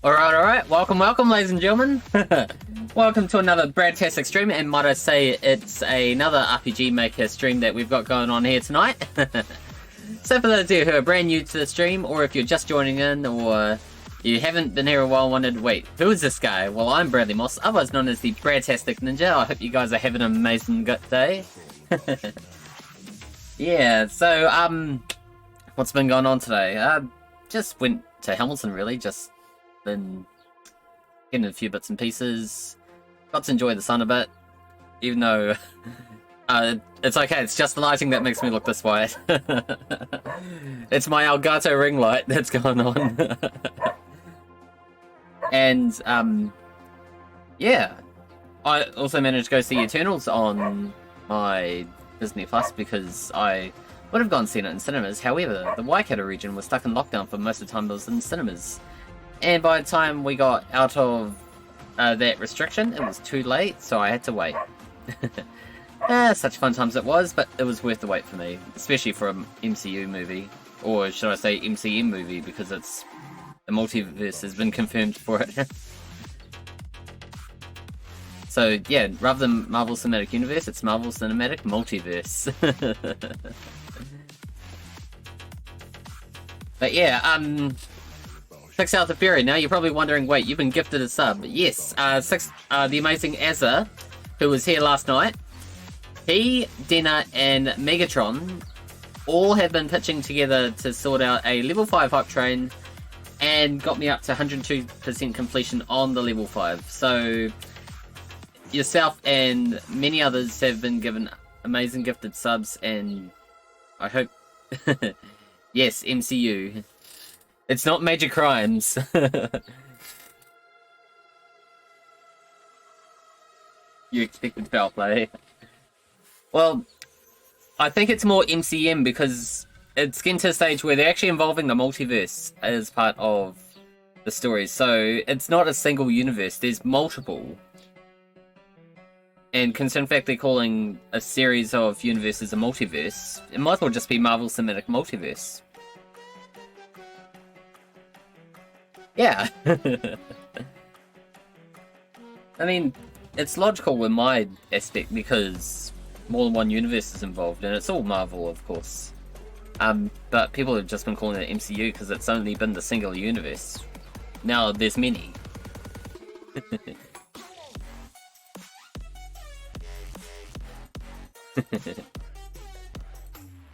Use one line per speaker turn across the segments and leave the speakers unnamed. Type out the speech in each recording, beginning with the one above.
Alright, welcome, ladies and gentlemen. Welcome to another Bradtastic stream, and might I say, it's another RPG Maker stream that we've got going on here tonight. So for those of you who are brand new to the stream, or if you're just joining in, or you haven't been here a while and wondered, wait, who is this guy? Well, I'm Bradley Moss, otherwise known as the Bradtastic Ninja. I hope you guys are having an amazing good day. Yeah, so, what's been going on today? Just went to Hamilton, really, just been getting a few bits and pieces. Got to enjoy the sun a bit, even though it's okay, it's just the lighting that makes me look this white. It's my Elgato ring light that's going on. And, yeah. I also managed to go see Eternals on my Disney Plus because I would have gone and seen it in cinemas. However, the Waikato region was stuck in lockdown for most of the time it was in cinemas. And by the time we got out of that restriction, it was too late, so I had to wait. Such fun times it was, but it was worth the wait for me, especially for an MCU movie. Or should I say MCM movie, because it's the multiverse has been confirmed for it. So yeah, rather than Marvel Cinematic Universe, it's Marvel Cinematic Multiverse. But yeah, 6 Hours of Fury. Now you're probably wondering, wait, you've been gifted a sub. Yes, the amazing Azza, who was here last night, he, Denna, and Megatron all have been pitching together to sort out a level 5 hype train and got me up to 102% completion on the level 5. So yourself and many others have been given amazing gifted subs, and I hope... Yes, MCU. It's not Major Crimes. You expected foul play. Well, I think it's more MCM because it's getting to a stage where they're actually involving the multiverse as part of the story. So it's not a single universe, there's multiple. And considering the fact they're calling a series of universes a multiverse, it might as well just be Marvel Cinematic Multiverse. Yeah. I mean, it's logical with my aspect because more than one universe is involved, and it's all Marvel, of course. But people have just been calling it MCU because it's only been the single universe. Now there's many.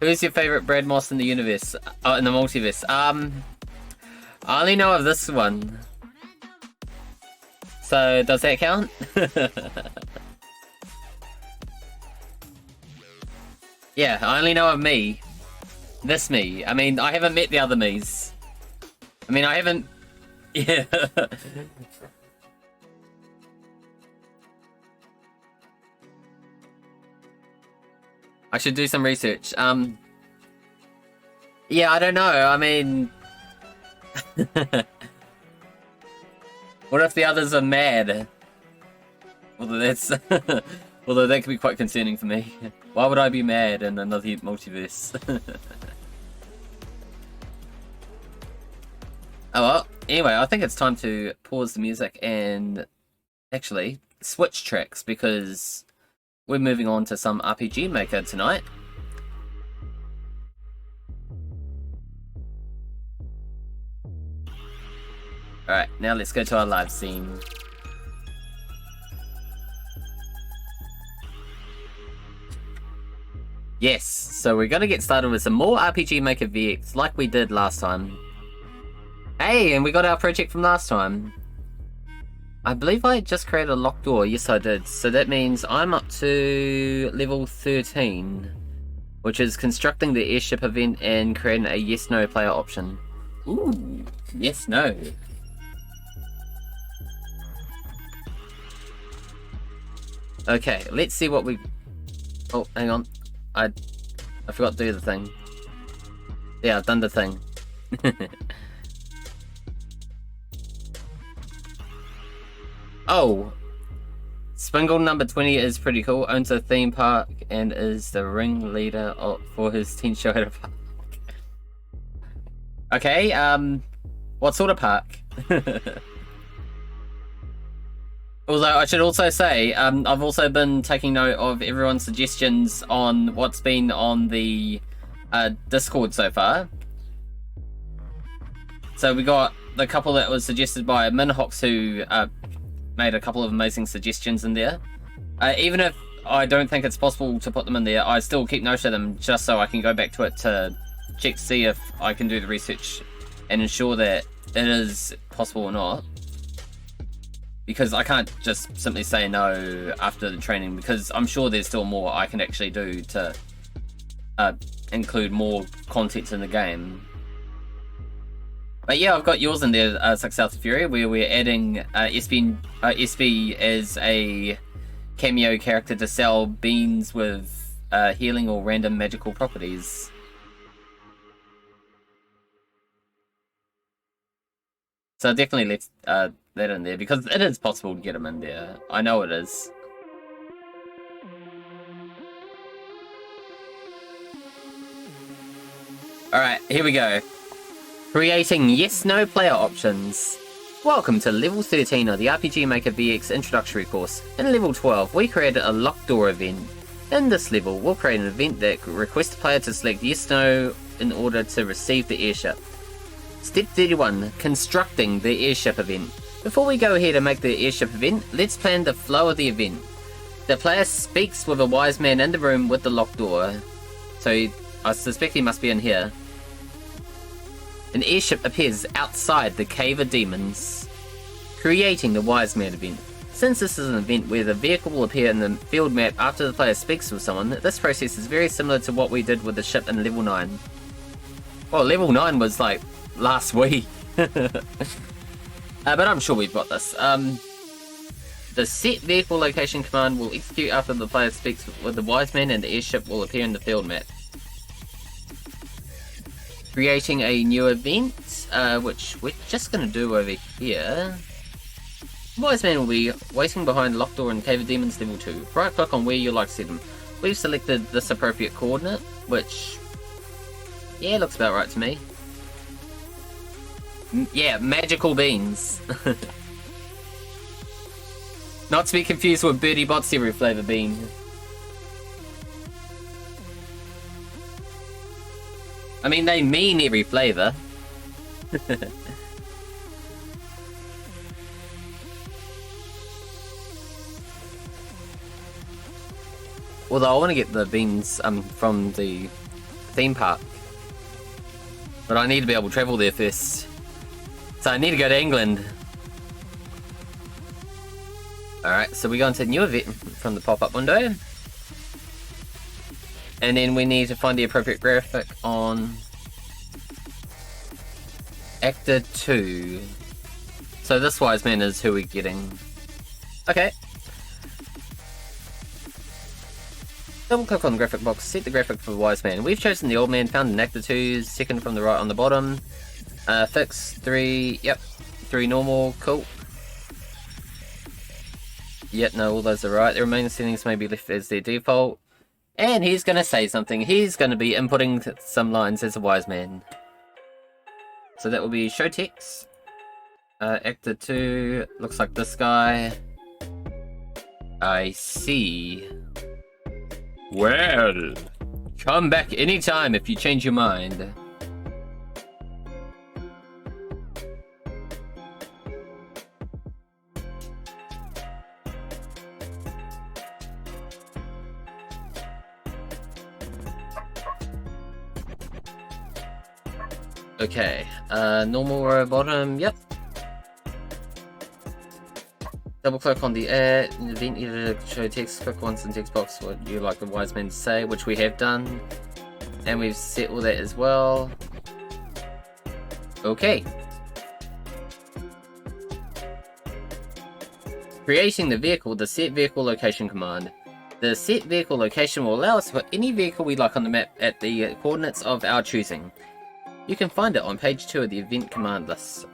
Who's your favorite Brad Moss in the universe? In the multiverse? I only know of this one. So, does that count? Yeah, I only know of me. This me. I mean, I haven't met the other me's. I mean, I haven't... Yeah. I should do some research. Yeah, I don't know. I mean... What if the others are mad? Although that's... Although that could be quite concerning for me. Why would I be mad in another multiverse? Oh well, anyway, I think it's time to pause the music and actually switch tracks because we're moving on to some RPG Maker tonight. Alright, now let's go to our live scene. Yes, so we're gonna get started with some more RPG Maker VX like we did last time. Hey, and we got our project from last time. I believe I just created a locked door. Yes, I did. So that means I'm up to level 13, which is constructing the airship event and creating a yes-no player option. Ooh, yes-no. Okay, let's see what we... Oh, hang on. I forgot to do the thing. Yeah, I've done the thing. Oh! Spingle number 20 is pretty cool. Owns a theme park and is the ringleader for his teen show at a park. Okay, what sort of park? Although I should also say, I've also been taking note of everyone's suggestions on what's been on the Discord so far. So we got the couple that was suggested by Minhox, who made a couple of amazing suggestions in there. Even if I don't think it's possible to put them in there, I still keep note of them just so I can go back to it to check to see if I can do the research and ensure that it is possible or not. Because I can't just simply say no after the training, because I'm sure there's still more I can actually do to include more content in the game. But yeah, I've got yours in there, 6 South of Fury, where we're adding SB as a cameo character to sell beans with healing or random magical properties. So I definitely left that in there, because it is possible to get them in there. I know it is. Alright, here we go. Creating yes-no player options. Welcome to level 13 of the RPG Maker VX introductory course. In level 12, we created a locked door event. In this level, we'll create an event that requests the player to select yes-no in order to receive the airship. Step 31, constructing the airship event. Before we go ahead and make the airship event, let's plan the flow of the event. The player speaks with a wise man in the room with the locked door. So I suspect he must be in here. An airship appears outside the Cave of Demons, creating the Wise Man event. Since this is an event where the vehicle will appear in the field map after the player speaks with someone, this process is very similar to what we did with the ship in level 9. Well, level 9 was like last week. But I'm sure we've got this. The set vehicle location command will execute after the player speaks with the Wise Man, and the airship will appear in the field map. Creating a new event, which we're just going to do over here. The Wise Man will be waiting behind the locked door in Cave of Demons level 2. Right click on where you like to see them. We've selected this appropriate coordinate, which, yeah, looks about right to me. Yeah, magical beans. Not to be confused with Birdie Bot's cereal flavour bean. I mean, they mean every flavour. Although I want to get the beans from the theme park. But I need to be able to travel there first. So I need to go to England. Alright, so we go into new event from the pop-up window. And then we need to find the appropriate graphic on Actor 2. So this Wise Man is who we're getting. Okay. Double click on the graphic box, set the graphic for the Wise Man. We've chosen the Old Man found in Actor 2, second from the right on the bottom. Fix, 3, yep, 3 normal, cool. Yep, no, all those are right. The remaining settings may be left as their default. And he's going to say something. He's going to be inputting some lines as a Wise Man. So that will be show text. Actor 2. Looks like this guy. I see. Well, come back anytime if you change your mind. Okay, normal row bottom, yep. Double click on the event editor, show text, click once in text box what you like the Wise Man to say, which we have done. And we've set all that as well. Okay. Creating the vehicle, the set vehicle location command. The set vehicle location will allow us to put any vehicle we like on the map at the coordinates of our choosing. You can find it on page 2 of the event command list.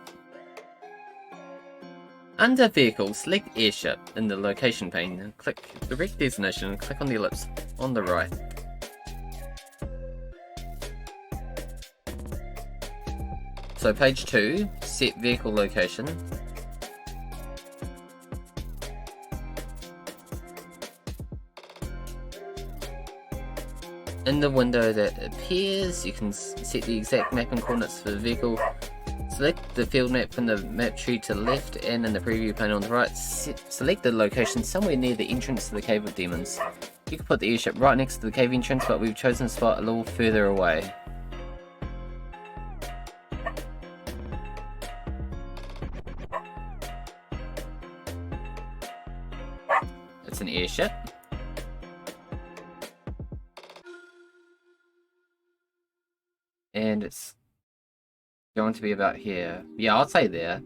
Under Vehicle, select Airship in the location pane. Click Direct Destination and click on the ellipse on the right. So page 2, set vehicle location. In the window that appears, you can set the exact mapping coordinates for the vehicle. Select the field map from the map tree to the left, and in the preview pane on the right, select the location somewhere near the entrance to the Cave of Demons. You can put the airship right next to the cave entrance, but we've chosen a spot a little further away. It's an airship. And it's going to be about here. Yeah, I'll say there.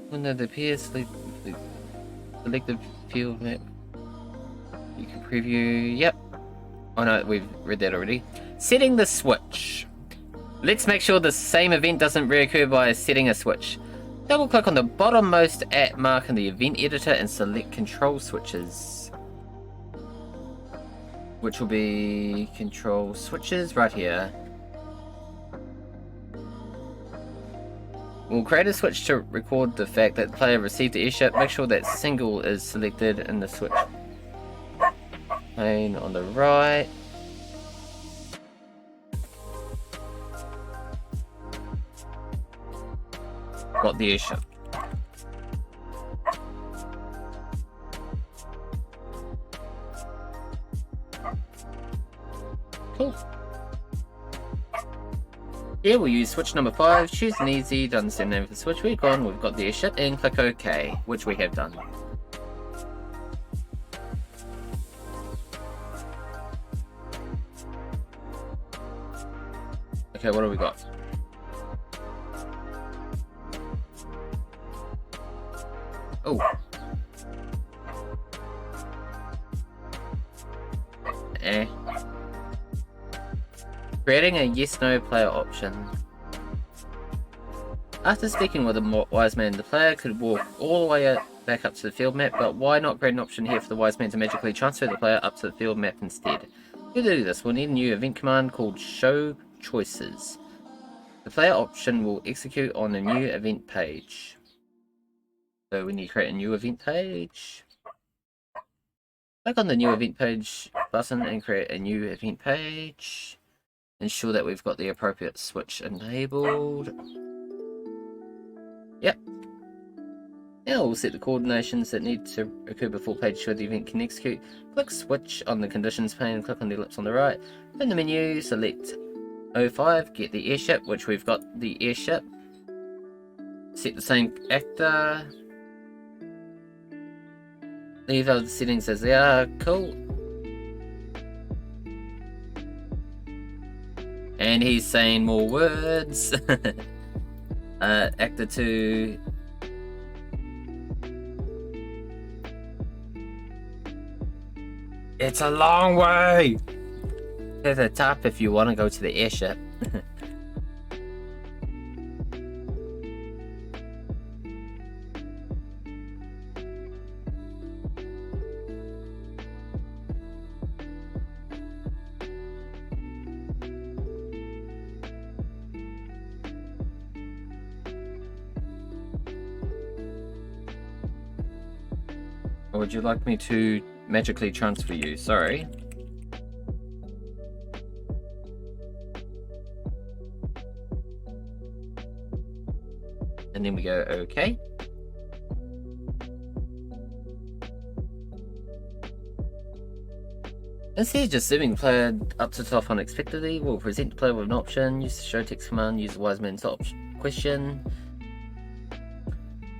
Window that appears, select the field map. You can preview. Yep. Oh no, we've read that already. Setting the switch. Let's make sure the same event doesn't reoccur by setting a switch. Double click on the bottommost at mark in the event editor and select control switches. Which will be control switches right here. We'll create a switch to record the fact that the player received the airship. Make sure that single is selected in the switch pane on the right. Got the airship. Cool. Here we'll use switch number 5, choose an easy to understand name of the switch. We've got the airship, and click OK, which we have done. Okay, what do we got? Oh. Creating a yes-no player option. After speaking with a wise man, the player could walk all the way back up to the field map, but why not create an option here for the wise man to magically transfer the player up to the field map instead? To do this, we'll need a new event command called show choices. The player option will execute on a new event page. So we need to create a new event page. Click on the new event page button and create a new event page. Ensure that we've got the appropriate switch enabled. Yep. Now we'll set the coordinations that need to occur before page show the event can execute. Click switch on the conditions pane and click on the ellipse on the right. In the menu, select 05, get the airship, which we've got the airship. Set the same actor. Leave other settings as they are. Cool. And he's saying more words. Actor 2. It's a long way to the top if you want to go to the airship. Or would you like me to magically transfer you? Sorry. And then we go OK. Instead of just zooming the player up to the top unexpectedly, we'll present the player with an option, use the show text command, use the wise man's question.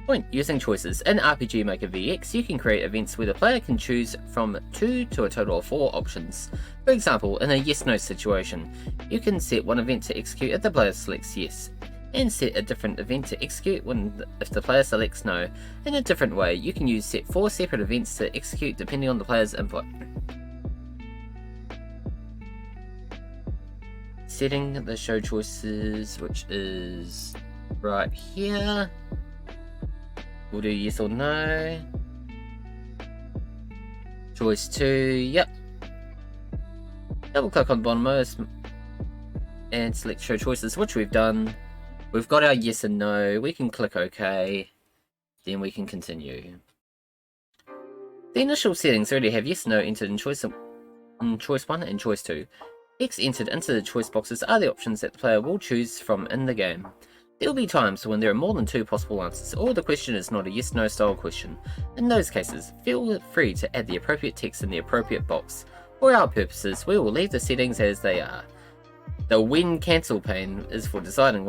Point, using choices. In RPG Maker VX, you can create events where the player can choose from 2 to a total of 4 options. For example, in a yes-no situation, you can set one event to execute if the player selects yes, and set a different event to execute if the player selects no. In a different way, you can set 4 separate events to execute depending on the player's input. Setting the show choices, which is right here. We'll do yes or no. Choice 2, yep. Double click on the bottom most and select show choices, which we've done. We've got our yes and no. We can click OK. Then we can continue. The initial settings already have yes and no entered in choice 1 and choice 2. X entered into the choice boxes are the options that the player will choose from in the game. There will be times when there are more than 2 possible answers, or the question is not a yes-no style question. In those cases, feel free to add the appropriate text in the appropriate box. For our purposes, we will leave the settings as they are. The when cancel pane is for deciding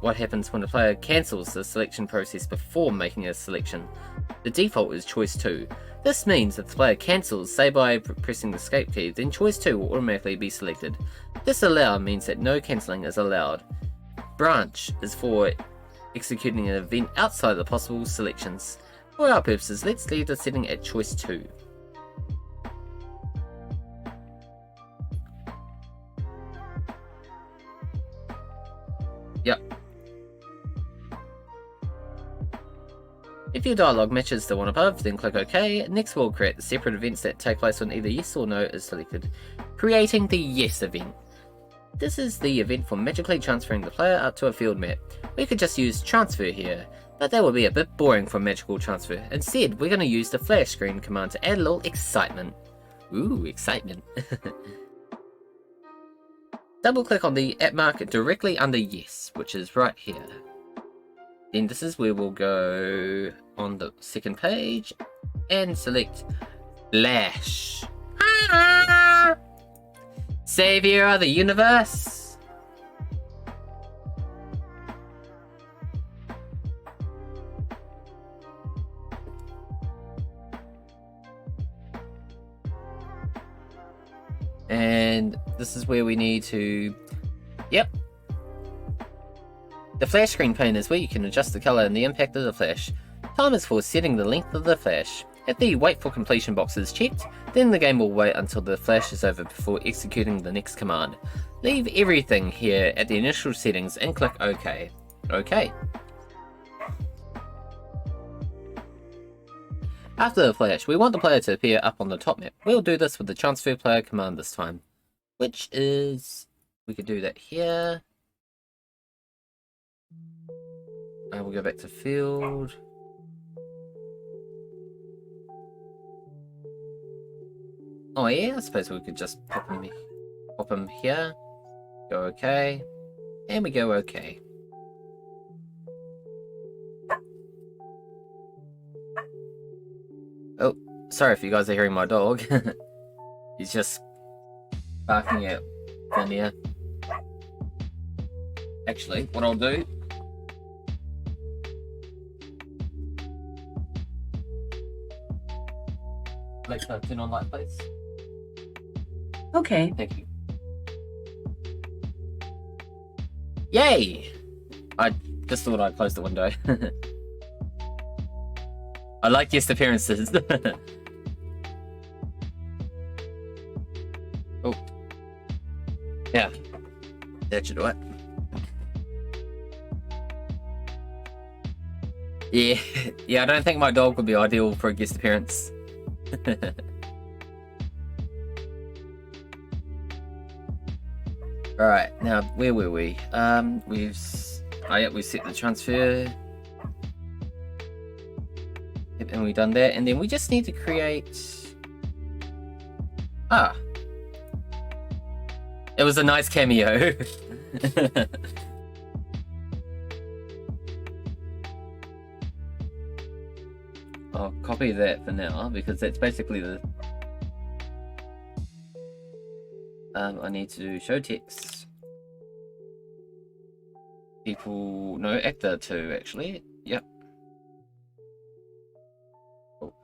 what happens when a player cancels the selection process before making a selection. The default is choice 2. This means if the player cancels, say by pressing the escape key, then choice 2 will automatically be selected. Disallow means that no cancelling is allowed. Branch is for executing an event outside the possible selections. For our purposes, let's leave the setting at choice 2. Yep. If your dialogue matches the one above, then click OK. Next we'll create the separate events that take place when either yes or no is selected. Creating the yes event. This is the event for magically transferring the player up to a field map. We could just use transfer here, but that would be a bit boring for magical transfer. Instead, we're going to use the flash screen command to add a little excitement. Ooh, excitement. Double click on the @ mark directly under yes, which is right here. Then this is where we'll go on the second page and select Flash. Savior of the universe. And this is where we need to, yep. The flash screen pane is where you can adjust the color and the impact of the flash. Time is for setting the length of the flash. If the wait for completion box is checked, then the game will wait until the flash is over before executing the next command. Leave everything here at the initial settings and click OK. OK. After the flash, we want the player to appear up on the top map. We'll do this with the transfer player command this time, which is, we could do that here. We'll go back to field. Oh yeah, I suppose we could just pop him here. Go OK. And we go OK. Oh, sorry if you guys are hearing my dog. He's just barking at thin air. Actually, what I'll do, Alexa, turn on light, please.
Okay.
Thank you. Yay! I just thought I'd close the window. I like guest appearances. Oh. Yeah. That should do it. Yeah. Yeah, I don't think my dog would be ideal for a guest appearance. Alright, now where were we? We've set the transfer. Yep, and we've done that, and then we just need to create. It was a nice cameo. I'll copy that for now because that's basically the. I need to show text. People, no, actor 2 actually. Yep. Cool.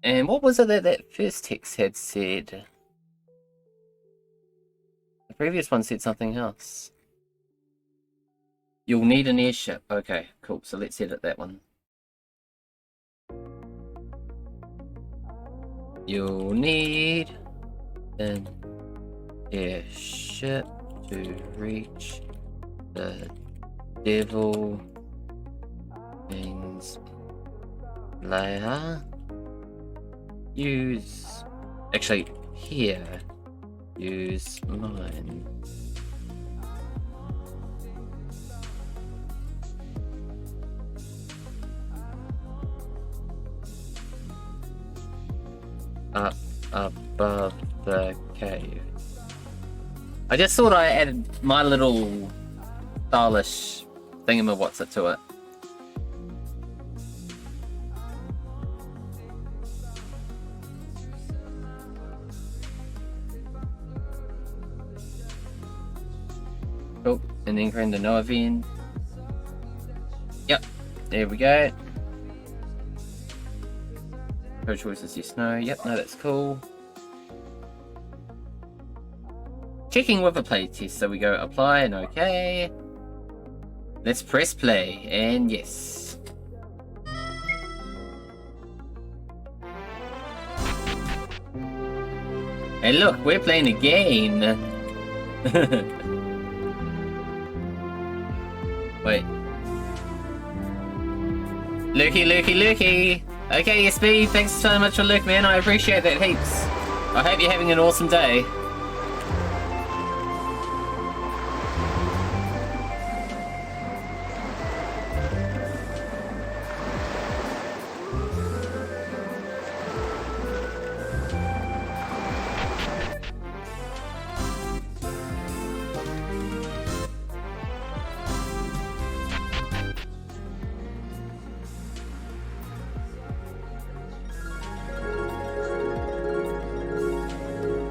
And what was it that first text had said? The previous one said something else. You'll need an airship. Okay, cool. So let's edit that one. You'll need an airship to reach the devil means layer. Use, actually here, use mine. up above the cave. I just thought I added my little stylish thingamawhat's to it. Cool, and then create the no event. Yep, there we go. Code choices, yes, no. Yep, no, that's cool. Checking with a playtest, so we go apply and okay. Let's press play, and yes. Hey look, we're playing a game! Wait. Lukey! Okay, SB, thanks so much for Luke, man. I appreciate that heaps. I hope you're having an awesome day.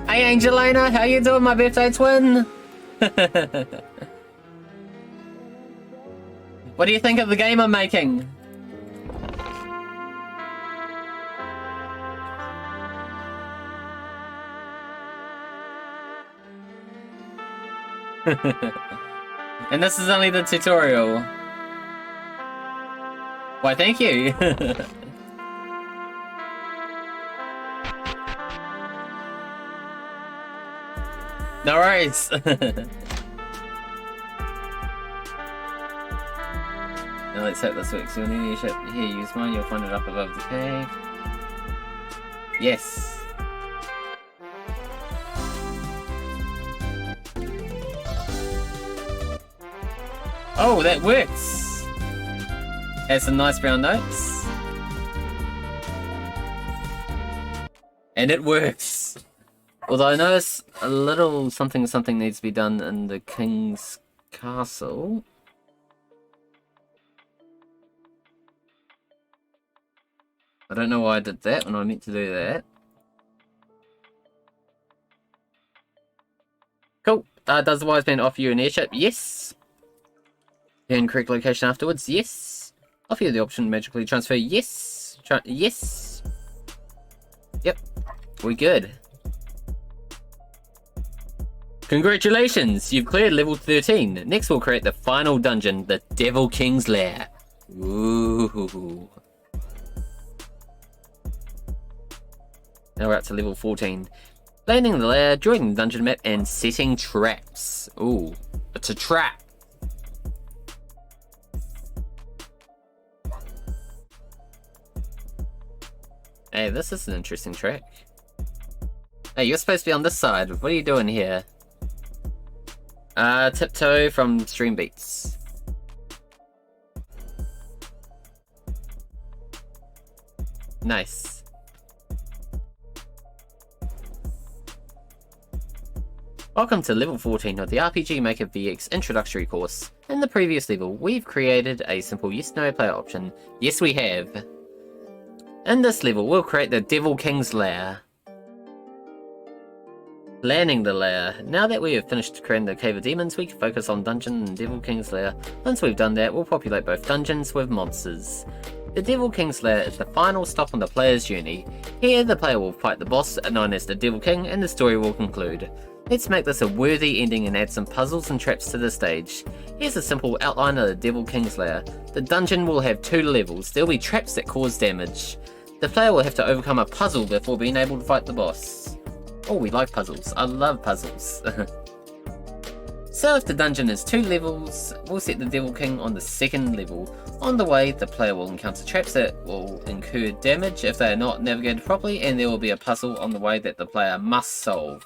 Hey Angelina, how you doing, my birthday twin? What do you think of the game I'm making? And this is only the tutorial. Why, thank you. No worries. Now let's hope this works. You'll need to here, use mine, you'll find it up above the cave. Yes. Oh, that works! Has some nice brown notes. And it works! Although I notice a little something needs to be done in the king's castle. I don't know why I did that when I meant to do that. Cool. Does the wise man offer you an airship? Yes. And correct location afterwards? Yes. Offer you the option to magically transfer? Yes. Yes. Yep. We good. Congratulations! You've cleared level 13. Next we'll create the final dungeon, the Devil King's Lair. Ooh. Now we're up to level 14. Landing the lair, drawing the dungeon map, and setting traps. Ooh, it's a trap. Hey, this is an interesting track. Hey, you're supposed to be on this side. What are you doing here? Tiptoe from Stream Beats. Nice. Welcome to level 14 of the RPG Maker VX introductory course. In the previous level, we've created a simple yes-no player option. Yes, we have. In this level, we'll create the Devil King's Lair. Planning the lair. Now that we have finished creating the Cave of Demons, we can focus on Dungeon and Devil King's Lair. Once we've done that, we'll populate both dungeons with monsters. The Devil King's Lair is the final stop on the player's journey. Here, the player will fight the boss, known as the Devil King, and the story will conclude. Let's make this a worthy ending and add some puzzles and traps to the stage. Here's a simple outline of the Devil King's Lair. The dungeon will have 2 levels. There will be traps that cause damage. The player will have to overcome a puzzle before being able to fight the boss. Oh, we like puzzles. I love puzzles. So if the dungeon is 2 levels, we'll set the Devil King on the 2nd level. On the way, the player will encounter traps that will incur damage if they are not navigated properly, and there will be a puzzle on the way that the player must solve.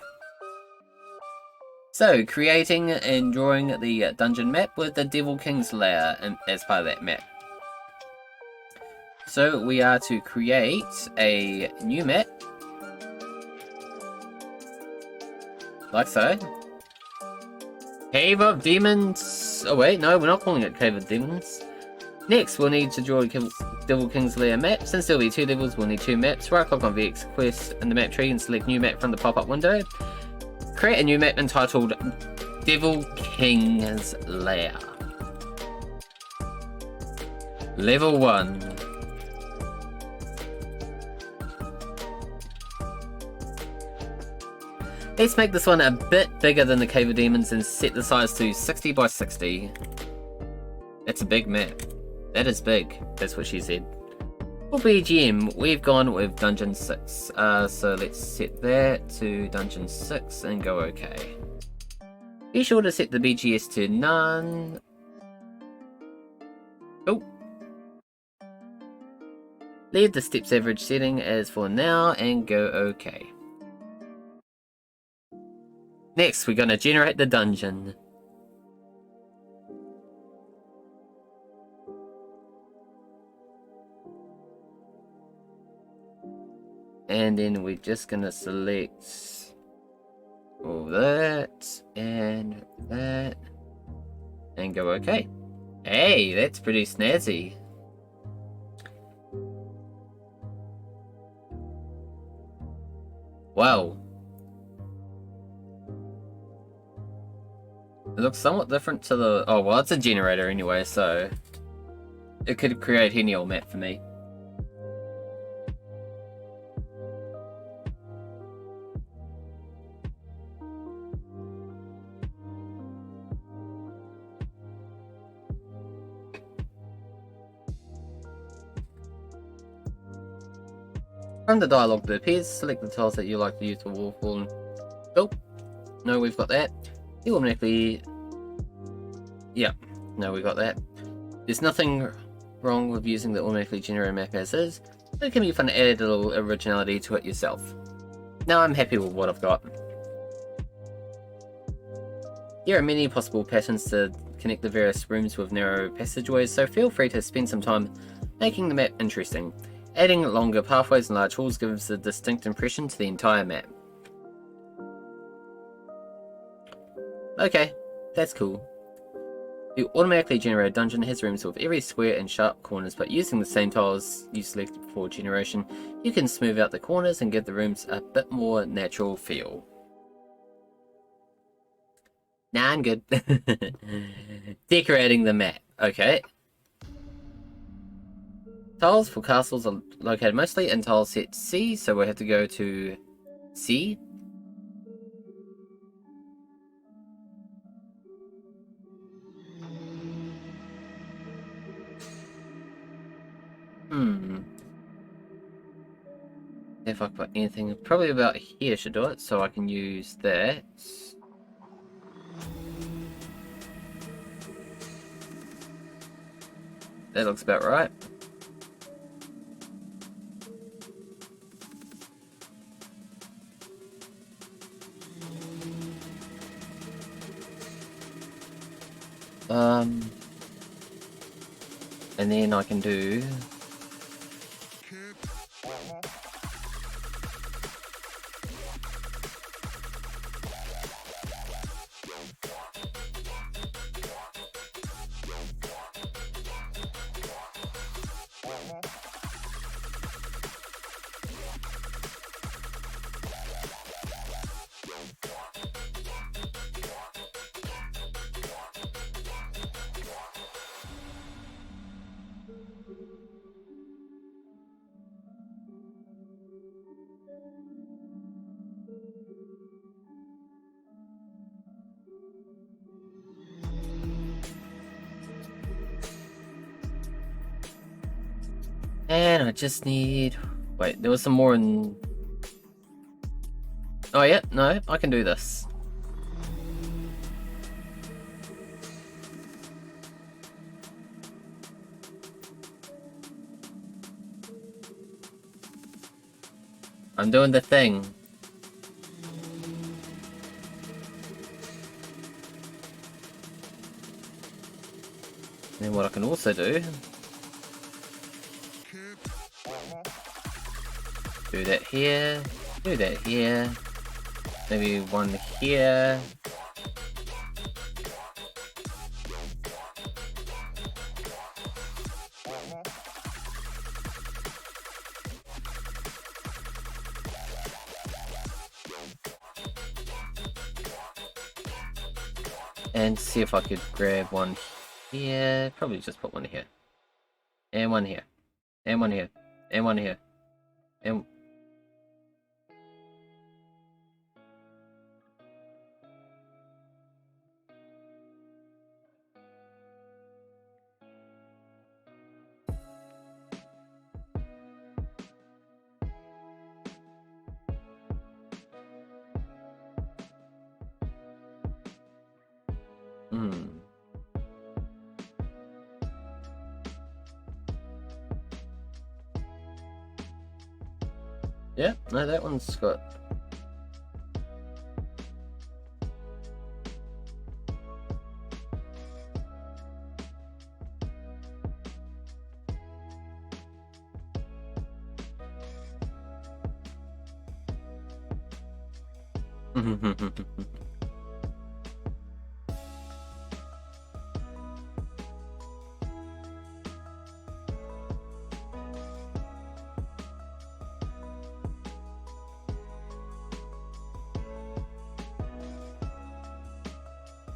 So, creating and drawing the dungeon map with the Devil King's Lair as part of that map. So we are to create a new map. Like so. Cave of Demons. Oh wait, no, we're not calling it Cave of Demons. Next, we'll need to draw Devil King's Lair map. Since there'll be 2 levels, we'll need 2 maps. Right click on VX Quest in the map tree and select new map from the pop-up window. Create a new map entitled Devil King's Lair. Level 1. Let's make this one a bit bigger than the Cave of Demons and set the size to 60 by 60. That's a big map. That is big. That's what she said. For BGM, we've gone with Dungeon 6. So let's set that to Dungeon 6 and go OK. Be sure to set the BGS to none. Oh. Leave the steps average setting as for now and go OK. Next, we're going to generate the dungeon. And then we're just going to select all that and go OK. Hey, that's pretty snazzy. Wow. It looks somewhat different to the... Oh, well, it's a generator anyway, so... It could create any old map for me. From the dialog that appears, select the tiles that you like to use for wall form. Oh, no, we've got that. It automatically... Yep, no, we got that. There's nothing wrong with using the automatically generated map as is, but it can be fun to add a little originality to it yourself. Now I'm happy with what I've got. There are many possible patterns to connect the various rooms with narrow passageways, so feel free to spend some time making the map interesting. Adding longer pathways and large halls gives a distinct impression to the entire map. Okay, that's cool. The automatically generated dungeon has rooms with every square and sharp corners, but using the same tiles you selected before generation, you can smooth out the corners and give the rooms a bit more natural feel. Nah, I'm good. Decorating the map. Okay. Tiles for castles are located mostly in tile set C, so we'll have to go to C. If I put anything, probably about here should do it, so I can use that. That looks about right. And then I can do... And I just need... Wait, there was some more in... Oh yeah, no, I can do this. I'm doing the thing. And what I can also do... Do that here, do that here, Maybe one here. And see if I could grab one here. Probably just put one here. And one here. And one here. And one here. And... Yeah, no, that one's got...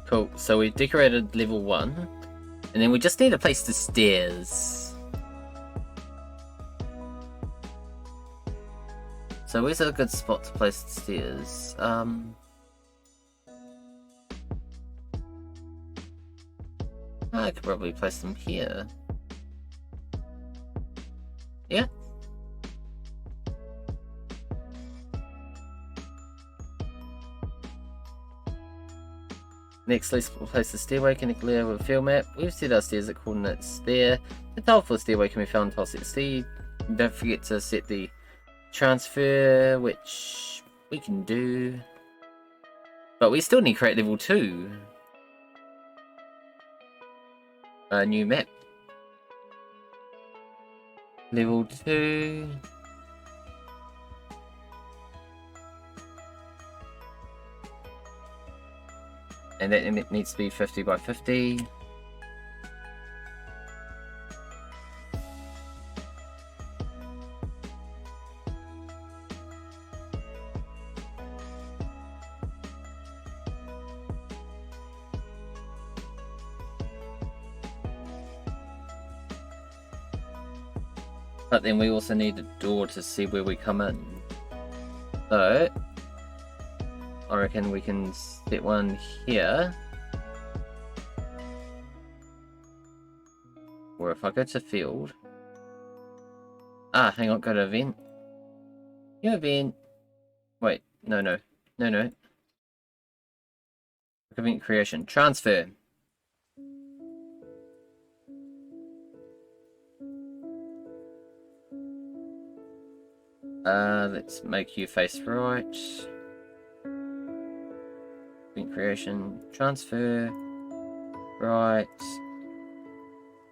Cool, so we decorated level 1, and then we just need to place the stairs. So where's a good spot to place the stairs? I could probably place them here. Yeah. Next, let's place the stairway connected with a field map. We've set our stairs at coordinates there. The tile for the stairway can be found in tile set C. Don't forget to set the transfer, which we can do. But we still need to create level 2. A new map. Level 2. And that needs to be 50 by 50. But then we also need a door to see where we come in. So I reckon we can set one here. Or if I go to field. Ah, hang on, go to event. New event. Wait, no. Event creation. Transfer. Let's make you face right. Event creation. Transfer. Right.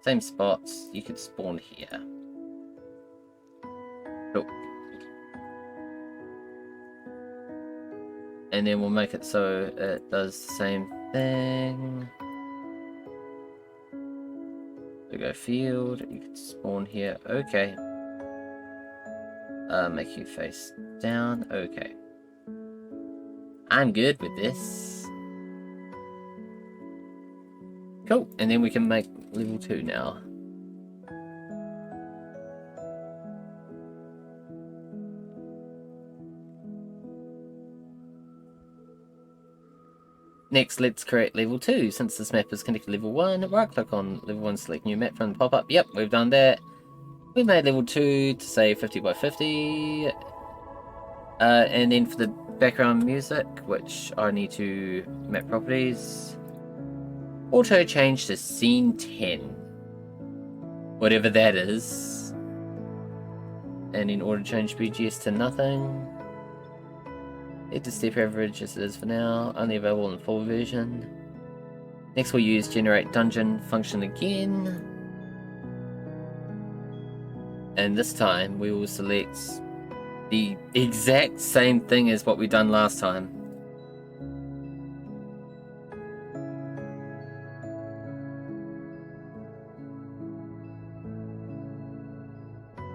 Same spots. You could spawn here. Cool. And then we'll make it so it does the same thing. We go field. You could spawn here. Okay. Make you face down. Okay. I'm good with this. Cool. And then we can make level 2 now. Next, let's create level 2. Since this map is connected to level 1, right click on level 1, select new map from the pop-up. Yep, we've done that. We made level 2 to say 50 by 50. And then for the background music, which I need to map properties, auto change to scene 10. Whatever that is. And then auto change BGS to nothing. Hit the step average as it is for now, only available in full version. Next we'll use generate dungeon function again. And this time we will select the exact same thing as what we done last time.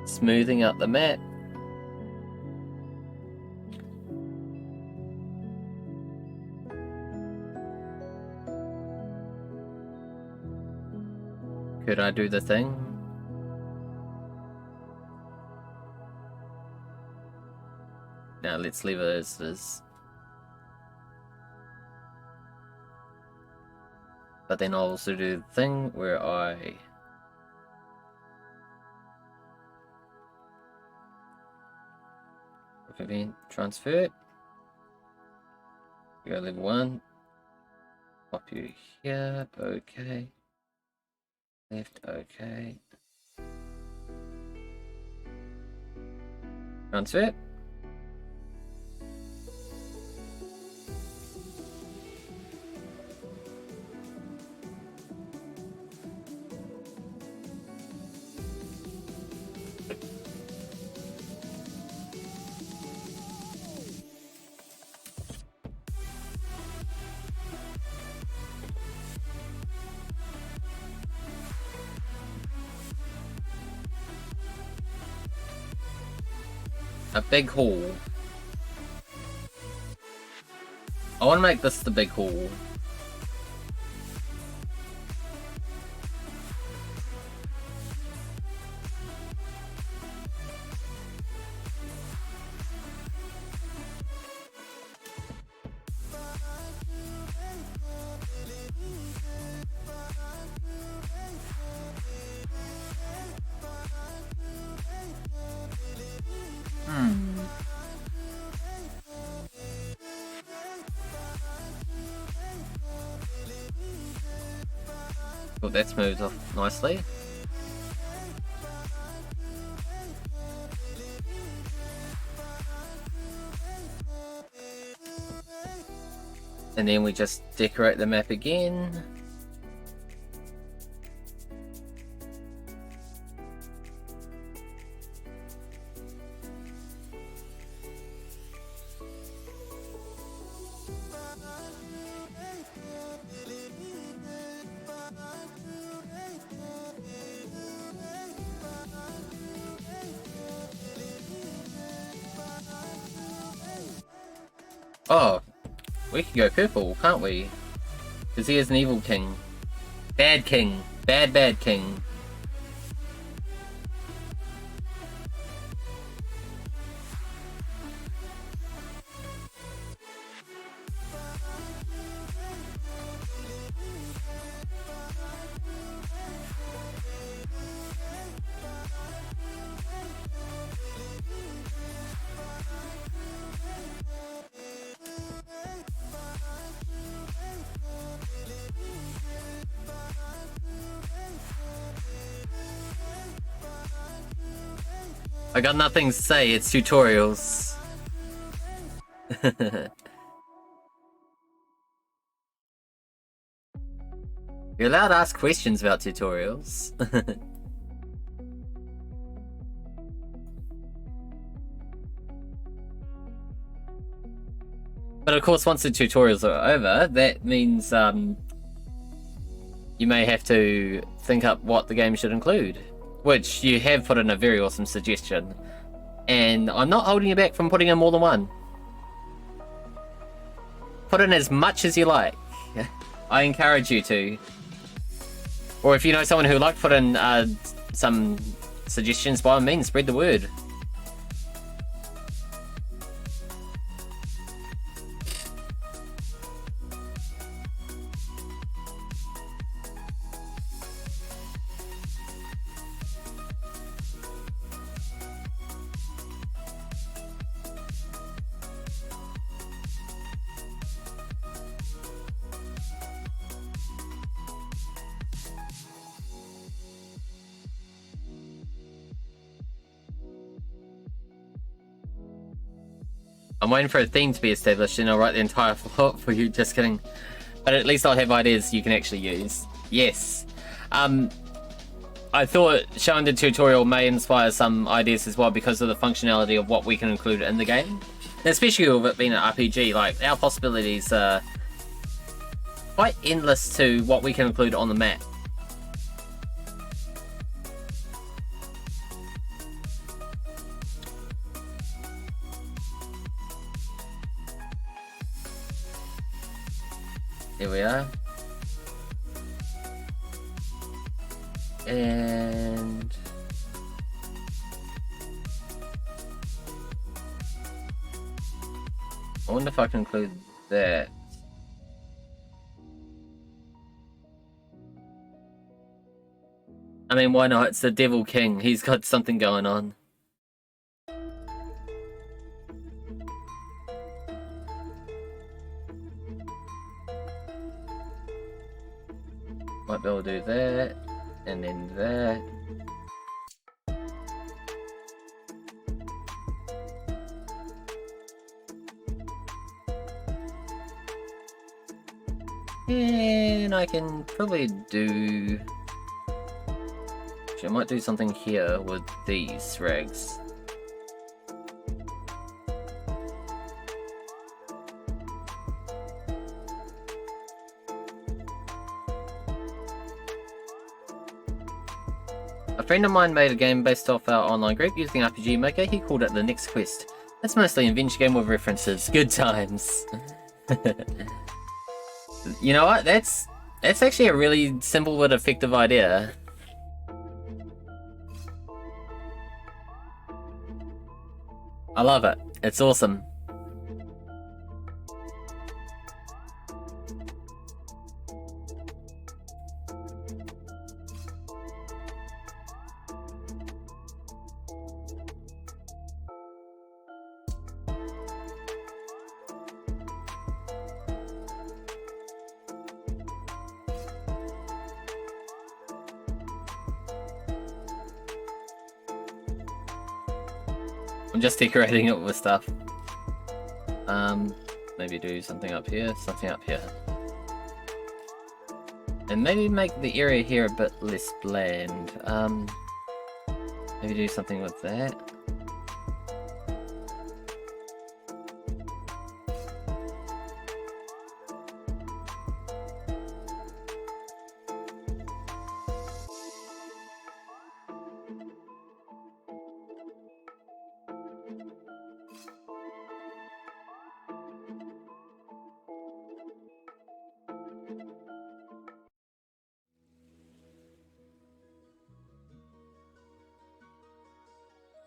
Smoothing out the map. Could I do the thing? Now let's leave it as it is. But then I'll also do the thing where I event transfer it. Go level 1. Pop you here, okay. Left, okay. Transfer it. A big hall. I want to make this the big hall. Well, that's moved off nicely. And then we just decorate the map again. Oh, we can go purple, can't we? Because he is an evil king. Bad king. Bad, bad king. I got nothing to say, it's tutorials. You're allowed to ask questions about tutorials. But of course, once the tutorials are over, that means you may have to think up what the game should include. Which you have put in a very awesome suggestion. And I'm not holding you back from putting in more than one. Put in as much as you like. I encourage you to. Or if you know someone who would like to put in some suggestions, by all means, spread the word. I'm waiting for a theme to be established and I'll write the entire plot for you, just kidding. But at least I'll have ideas you can actually use. Yes. I thought showing the tutorial may inspire some ideas as well because of the functionality of what we can include in the game. Especially with it being an RPG, like our possibilities are quite endless to what we can include on the map. Here we are. And I wonder if I can include that. I mean, why not? It's the Devil King. He's got something going on. Might be able to do that, and then that. And I can probably do... Actually, I might do something here with these rags. A friend of mine made a game based off our online group using RPG Maker. He called it The Next Quest. It's mostly an adventure game with references. Good times. You know what? That's actually a really simple but effective idea. I love it. It's awesome. I'm just decorating it with stuff. Maybe do something up here, something up here. And maybe make the area here a bit less bland. Maybe do something with that.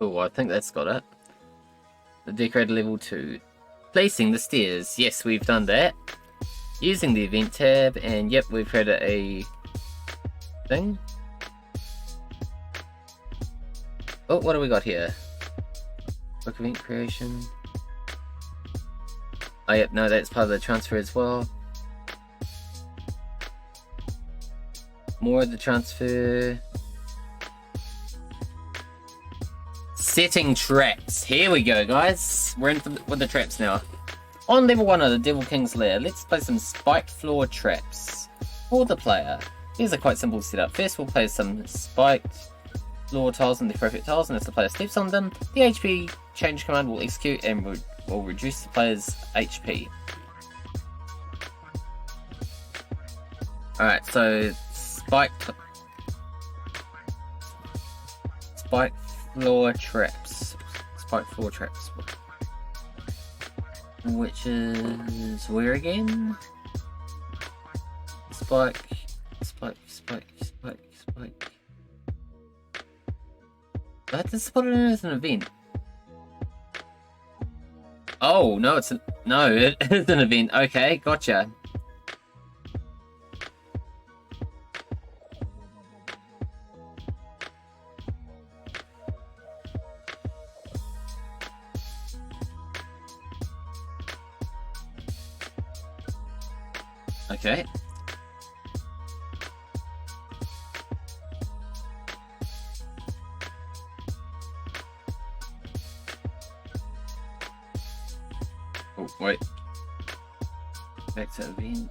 Oh, I think that's got it. The decorator level 2. Placing the stairs. Yes, we've done that. Using the event tab, and yep, we've created a thing. Oh, what do we got here? Book event creation. Oh, yep, no, that's part of the transfer as well. More of the transfer. Setting traps. Here we go, guys. We're in with the traps now. On level 1 of the Devil King's Lair, let's place some spiked floor traps for the player. Here's a quite simple setup. First, we'll place some spiked floor tiles in the appropriate tiles, and as the player steps on them, the HP change command will execute and will reduce the player's HP. Alright, so spiked floor traps. Spiked floor traps. Which is where again? Spike. I have to spot it as an event. Oh, no, it is an event. Okay, gotcha. Okay. Oh, wait. Back to event.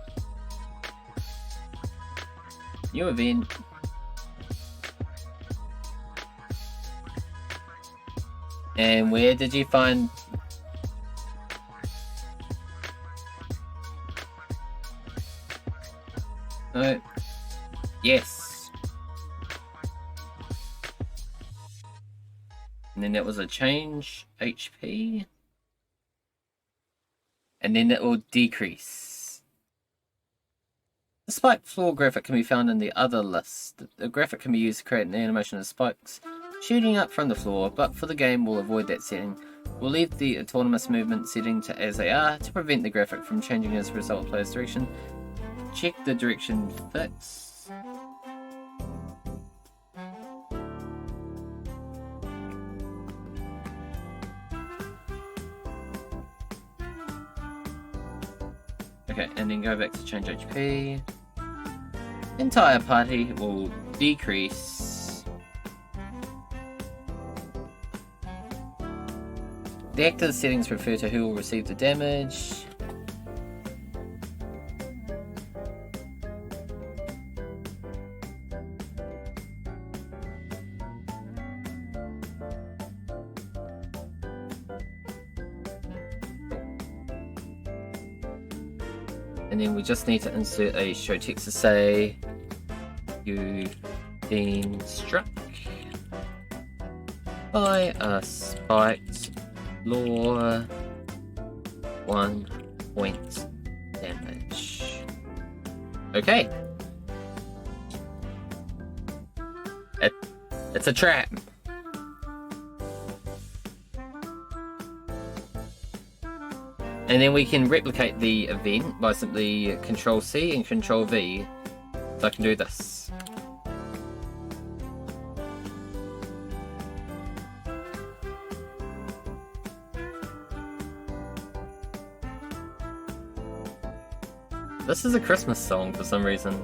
New event. And where did you find... Oh, yes. And then that was a change HP. And then it will decrease. The spike floor graphic can be found in the other list. The graphic can be used to create an animation of spikes shooting up from the floor, but for the game we'll avoid that setting. We'll leave the autonomous movement setting to as they are to prevent the graphic from changing as a result of player's direction. Check the direction fix. Okay, and then go back to change HP. Entire party will decrease. The active settings refer to who will receive the damage. And then we just need to insert a show text to say you've been struck by a spiked floor 1 point damage. Okay. It's a trap. And then we can replicate the event by simply Control C and Control V. So I can do this. This is a Christmas song for some reason.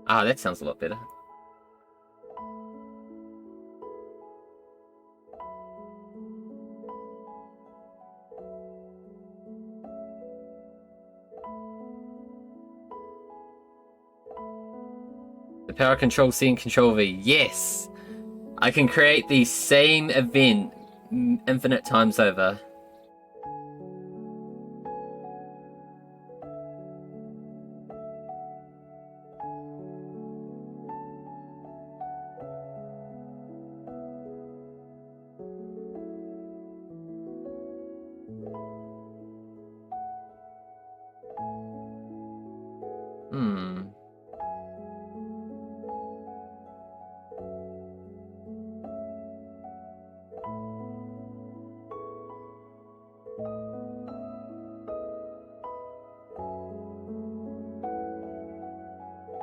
Ah, that sounds a lot better. The power Control C and Control V. Yes! I can create the same event infinite times over.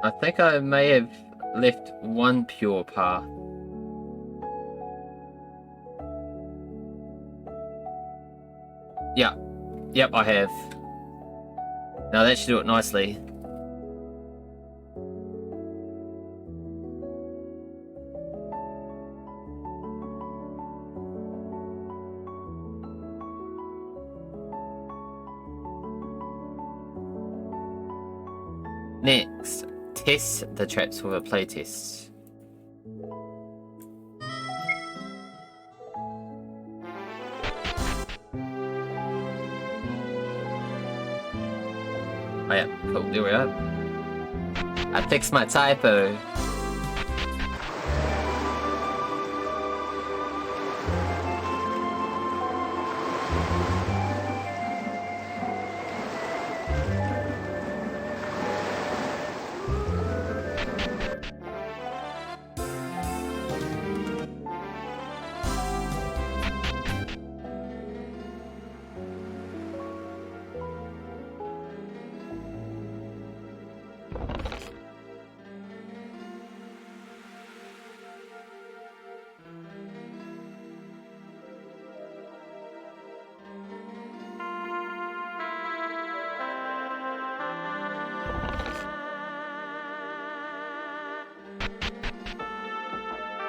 I think I may have left one pure path. Yeah. Yep, I have. Now that should do it nicely. Next, test the traps with a playtest. Oh yeah, cool, there we are. I fixed my typo.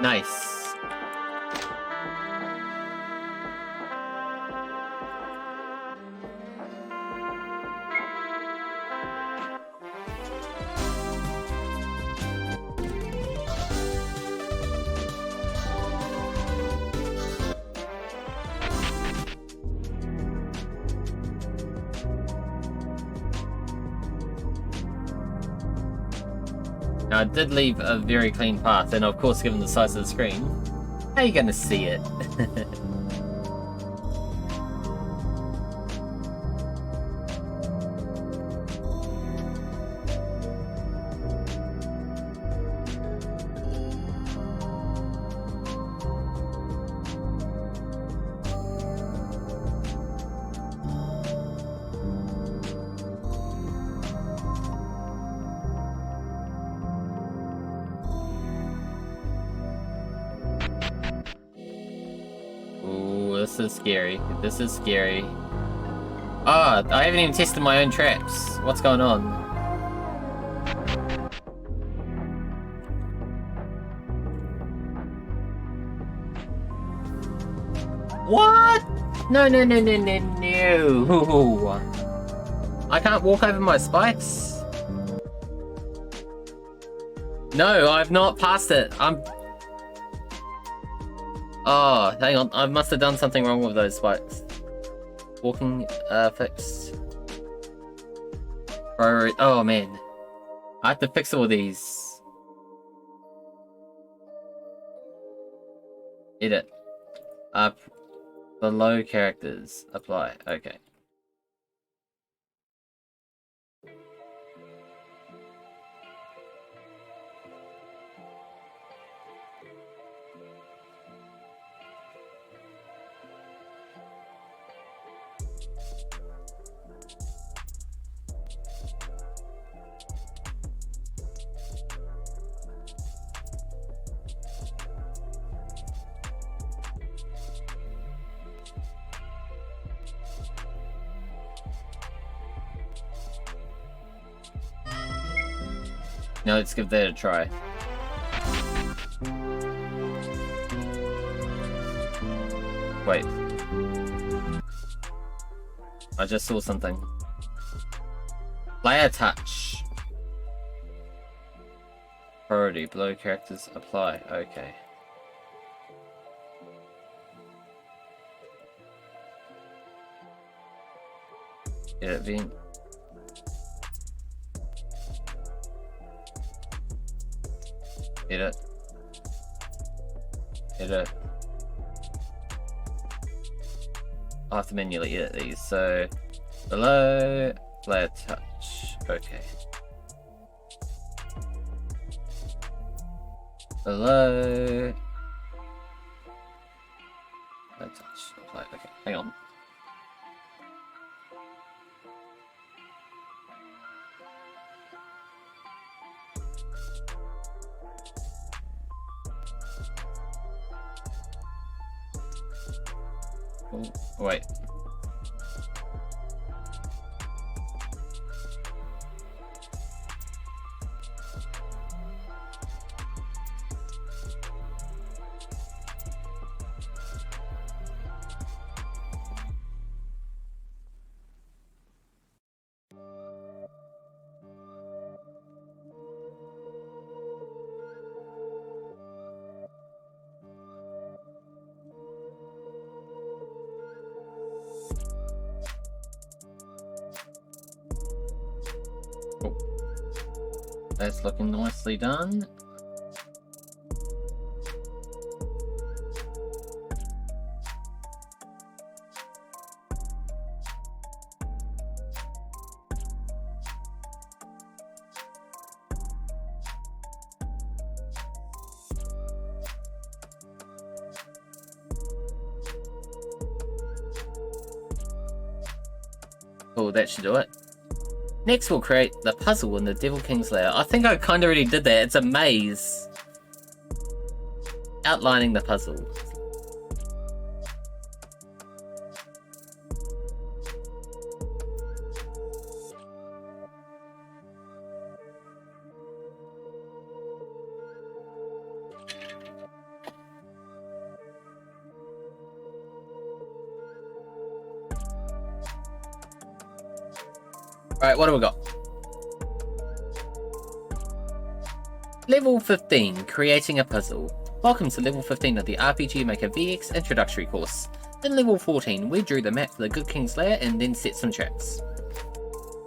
Nice. Now, I did leave a very clean path, and of course, given the size of the screen, how are you going to see it? is scary. This is scary. Ah, I haven't even tested my own traps. What's going on? What? No, no, no, no, no, no. I can't walk over my spikes? No, I've not passed it. Oh, hang on. I must have done something wrong with those spikes. Walking, fixed. Oh, man. I have to fix all these. Edit. Below characters. Apply. Okay. Now let's give that a try. Wait. I just saw something. Player touch. Priority, below characters, apply. Okay. Edit event. Edit. Edit. I have to manually edit these, so below player touch. Okay. Below player touch. Apply. Okay, hang on. Oh, wait. Oh. That's looking nicely done. Cool, that should do it. Next we'll create the puzzle in the Devil King's lair. I think I kind of already did that. It's a maze. Outlining the puzzle. Alright, what do we got? Level 15, Creating a Puzzle. Welcome to Level 15 of the RPG Maker VX Introductory course. In Level 14, we drew the map for the Good King's Lair and then set some traps.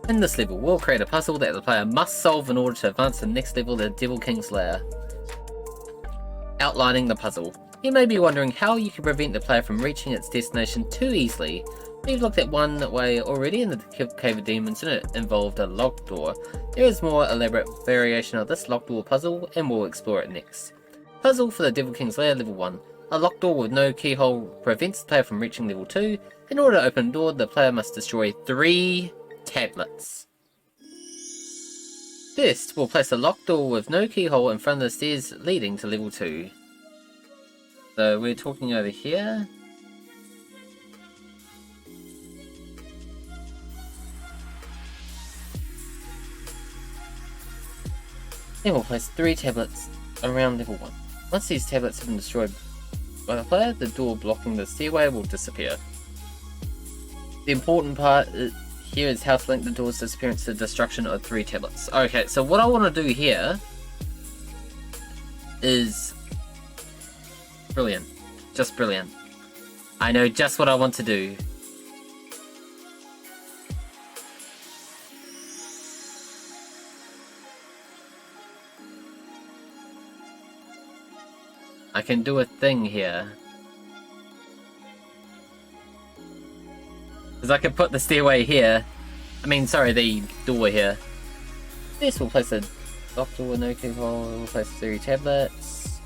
In this level, we'll create a puzzle that the player must solve in order to advance to the next level of the Devil King's Lair. Outlining the puzzle. You may be wondering how you can prevent the player from reaching its destination too easily. We've looked at one way already in the Cave of Demons and it involved a locked door. There is more elaborate variation of this locked door puzzle and we'll explore it next. Puzzle for the Devil King's Lair Level 1. A locked door with no keyhole prevents the player from reaching Level 2. In order to open the door, the player must destroy 3 tablets. First, we'll place a locked door with no keyhole in front of the stairs leading to Level 2. So we're talking over here. Then we'll place 3 tablets around level 1. Once these tablets have been destroyed by the player, the door blocking the stairway will disappear. The important part here is how to link the door's disappearance to the destruction of 3 tablets. Okay, so what I want to do here is brilliant. Just brilliant. I know just what I want to do. I can do a thing here. Because I could put the stairway here. I mean, sorry, the door here. This will place a locked door, no keyhole. We'll place 3 tablets.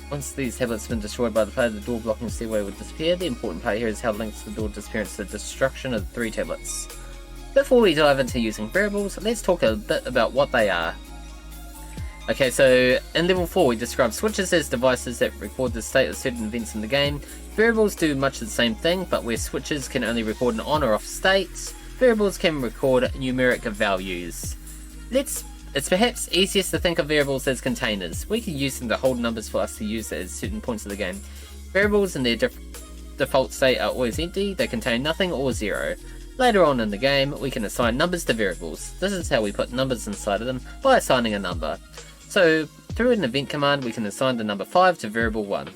Once these tablets have been destroyed by the player, the door blocking the stairway will disappear. The important part here is how it links the door disappearance to the destruction of the 3 tablets. Before we dive into using variables, let's talk a bit about what they are. Okay, so in level 4 we describe switches as devices that record the state of certain events in the game. Variables do much the same thing, but where switches can only record an on or off state, variables can record numeric values. It's perhaps easiest to think of variables as containers. We can use them to hold numbers for us to use at certain points of the game. Variables in their default state are always empty, they contain nothing or 0. Later on in the game, we can assign numbers to variables. This is how we put numbers inside of them, by assigning a number. So, through an event command, we can assign the number 5 to variable 1.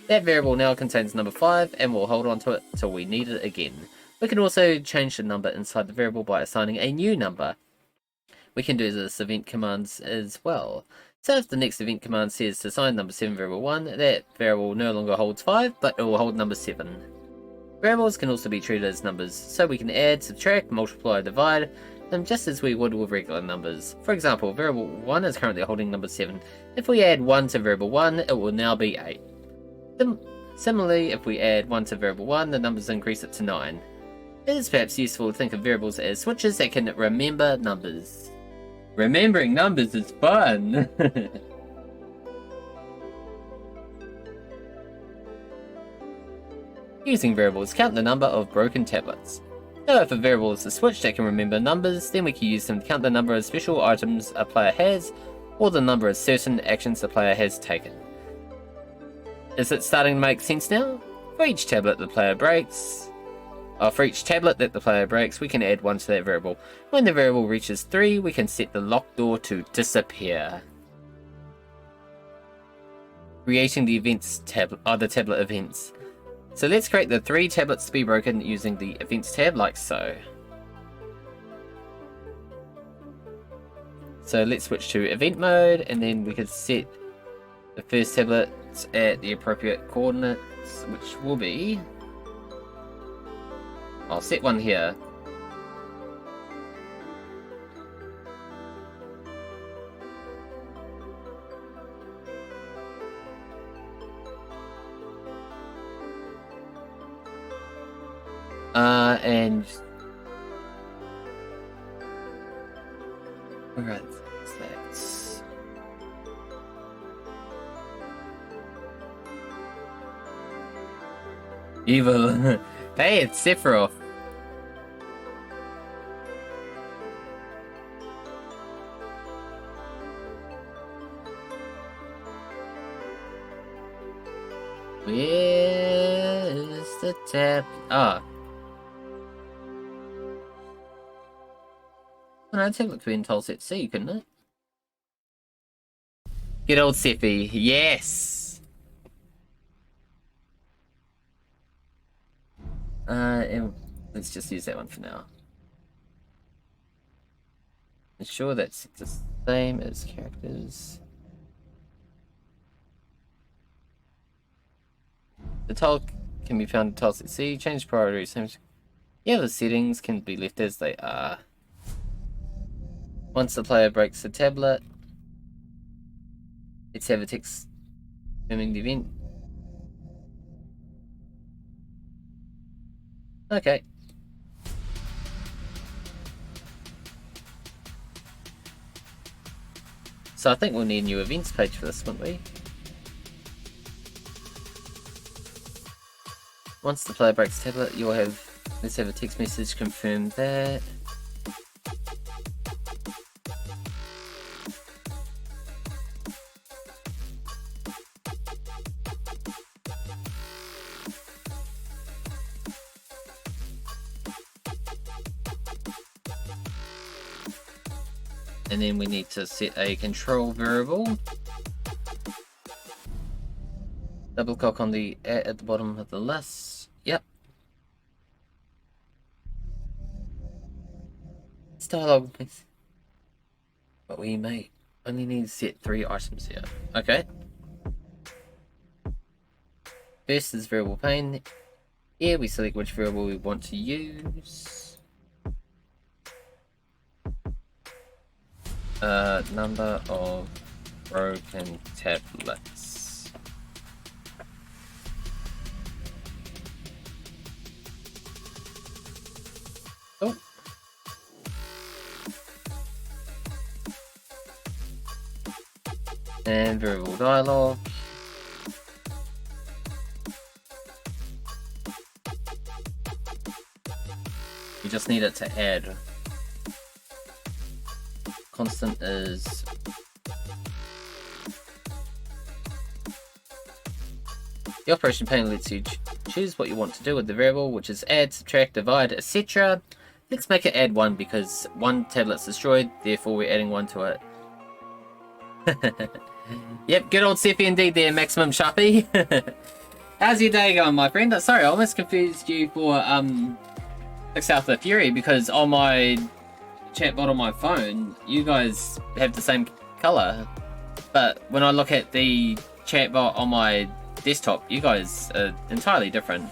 That variable now contains number 5, and we'll hold on to it till we need it again. We can also change the number inside the variable by assigning a new number. We can do this event commands as well. So if the next event command says to assign number 7 variable 1, that variable no longer holds 5, but it will hold number 7. Variables can also be treated as numbers, so we can add, subtract, multiply, divide them just as we would with regular numbers. For example, variable 1 is currently holding number 7. If we add 1 to variable 1, it will now be 8. Similarly, if we add 1 to variable 1, the numbers increase it to 9. It is perhaps useful to think of variables as switches that can remember numbers. Remembering numbers is fun! Using variables, count the number of broken tablets. Now if a variable is a switch that can remember numbers, then we can use them to count the number of special items a player has, or the number of certain actions the player has taken. Is it starting to make sense now? For each tablet that the player breaks, we can add 1 to that variable. When the variable reaches 3, we can set the locked door to disappear. Creating the events tab, the tablet events. So let's create the 3 tablets to be broken using the events tab like so. So let's switch to event mode, and then we could set the first tablet at the appropriate coordinates, which will be... I'll set one here. And where are that? Evil. Hey, it's Sephiroth. Where's the tab? Ah. No, tablet could be in Set C, couldn't it? Good old Sephi, yes! And let's just use that one for now. Ensure that's the same as characters. The tile can be found in Set C. Change priorities. Yeah, the settings can be left as they are. Once the player breaks the tablet, let's have a text confirming the event. Okay. So I think we'll need a new events page for this, won't we? Once the player breaks the tablet, you'll have, let's have a text message confirm that. And then we need to set a control variable. Double click on the at the bottom of the list. Yep. Dialog, please. But we may only need to set 3 items here. Okay. First is variable pane. Here we select which variable we want to use. Number of broken tablets. Oh. And variable dialog. We just need it to add. Constant is the operation pane lets you choose what you want to do with the variable, which is add, subtract, divide, etc. Let's make it add 1 because 1 tablet's destroyed, therefore we're adding 1 to it. Yep, good old Sephi indeed there, Maximum Sharpie. How's your day going, my friend? Sorry, I almost confused you for South of Fury because on my chatbot on my phone, you guys have the same color, but when I look at the chatbot on my desktop, you guys are entirely different.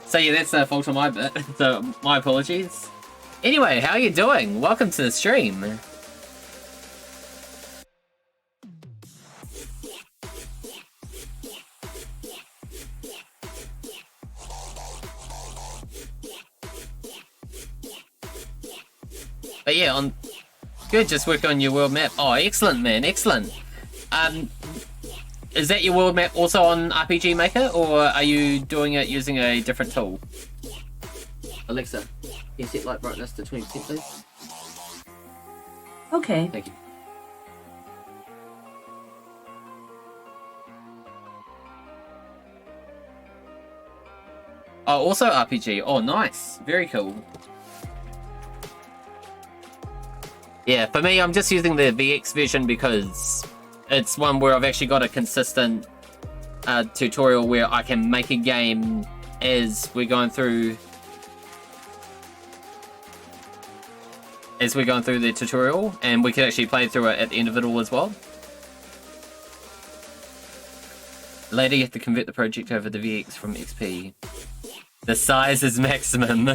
So yeah, that's a fault on my bit, so my apologies. Anyway, how are you doing? Welcome to the stream. But yeah, good, just work on your world map. Oh, excellent, man, excellent. Is that your world map also on RPG Maker, or are you doing it using a different tool? Alexa, can you set light brightness to 20%, please?
Okay.
Thank you. Oh, also RPG. Oh, nice. Very cool. Yeah, for me, I'm just using the VX version because it's one where I've actually got a consistent tutorial where I can make a game as we're going through the tutorial, and we can actually play through it at the end of it all as well. Later, you have to convert the project over to VX from XP. The size is maximum.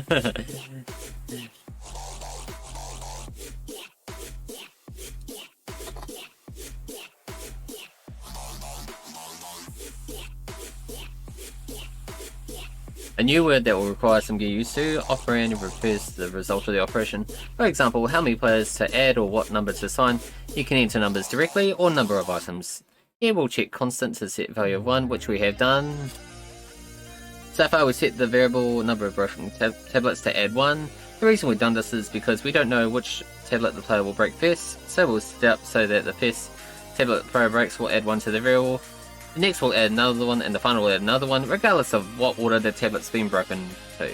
A new word that will require some getting used to. Operand refers to the result of the operation. For example, how many players to add or what number to assign. You can enter numbers directly or number of items. Here we'll check constant to set value of 1, which we have done. So far we set the variable number of broken tablets to add 1. The reason we've done this is because we don't know which tablet the player will break first, so we'll set up so that the first tablet the player breaks will add 1 to the variable. The next will add another one, and the final will add another one, regardless of what order the tablet's been broken to.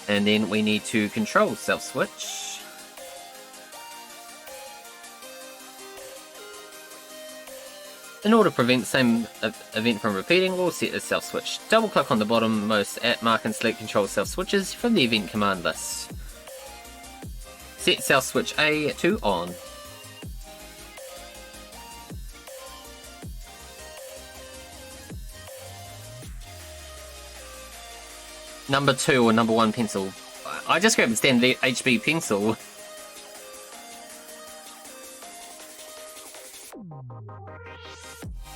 And then we need to control self-switch. In order to prevent the same event from repeating, we'll set a self-switch. Double click on the bottommost at mark and select control self-switches from the event command list. Set self-switch A to on. Number 2 or number 1 pencil. I just grabbed a standard HB pencil.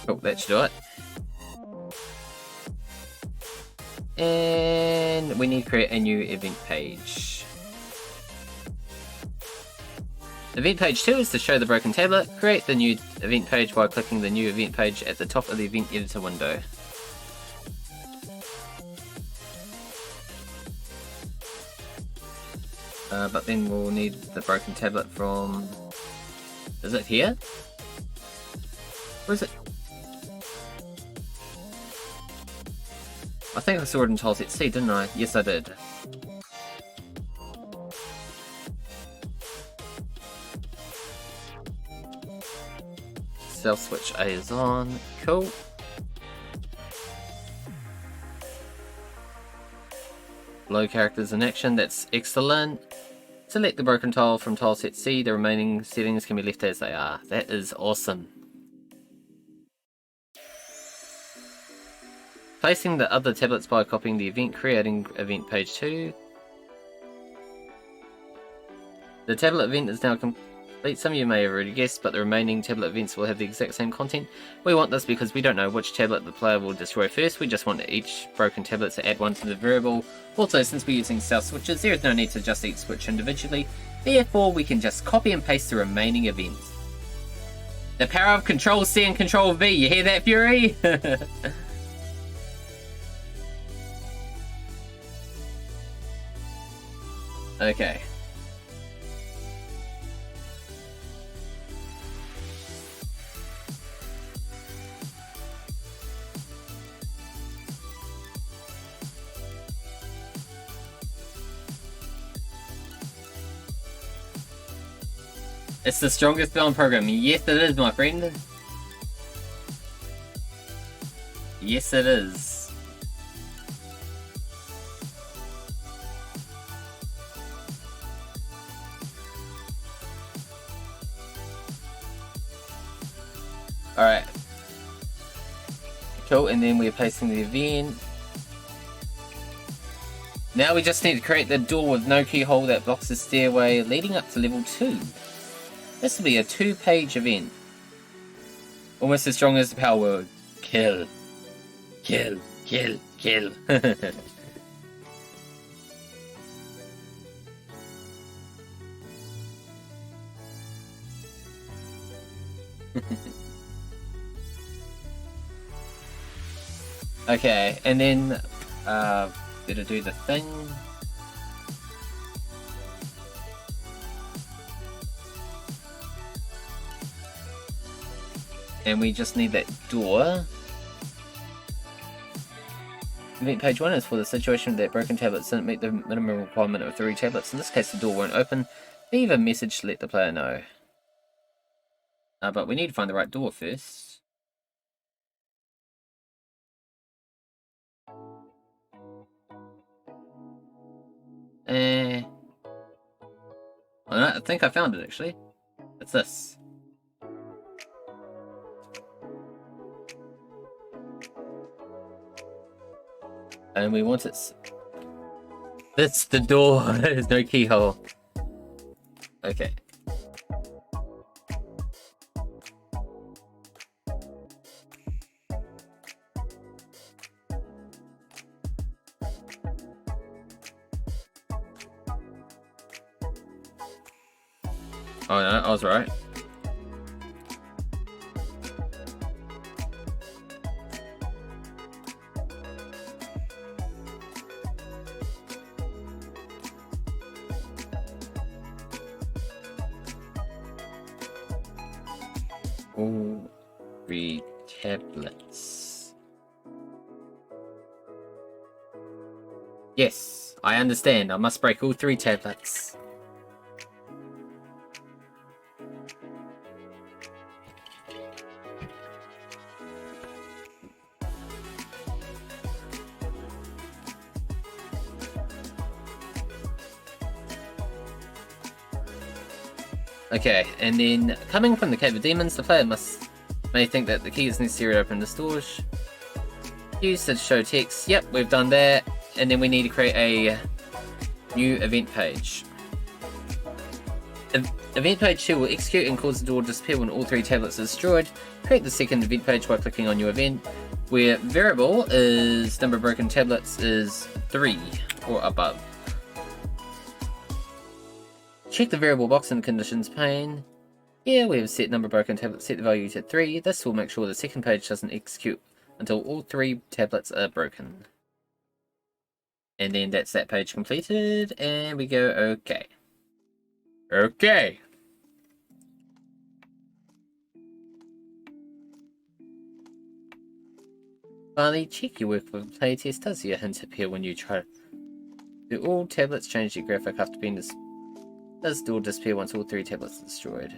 Oh, that should do it. And we need to create a new event page. Event page 2 is to show the broken tablet. Create the new event page by clicking the new event page at the top of the event editor window. But then we'll need the broken tablet from... Is it here? Where is it? I think I saw it in tileset C, didn't I? Yes, I did. Stealth switch A is on. Cool. Low characters in action, that's excellent. Select the broken tile from tile set C. The remaining settings can be left as they are. That is awesome. Placing the other tablets by copying the event, creating event page 2. The tablet event is now complete. Some of you may have already guessed, but the remaining tablet events will have the exact same content. We want this because we don't know which tablet the player will destroy first. We just want each broken tablet to add one to the variable. Also, since we're using stealth switches, there is no need to adjust each switch individually. Therefore, we can just copy and paste the remaining events. The power of Control C and Control V. You hear that, Fury? Okay. It's the strongest villain program. Yes, it is, my friend. Yes, it is. Alright. Cool, and then we're placing the event. Now we just need to create the door with no keyhole that blocks the stairway leading up to level 2. This will be a 2-page event. Almost as strong as the power word. Kill. Kill. Kill. Kill. Okay, and then did it do the thing? And we just need that door. Event page 1 is for the situation that broken tablets didn't meet the minimum requirement of 3 tablets. In this case, the door won't open. Leave a message to let the player know. But we need to find the right door first. I think I found it actually. It's this. And we want it. That's the door. There's no keyhole. Okay. Oh no, I was right. All 3 tablets. Yes, I understand. I must break all 3 tablets. Okay, and then coming from the Cave of Demons, the player may think that the key is necessary to open the storage. Use to show text. Yep, we've done that. And then we need to create a new event page. Event page 2 will execute and cause the door to disappear when all 3 tablets are destroyed. Create the second event page by clicking on your event, where variable is number of broken tablets is 3 or above. Check the variable box in the conditions pane. Here we have set number broken tablets, set the value to 3. This will make sure the second page doesn't execute until all 3 tablets are broken. And then that's that page completed, and we go okay. Okay. Finally, check your work with a playtest. Does your hint appear when you try? Do all tablets change their graphic after being displayed? Does the door disappear once all 3 tablets are destroyed?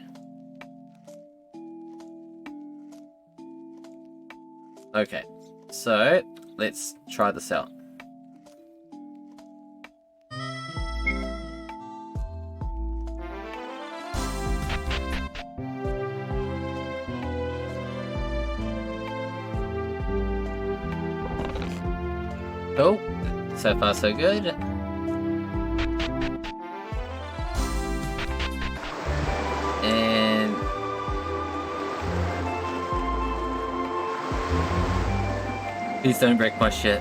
Okay, so let's try this out. Cool. So far, so good. And please don't break my shit.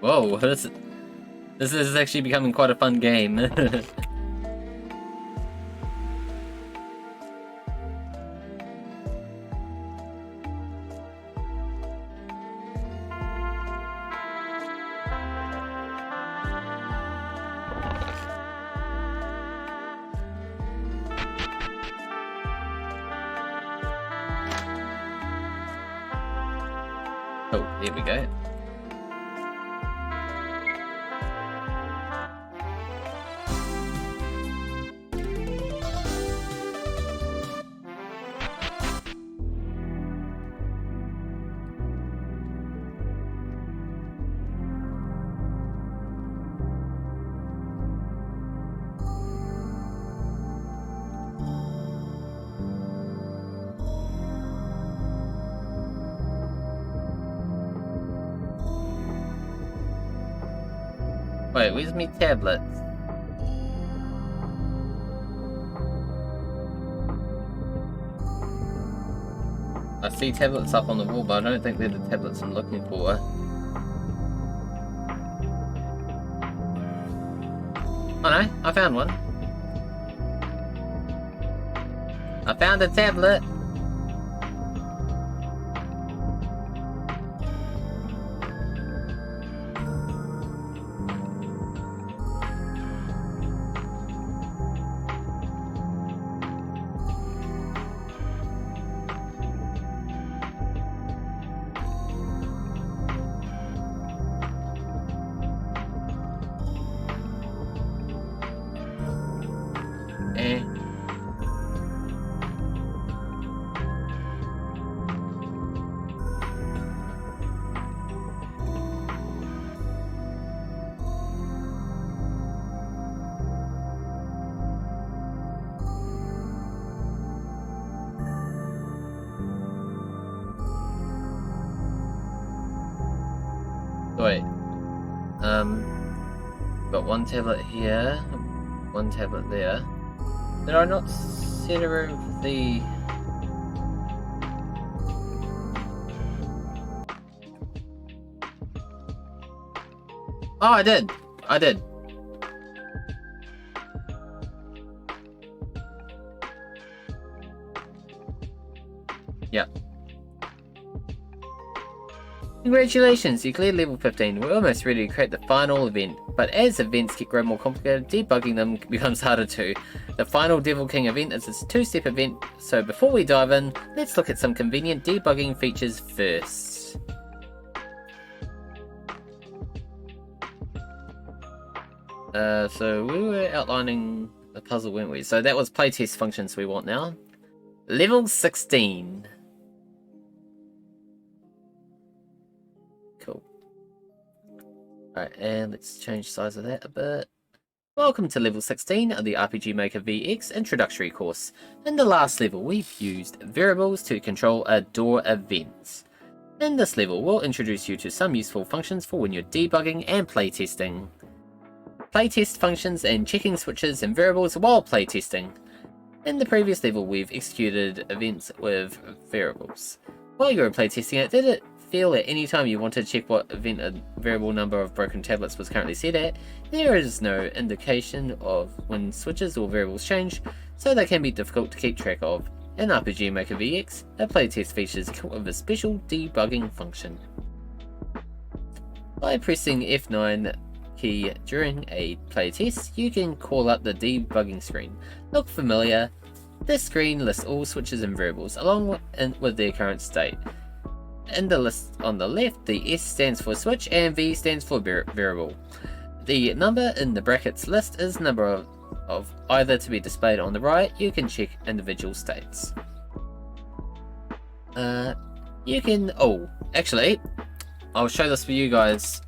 Whoa, this is actually becoming quite a fun game. Oh, here we go. Wait, where's me tablets? I see tablets up on the wall, but I don't think they're the tablets I'm looking for. Oh no, I found one. I found a tablet. Wait. Got one tablet here, one tablet there. Did I not set a room for the... Oh, I did! I did. Yep. Congratulations, you cleared level 15. We're almost ready to create the final event, but as events grow more complicated, debugging them becomes harder too. The final Devil King event is a two-step event, so before we dive in, let's look at some convenient debugging features first. So we were outlining the puzzle, weren't we? So that was playtest functions we want now. Level 16. Cool. Alright, and let's change the size of that a bit. Welcome to level 16 of the RPG Maker VX introductory course. In the last level, we've used variables to control a door events. In this level, we'll introduce you to some useful functions for when you're debugging and playtesting. Playtest functions and checking switches and variables while playtesting. In the previous level, we've executed events with variables. While you were playtesting it, did it feel at any time you wanted to check what event a variable number of broken tablets was currently set at? There is no indication of when switches or variables change, so they can be difficult to keep track of. In RPG Maker VX, a playtest features come with a special debugging function. By pressing F9 key during a playtest, you can call up the debugging screen. Look familiar? This screen lists all switches and variables along with their current state. In the list on the left, the S stands for switch and V stands for variable. The number in the brackets list is number of either to be displayed on the right. You can check individual states. You can, actually, I'll show this for you guys.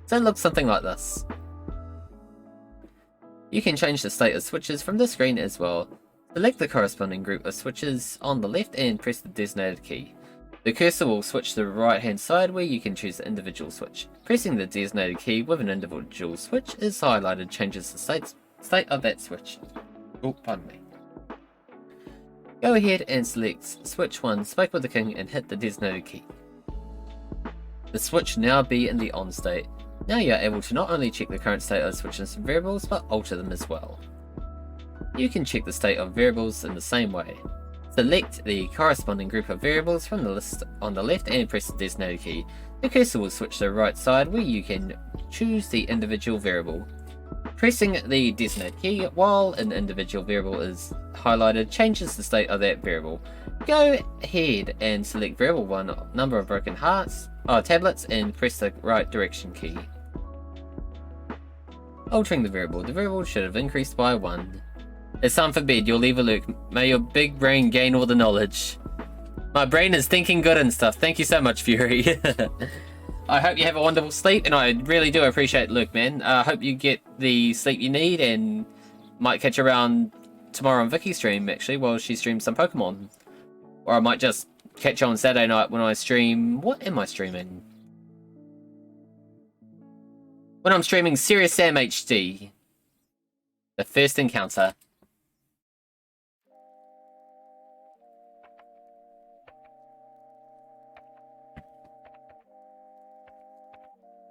So it looks something like this. You can change the state of switches from the screen as well. Select the corresponding group of switches on the left and press the designated key. The cursor will switch to the right hand side where you can choose the individual switch. Pressing the designated key with an individual switch is highlighted changes the state of that switch. Oh, pardon me. Go ahead and select switch 1, Speak with the King, and hit the designated key. The switch now be in the on state. Now you are able to not only check the current state of switches and variables, but alter them as well. You can check the state of variables in the same way. Select the corresponding group of variables from the list on the left and press the designated key. The cursor will switch to the right side where you can choose the individual variable. Pressing the designated key while an individual variable is highlighted changes the state of that variable. Go ahead and select variable 1, number of broken tablets, and press the right direction key. Altering the variable should have increased by 1. It's time for bed, you'll leave a Luke. May your big brain gain all the knowledge. My brain is thinking good and stuff. Thank you so much, Fury. I hope you have a wonderful sleep, and I really do appreciate Luke, man. I hope you get the sleep you need, and might catch you around tomorrow on Vicky's stream, actually, while she streams some Pokemon. Or I might just catch you on Saturday night when I stream... What am I streaming? When I'm streaming Serious Sam HD. The first encounter.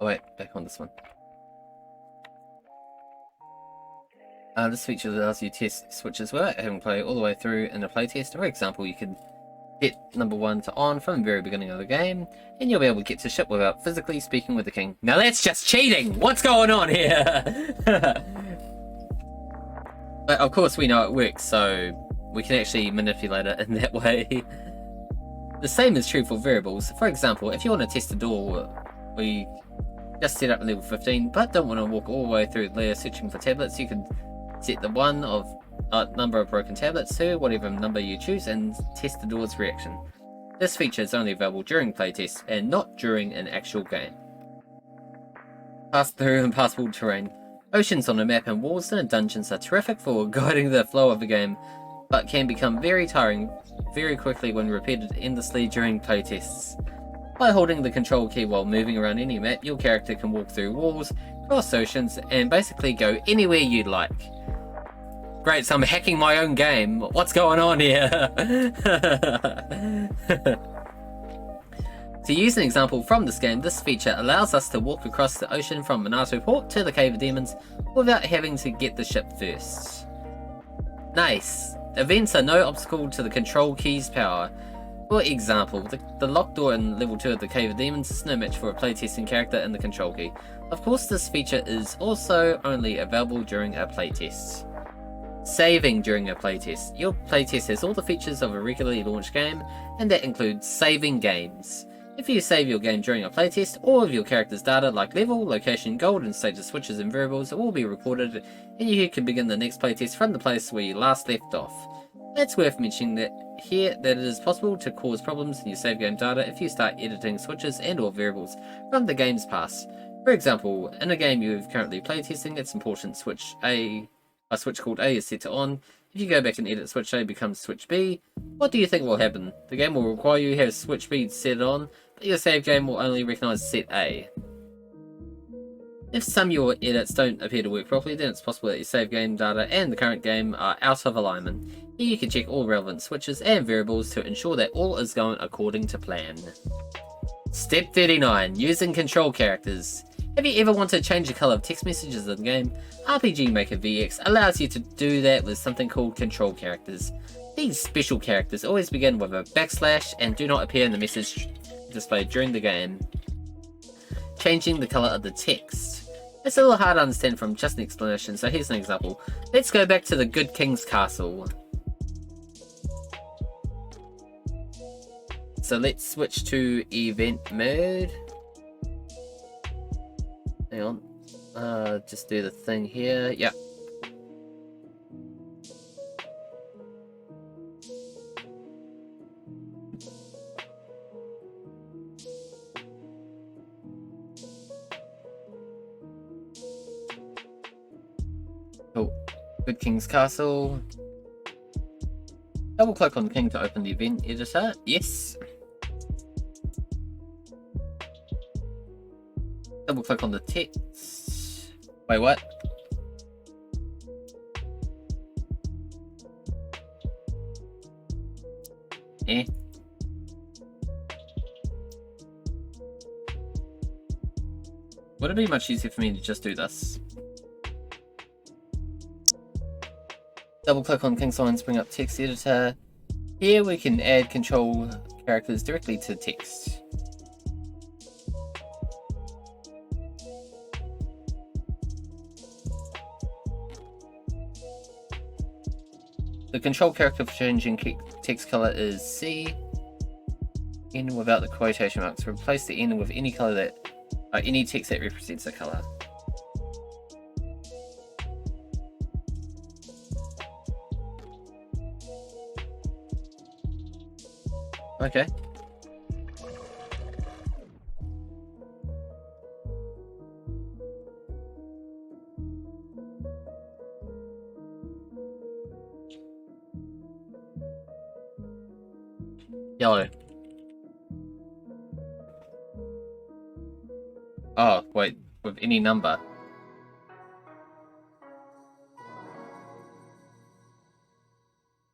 Oh wait, back on this one. This feature allows you to test switches without having to play all the way through in a playtest. For example, you can hit number 1 to on from the very beginning of the game, and you'll be able to get to ship without physically speaking with the king. Now that's just cheating! What's going on here? But of course we know it works, so we can actually manipulate it in that way. The same is true for variables. For example, if you want to test a door, we just set up level 15, but don't want to walk all the way through the layer searching for tablets, you can set the number of broken tablets to whatever number you choose and test the door's reaction. This feature is only available during playtests and not during an actual game. Pass through impassable terrain. Oceans on a map and walls in dungeons are terrific for guiding the flow of the game, but can become very tiring very quickly when repeated endlessly during playtests. By holding the control key while moving around any map, your character can walk through walls, cross oceans, and basically go anywhere you'd like. Great, so I'm hacking my own game. What's going on here? To use an example from this game, this feature allows us to walk across the ocean from Minato Port to the Cave of Demons without having to get the ship first. Nice. Events are no obstacle to the control key's power. For example, the locked door in level 2 of the Cave of Demons is no match for a playtesting character in the control key. Of course, this feature is also only available during a playtest. Saving during a playtest. Your playtest has all the features of a regularly launched game, and that includes saving games. If you save your game during a playtest, all of your character's data like level, location, gold, and status switches and variables will be recorded, and you can begin the next playtest from the place where you last left off. It's worth mentioning that it is possible to cause problems in your save game data if you start editing switches and or variables from the game's past. For example, in a game you're currently playtesting, it's important a switch called A is set to on. If you go back and edit switch A becomes switch B, what do you think will happen? The game will require you to have switch B set on, but your save game will only recognise set A. If some of your edits don't appear to work properly, then it's possible that your save game data and the current game are out of alignment. Here you can check all relevant switches and variables to ensure that all is going according to plan. Step 39. Using control characters. Have you ever wanted to change the colour of text messages in the game? RPG Maker VX allows you to do that with something called control characters. These special characters always begin with a backslash and do not appear in the message displayed during the game. Changing the colour of the text. It's a little hard to understand from just an explanation, so here's an example. Let's go back to the Good King's Castle. So so let's switch to event mode. Hang on. Just do the thing here. Yep. Cool. Good King's Castle. Double click on King to open the event editor. Yes. Double click on the text. Wait, what? Eh. Would it be much easier for me to just do this? Double click on King Solomon's bring up text editor. Here we can add control characters directly to text. The control character for changing text color is C. N without the quotation marks. Replace the N with any color that, any text that represents a color. Okay. Yellow. Oh, wait, with any number.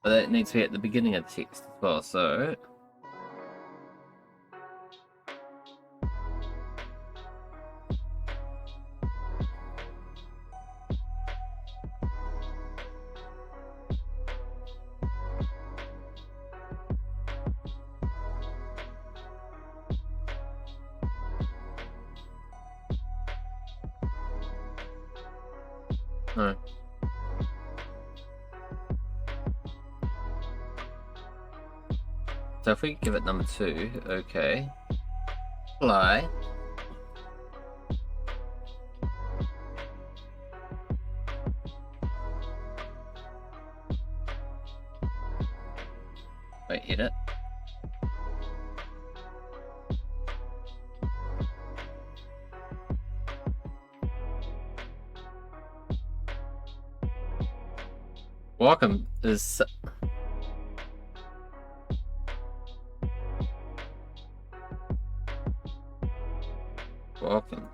But that needs to be at the beginning of the text as well, so... No. So if we give it number 2, okay. Apply. Wait, edit. Welcome is... Welcome.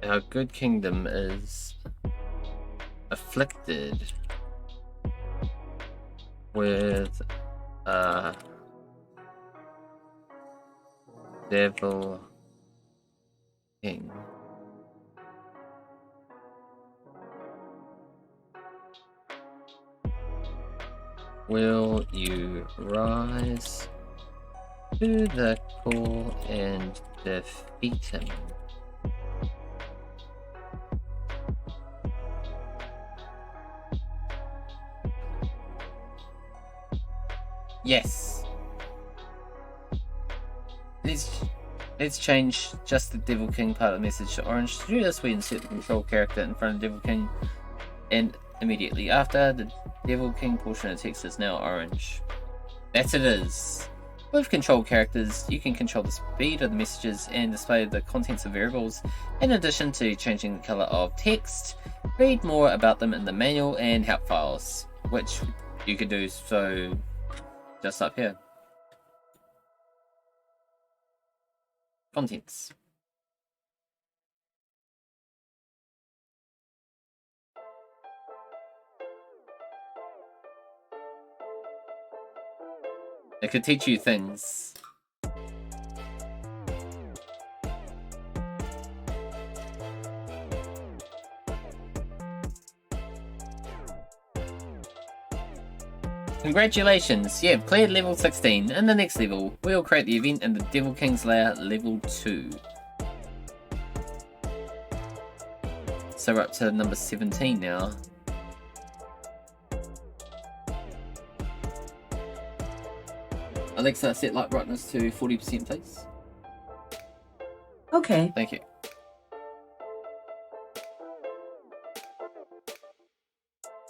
Our good kingdom is afflicted with a devil king. Will you rise to the call and defeat him? Yes. Let's change just the Devil King part of the message to orange. To do this, we insert the control character in front of Devil King, and immediately after, the Devil King portion of text is now orange. That's it is. With control characters, you can control the speed of the messages and display the contents of variables, in addition to changing the color of text. Read more about them in the manual and help files, which you can do so just up here. Contents. It could teach you things. Congratulations, you've cleared level 16. In the next level, we'll create the event in the Devil King's Lair level 2. So we're up to number 17 now. Alexa, set light brightness to 40%, please.
Okay.
Thank you.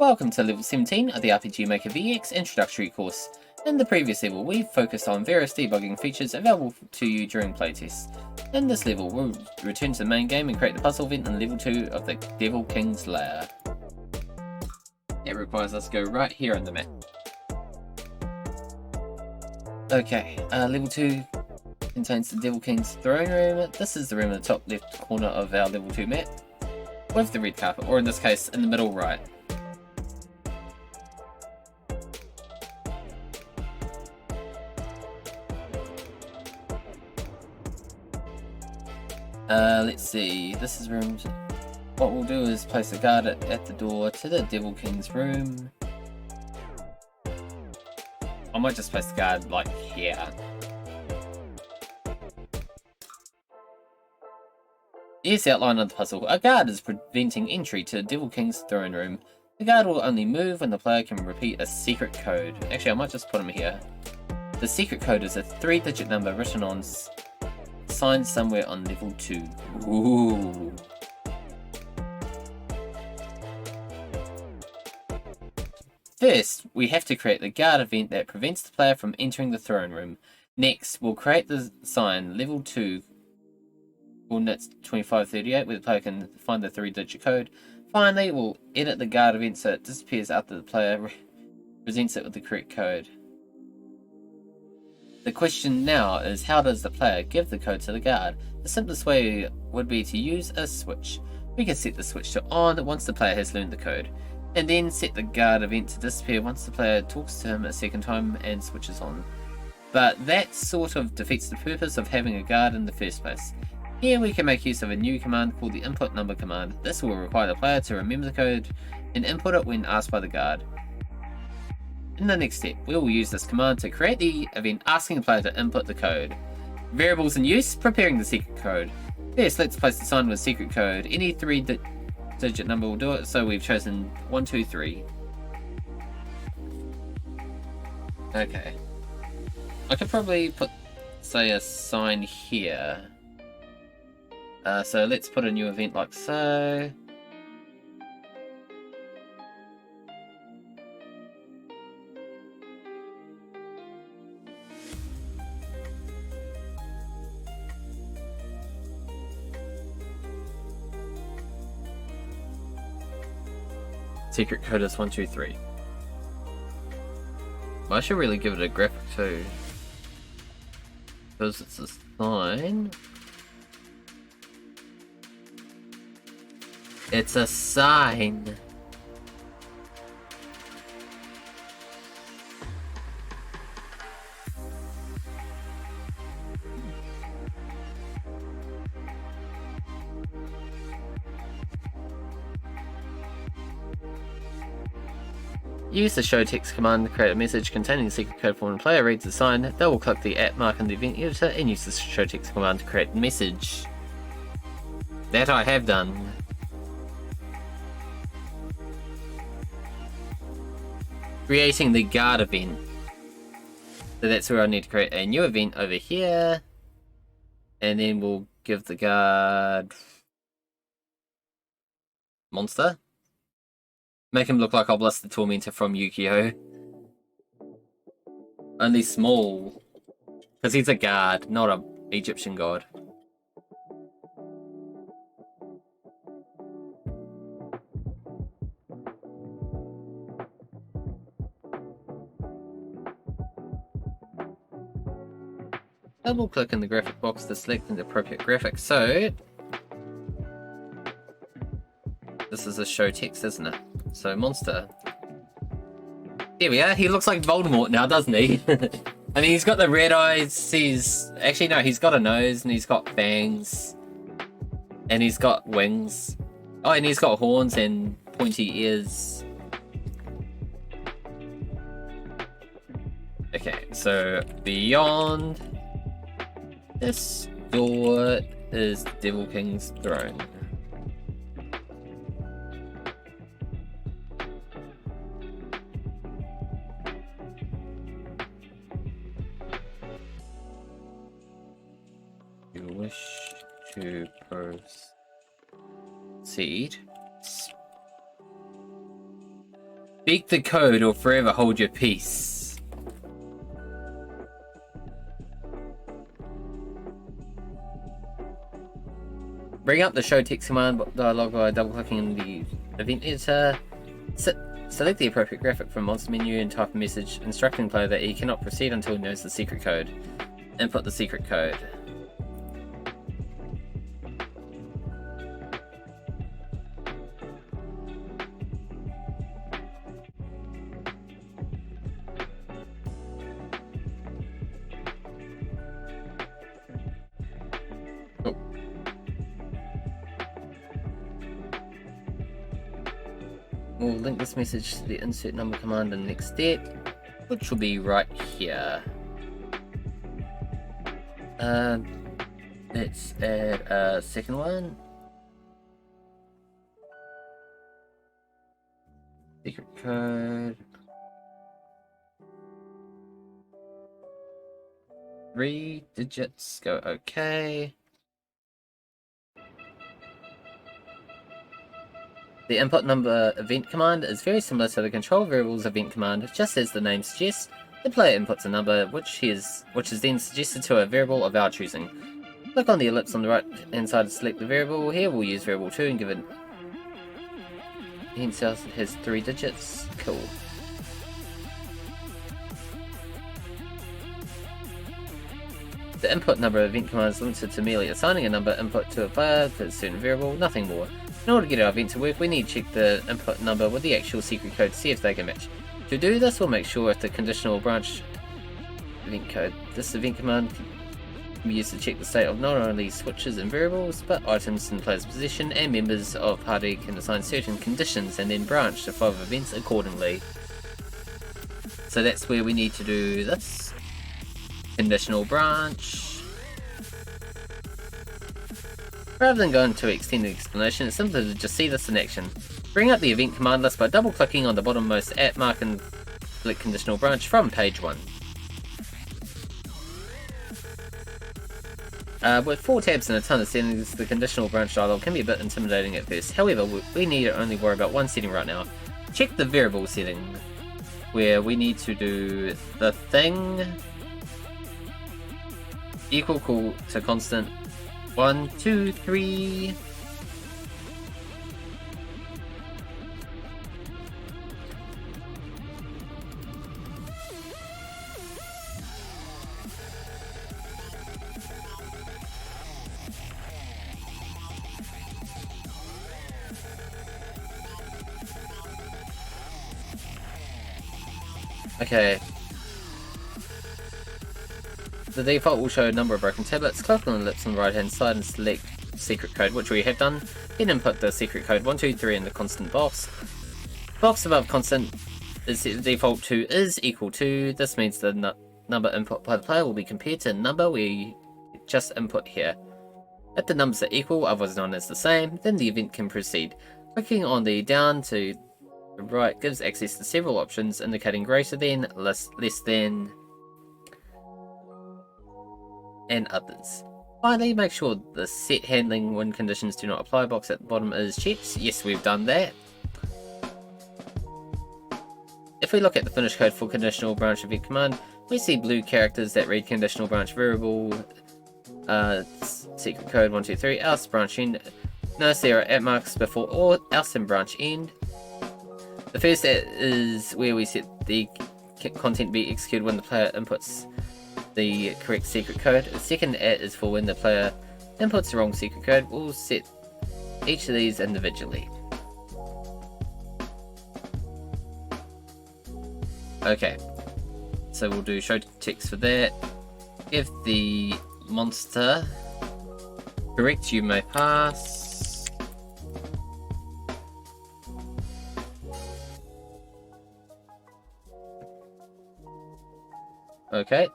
Welcome to level 17 of the RPG Maker VX introductory course. In the previous level, we focused on various debugging features available to you during playtests. In this level, we'll return to the main game and create the puzzle event in level 2 of the Devil King's Lair. It requires us to go right here on the map. Okay, level 2 contains the Devil King's throne room. This is the room in the top left corner of our level 2 map, with the red carpet, or in this case, in the middle right. Let's see, this is room. What we'll do is place a guard at the door to the Devil King's room. I might just place the guard like here. Here's the outline of the puzzle. A guard is preventing entry to Devil King's throne room. The guard will only move when the player can repeat a secret code. Actually, I might just put him here. The secret code is a 3-digit number written on sign somewhere on level 2. Ooh. First, we have to create the guard event that prevents the player from entering the throne room. Next, we'll create the sign level 2 coordinates 2538 where the player can find the 3-digit code. Finally, we'll edit the guard event so it disappears after the player presents it with the correct code. The question now is, how does the player give the code to the guard? The simplest way would be to use a switch. We can set the switch to on once the player has learned the code, and then set the guard event to disappear once the player talks to him a second time and switches on. But that sort of defeats the purpose of having a guard in the first place. Here we can make use of a new command called the input number command. This will require the player to remember the code and input it when asked by the guard. In the next step, we will use this command to create the event asking the player to input the code. Variables in use, preparing the secret code. First, let's place the sign with secret code. Any 3-digit number will do it, so we've chosen 123. Okay. I could probably put, say, a sign here. So let's put a new event like so. Secret code is 123. Well, I should really give it a graphic too, because it's a sign. It's a sign. Use the show text command to create a message containing the secret code for when the player reads the sign. They will click the @ mark in the event editor and use the show text command to create the message. That I have done. Creating the guard event. So that's where I need to create a new event over here. And then we'll give the guard monster. Make him look like Obelisk the Tormentor from Yu-Gi-Oh! Only small. Because he's a guard, not an Egyptian god. Double click in the graphic box to select an appropriate graphic. So this is a show text, isn't it? So monster. There we are. He looks like Voldemort now, doesn't he? I mean, he's got the red eyes. Actually no, he's got a nose and he's got fangs. And he's got wings. Oh, and he's got horns and pointy ears. Okay, so beyond this door is the Devil King's throne. wish to proceed, speak the code or forever hold your peace. Bring up the show text command dialog by double-clicking in the event editor. Select the appropriate graphic from monster menu and type a message instructing the player that he cannot proceed until he knows the secret code. Input the secret code. We'll link this message to the insert number command in the next step, which will be right here. Let's add a second one. Secret code. 3 digits, go OK. The input number event command is very similar to the control variables event command. Just as the name suggests, the player inputs a number which is then suggested to a variable of our choosing. Click on the ellipse on the right hand side to select the variable. Here we'll use variable 2 and give it hence it has 3 digits. Cool. The input number event command is limited to merely assigning a number input to a player for a certain variable, nothing more. In order to get our event to work, we need to check the input number with the actual secret code to see if they can match. To do this, we'll make sure if the conditional branch event code. This event command can be used to check the state of not only switches and variables, but items in player's possession, and members of party can assign certain conditions and then branch the flow of events accordingly. So that's where we need to do this. Conditional branch. Rather than going to extended explanation, it's simpler to just see this in action. Bring up the event command list by double-clicking on the bottommost @ mark and select conditional branch from page 1. With 4 tabs and a ton of settings, the conditional branch dialog can be a bit intimidating at first. However, we need to only worry about one setting right now. Check the variable setting, where we need to do the thing equal to constant 1, 2, 3. Okay. The default will show a number of broken tablets. Click on the ellipse on the right hand side and select secret code, which we have done. Then input the secret code 123 in the constant box. Box above constant is set the default to is equal to. This means the number input by the player will be compared to the number we just input here. If the numbers are equal, otherwise known as the same, then the event can proceed. Clicking on the down to the right gives access to several options indicating greater than, less than, and others. Finally, make sure the set handling when conditions do not apply box at the bottom is checked. Yes, we've done that. If we look at the finished code for conditional branch event command, we see blue characters that read conditional branch variable, secret code 123, else branch end. Notice there are @ marks before or else and branch end. The first @ is where we set the content to be executed when the player inputs the correct secret code. The second @ is for when the player inputs the wrong secret code. We'll set each of these individually. Okay, so we'll do show text for that. If the monster correct, you may pass. Okay.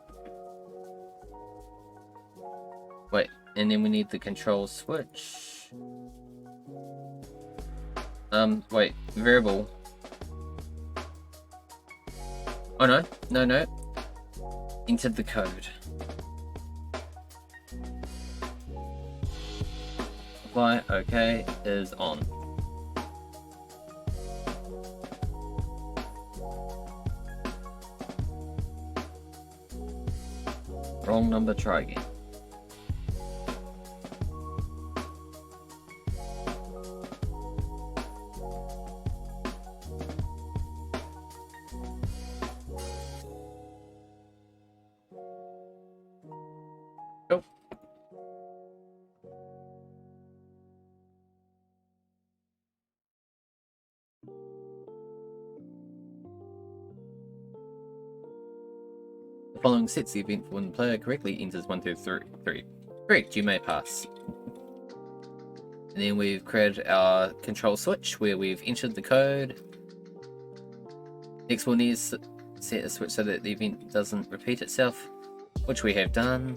Wait, and then we need the control switch. Wait, variable. Oh no, no. supply, okay, is on. Wrong number, try again. Cool. The following sets the event for when the player correctly enters 1, 2, 3. Correct, you may pass. And then we've created our control switch where we've entered the code. Next we'll need to set a switch so that the event doesn't repeat itself, which we have done.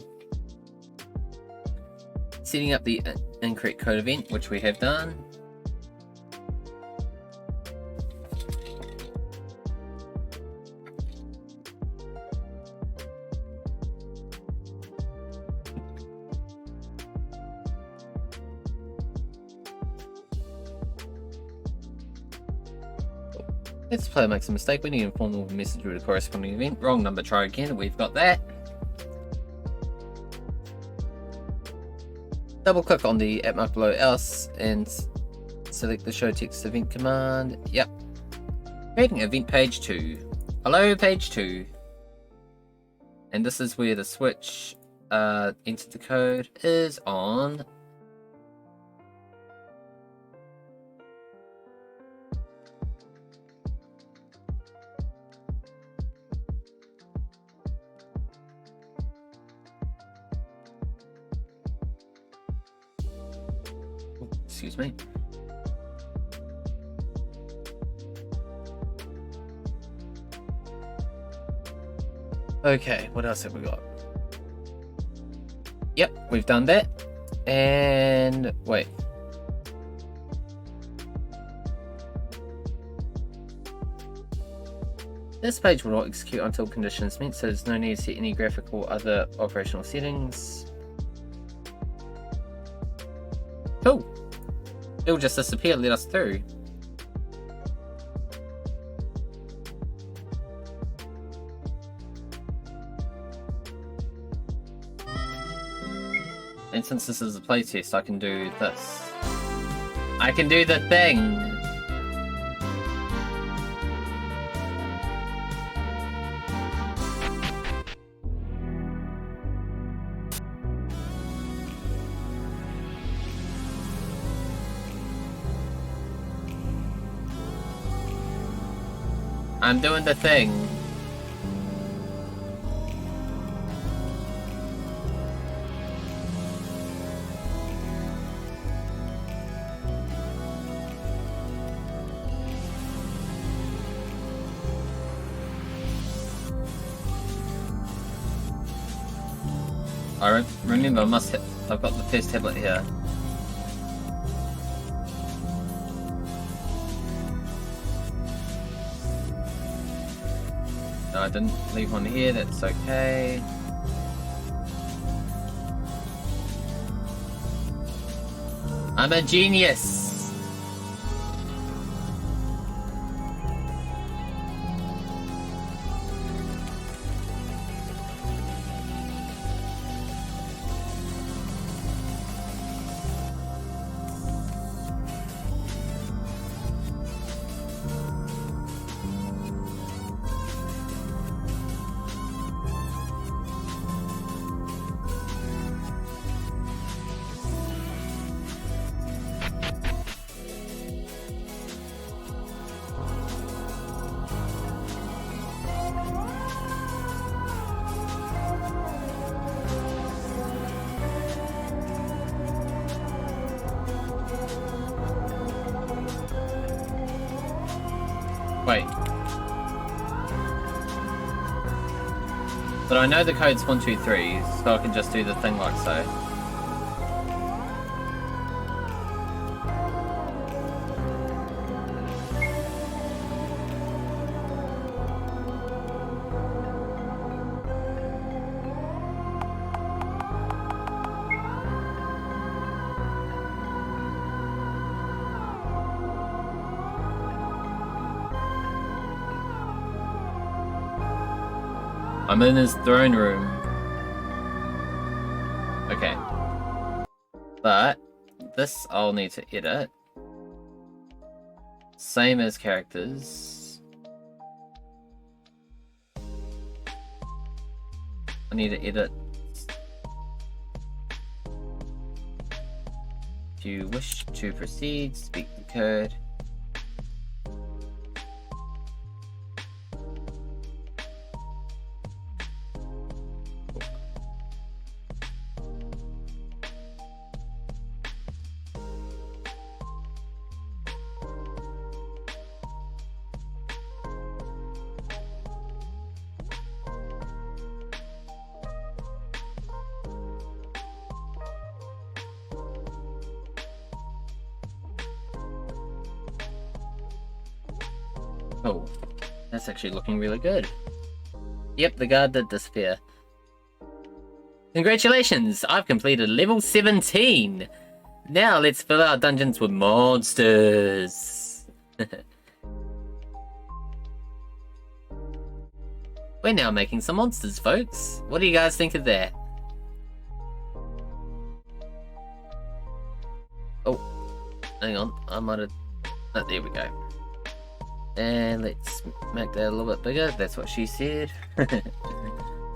Setting up the incorrect code event, which we have done. If the player makes a mistake, we need to inform them of the message with the corresponding event. Wrong number, try again. We've got that. Double click on the at mark below else and select the show text event command. Yep. Creating event page 2. Hello, page 2. And this is where the switch enter the code is on. Excuse me. Okay, what else have we got? Yep, we've done that. And wait. This page will not execute until conditions met, so there's no need to set any graphic or other operational settings. Cool. It'll just disappear, let us through. And since this is a playtest, I can do this. I can do the thing! I'm doing the thing. I remember I've got the first tablet here. No, I didn't leave one here, that's okay. I'm a genius! Wait. But I know the code's 1, 2, 3, so I can just do the thing like so. I'm in his throne room. Okay. But this I'll need to edit. Same as characters. I need to edit. If you wish to proceed, speak the code. Oh, that's actually looking really good. Yep, the guard did disappear. Congratulations! I've completed level 17! Now let's fill our dungeons with monsters! We're now making some monsters, folks. What do you guys think of that? Oh, hang on, I might have... Oh, there we go. And let's make that a little bit bigger. That's what she said.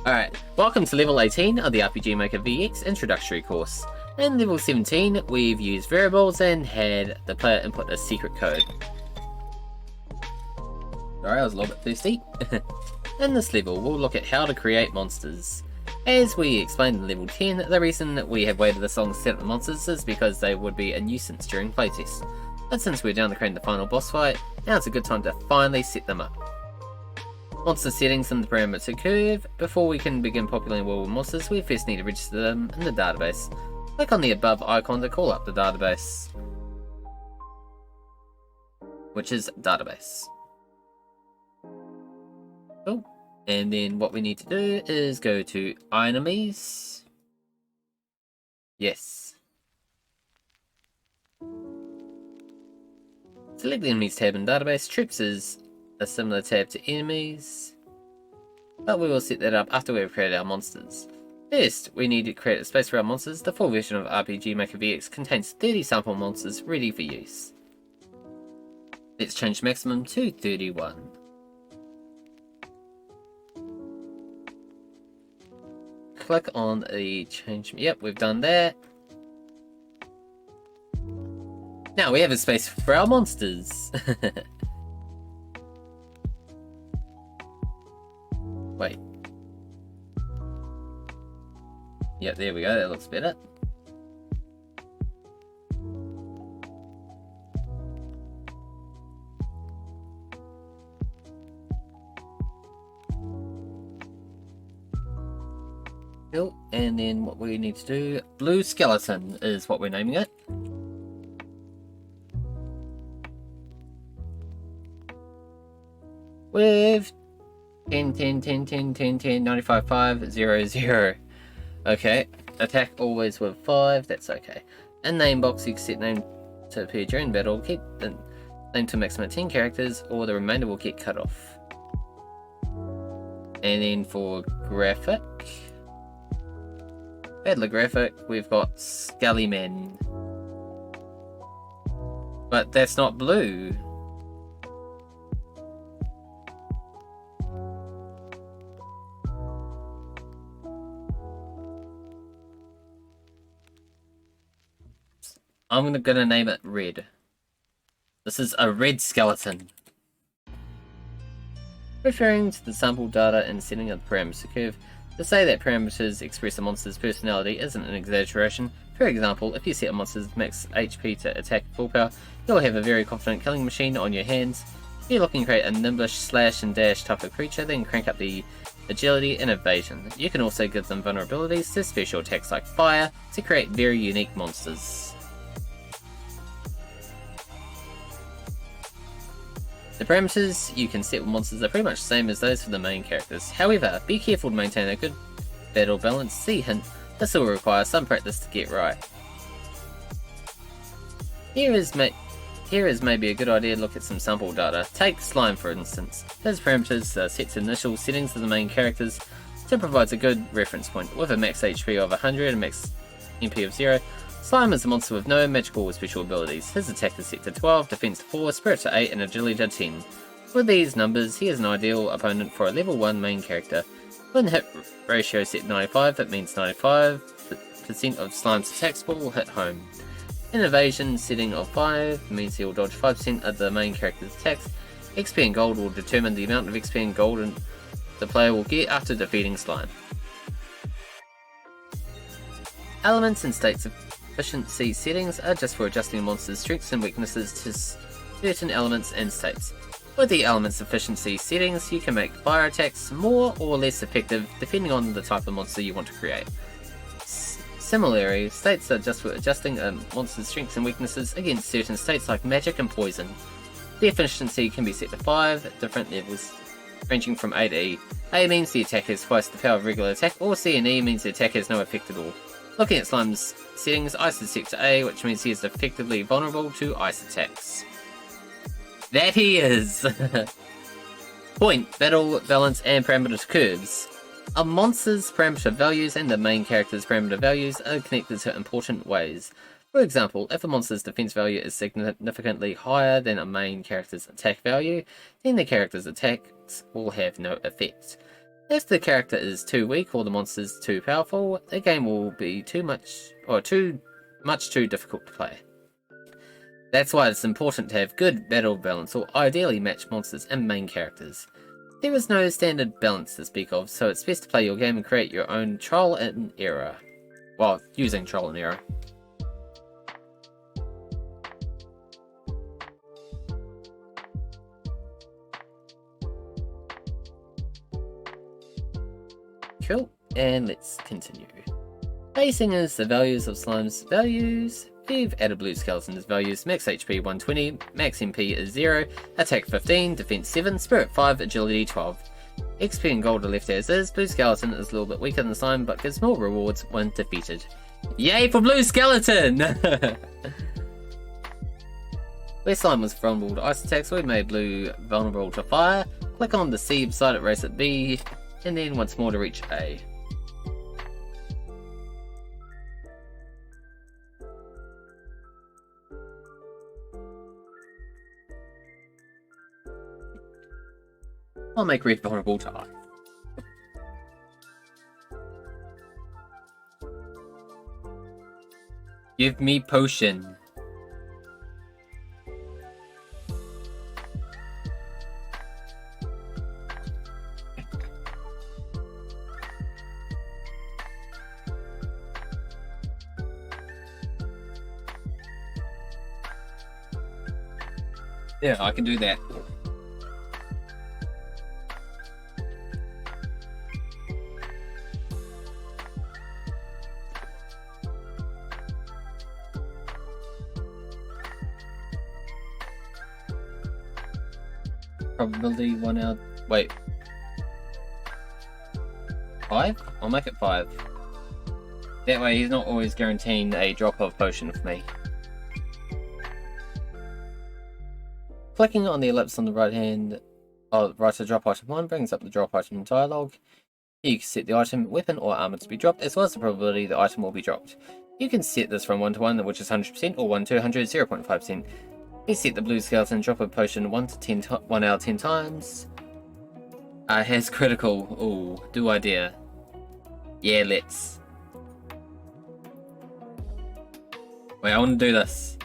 Alright, welcome to level 18 of the RPG Maker VX introductory course. In level 17, we've used variables and had the player input a secret code. Sorry, I was a little bit thirsty. In this level, we'll look at how to create monsters. As we explained in level 10, the reason that we have waited this long to set up the monsters is because they would be a nuisance during playtest. But since we're down to creating the final boss fight, now's a good time to finally set them up. Monster settings in the parameter curve. Before we can begin populating world with monsters, we first need to register them in the database. Click on the above icon to call up the database, which is database. Cool. And then what we need to do is go to enemies. Yes. Select the enemies tab in database. Troops is a similar tab to enemies, but we will set that up after we've created our monsters. First, we need to create a space for our monsters. The full version of RPG Maker VX contains 30 sample monsters ready for use. Let's change maximum to 31. Click on the change. Yep, we've done that. Now we have a space for our monsters. Wait. Yep, there we go, that looks better. Cool, and then what we need to do, blue skeleton is what we're naming it. With 10, 10, 10, 10, 10, 10, 95, 5, 0, 0. Okay, attack always with 5, that's okay. In name box, you can set name to appear during battle, keep the name to maximum 10 characters, or the remainder will get cut off. And then for graphic, Battler graphic, we've got Scullyman. But that's not blue. I'm gonna name it red. This is a red skeleton. Referring to the sample data and setting of the parameter curve, to say that parameters express a monster's personality isn't an exaggeration. For example, if you set a monster's max HP to attack full power, you'll have a very confident killing machine on your hands. If you're looking to create a nimblish slash and dash type of creature, then crank up the agility and evasion. You can also give them vulnerabilities to special attacks like fire to create very unique monsters. The parameters you can set with monsters are pretty much the same as those for the main characters. However, be careful to maintain a good battle balance. See hint, this will require some practice to get right. Here here is maybe a good idea to look at some sample data. Take Slime for instance. His parameters are set to initial settings of the main characters, so it provides a good reference point. With a max HP of 100 and max MP of 0, Slime is a monster with no magical or special abilities. His attack is set to 12, defense to 4, spirit to 8, and agility to 10. With these numbers, he is an ideal opponent for a level 1 main character. When hit ratio set to 95, it means 95% of Slime's attacks will hit home. An evasion setting of 5 means he will dodge 5% of the main character's attacks. XP and gold will determine the amount of XP and gold the player will get after defeating Slime. Elements and states of efficiency settings are just for adjusting a monster's strengths and weaknesses to certain elements and states. With the elements efficiency settings, you can make fire attacks more or less effective depending on the type of monster you want to create. Similarly, states are just for adjusting a monster's strengths and weaknesses against certain states like magic and poison. The efficiency can be set to 5 at different levels, ranging from A to E. A means the attack has twice the power of regular attack, or C and E means the attack has no effect at all. Looking at Slime's settings, Ice is set to A, which means he is effectively vulnerable to ice attacks. That he is! Point, battle, balance, and parameter curves. A monster's parameter values and the main character's parameter values are connected to important ways. For example, if a monster's defense value is significantly higher than a main character's attack value, then the character's attacks will have no effect. If the character is too weak or the monster's too powerful, the game will be too much too difficult to play. That's why it's important to have good battle balance or ideally match monsters and main characters. There is no standard balance to speak of, so it's best to play your game and create your own trial and error. Well, using trial and error. Cool, and let's continue. Basing is the values of Slime's values. We've added Blue Skeleton's values. Max HP 120, max MP is 0, attack 15, defense 7, spirit 5, agility 12. XP and gold are left as is. Blue Skeleton is a little bit weaker than Slime, but gives more rewards when defeated. Yay for Blue Skeleton! Where Slime was vulnerable to ice attacks, we made Blue vulnerable to fire. Click on the C beside it, race at B, and then once more to reach A. I'll make Red vulnerable to ice. Give me potion. Yeah, I can do that. Probability 1 out. Wait. 5? I'll make it 5. That way he's not always guaranteeing a drop of potion for me. Clicking on the ellipse on the right hand, right to drop item 1 brings up the drop item dialog. You can set the item, weapon or armor to be dropped, as well as the probability the item will be dropped. You can set this from 1 to 1, which is 100%, or 1 to 100, 0.5%. You set the Blue Skeleton drop of potion 1 out of 10 times. Has critical. Ooh, do I dare? Yeah, let's. Wait, I want to do this.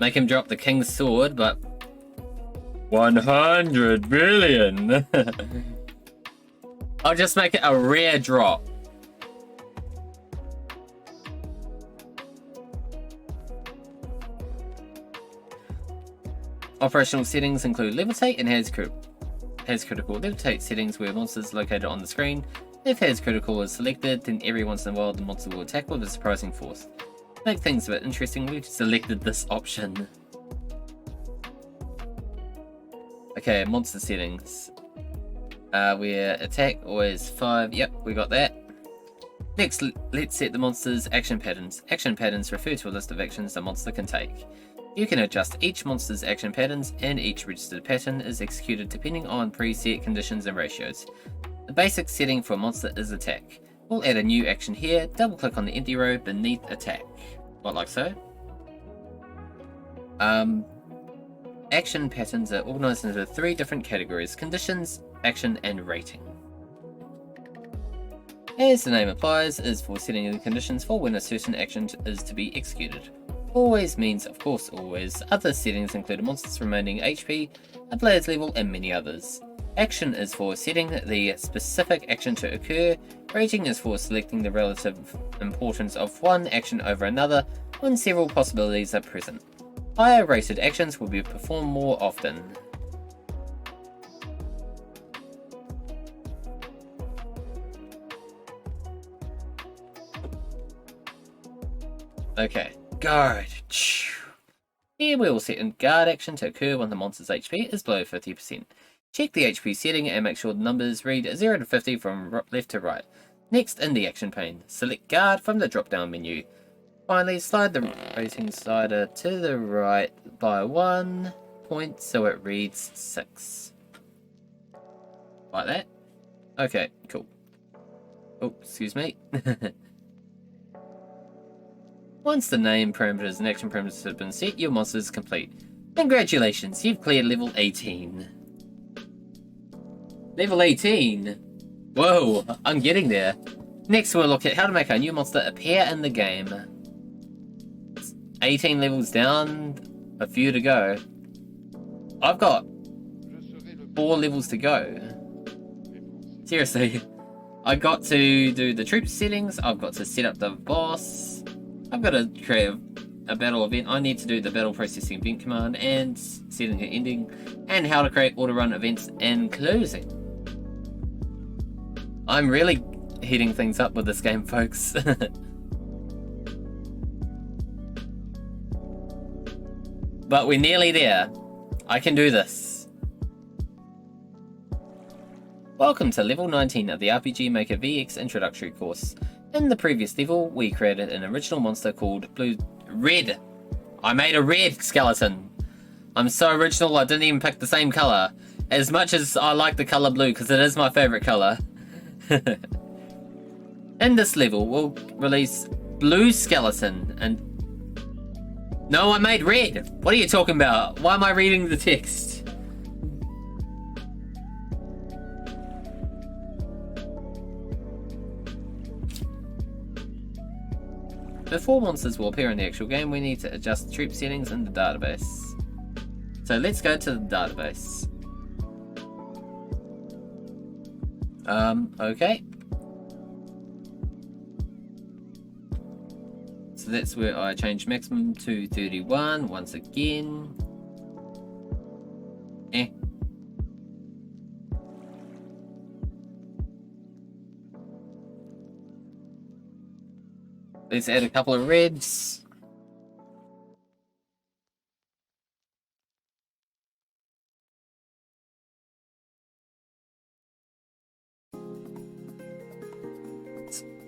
Make him drop the King's Sword, but 100 billion. I'll just make it a rare drop. Operational settings include Levitate and has critical. Levitate settings where monsters located on the screen. If has critical is selected, then every once in a while the monster will attack with a surprising force. To make things a bit interesting, we've selected this option. Okay, monster settings. Where attack always 5. Yep, we got that. Next, let's set the monster's action patterns. Action patterns refer to a list of actions a monster can take. You can adjust each monster's action patterns, and each registered pattern is executed depending on preset conditions and ratios. The basic setting for a monster is attack. We'll add a new action here, double click on the empty row beneath attack. What, like so? Action patterns are organized into 3 different categories: conditions, action, and rating. As the name implies, is for setting the conditions for when a certain action is to be executed. Always means, of course, always. Other settings include a monster's remaining HP, a player's level, and many others. Action is for setting the specific action to occur. Rating is for selecting the relative importance of one action over another when several possibilities are present. Higher rated actions will be performed more often. Okay, guard. Here we will set a guard action to occur when the monster's HP is below 50%. Check the HP setting and make sure the numbers read 0 to 50 from left to right. Next, in the action pane, select guard from the drop down menu. Finally, slide the rating slider to the right by 1 point so it reads 6. Like that? Okay, cool. Oh, excuse me. Once the name parameters and action parameters have been set, your monster is complete. Congratulations, you've cleared level 18. Level 18? Whoa, I'm getting there. Next we'll look at how to make our new monster appear in the game. 18 levels down, a few to go. I've got 4 levels to go. Seriously, I got to do the troop settings, I've got to set up the boss, I've got to create a battle event, I need to do the battle processing event command and setting an ending, and how to create auto run events and closing. I'm really heating things up with this game, folks. But we're nearly there. I can do this. Welcome to level 19 of the RPG Maker VX introductory course. In the previous level, we created an original monster called Red. I made a red skeleton. I'm so original I didn't even pick the same color. As much as I like the color blue because it is my favorite color. In this level, we'll release Blue Skeleton and... No, I made red! What are you talking about? Why am I reading the text? Before monsters will appear in the actual game, we need to adjust troop settings in the database. So let's go to the database. Okay. So that's where I change maximum to 31 once again. Let's add a couple of reds.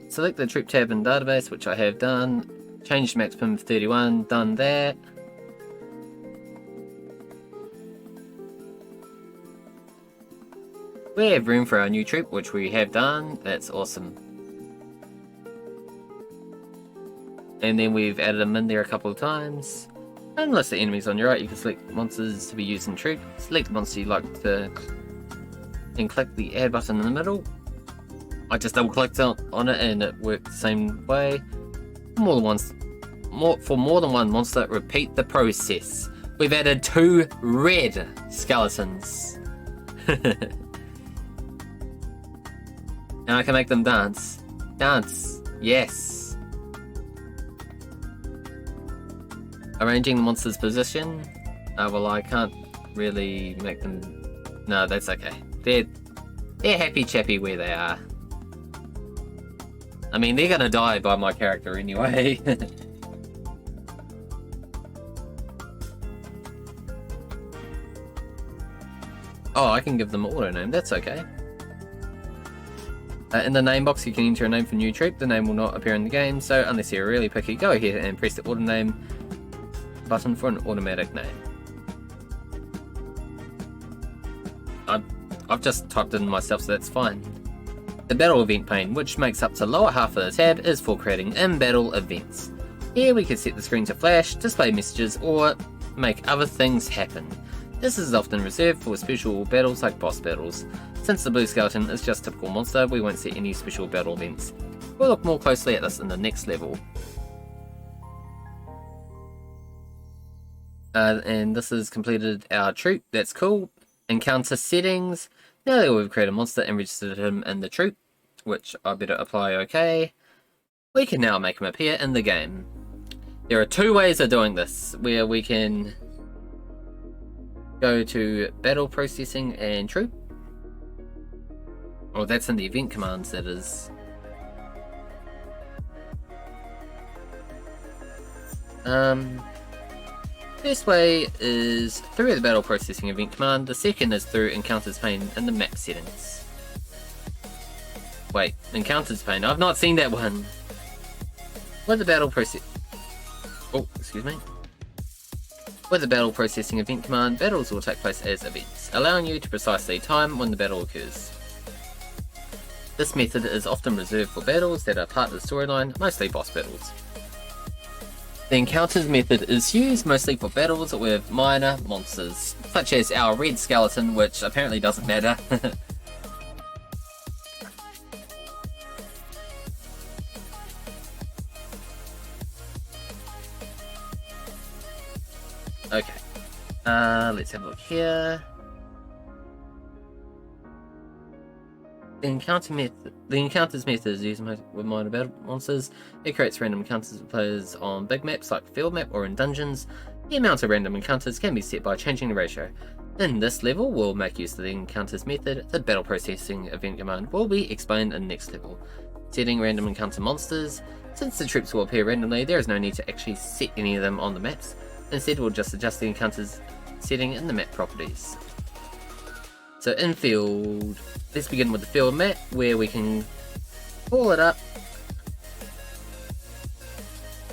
Select the troop tab in database, which I have done. Change maximum to 31, done that. We have room for our new troop, which we have done. That's awesome. And then we've added them in there a couple of times. And list the enemies on your right. You can select monsters to be used in troop. Select the monster you'd like to, and click the add button in the middle. I just double clicked on it and it worked the same way. For more than one monster, repeat the process. We've added 2 red skeletons. And I can make them dance. Dance. Yes. Arranging the monster's position. Well, I can't really make them... No, that's okay. They're happy chappy where they are. I mean, they're gonna die by my character anyway. Oh, I can give them an auto name, that's okay. In the name box, you can enter a name for new troop. The name will not appear in the game, so unless you're really picky, go ahead and press the auto name. button for an automatic name. I've just typed it in myself, so that's fine. The battle event pane, which makes up the lower half of the tab, is for creating in-battle events. Here we can set the screen to flash, display messages, or make other things happen. This is often reserved for special battles like boss battles. Since the blue skeleton is just a typical monster, we won't see any special battle events. We'll look more closely at this in the next level. And this has completed our troop, that's cool. Encounter settings. Now that we've created a monster and registered him in the troop, which I better apply OK, we can now make him appear in the game. There are two ways of doing this, where we can go to battle processing and troop. Oh, that's in the event commands, that is. First way is through the battle processing event command. The second is through encounters pane in the map settings. Wait, encounters pane? I've not seen that one. With the battle process. Oh, excuse me. With the battle processing event command, battles will take place as events, allowing you to precisely time when the battle occurs. This method is often reserved for battles that are part of the storyline, mostly boss battles. The encounters method is used mostly for battles with minor monsters, such as our red skeleton, which apparently doesn't matter. Okay, let's have a look here. The encounters method is used with minor battle monsters. It creates random encounters with players on big maps like field map or in dungeons. The amount of random encounters can be set by changing the ratio. In this level, we'll make use of the encounters method. The battle processing event command will be explained in next level. Setting random encounter monsters. Since the troops will appear randomly, there is no need to actually set any of them on the maps. Instead, we'll just adjust the encounters setting in the map properties. So in field, let's begin with the field map, where we can pull it up,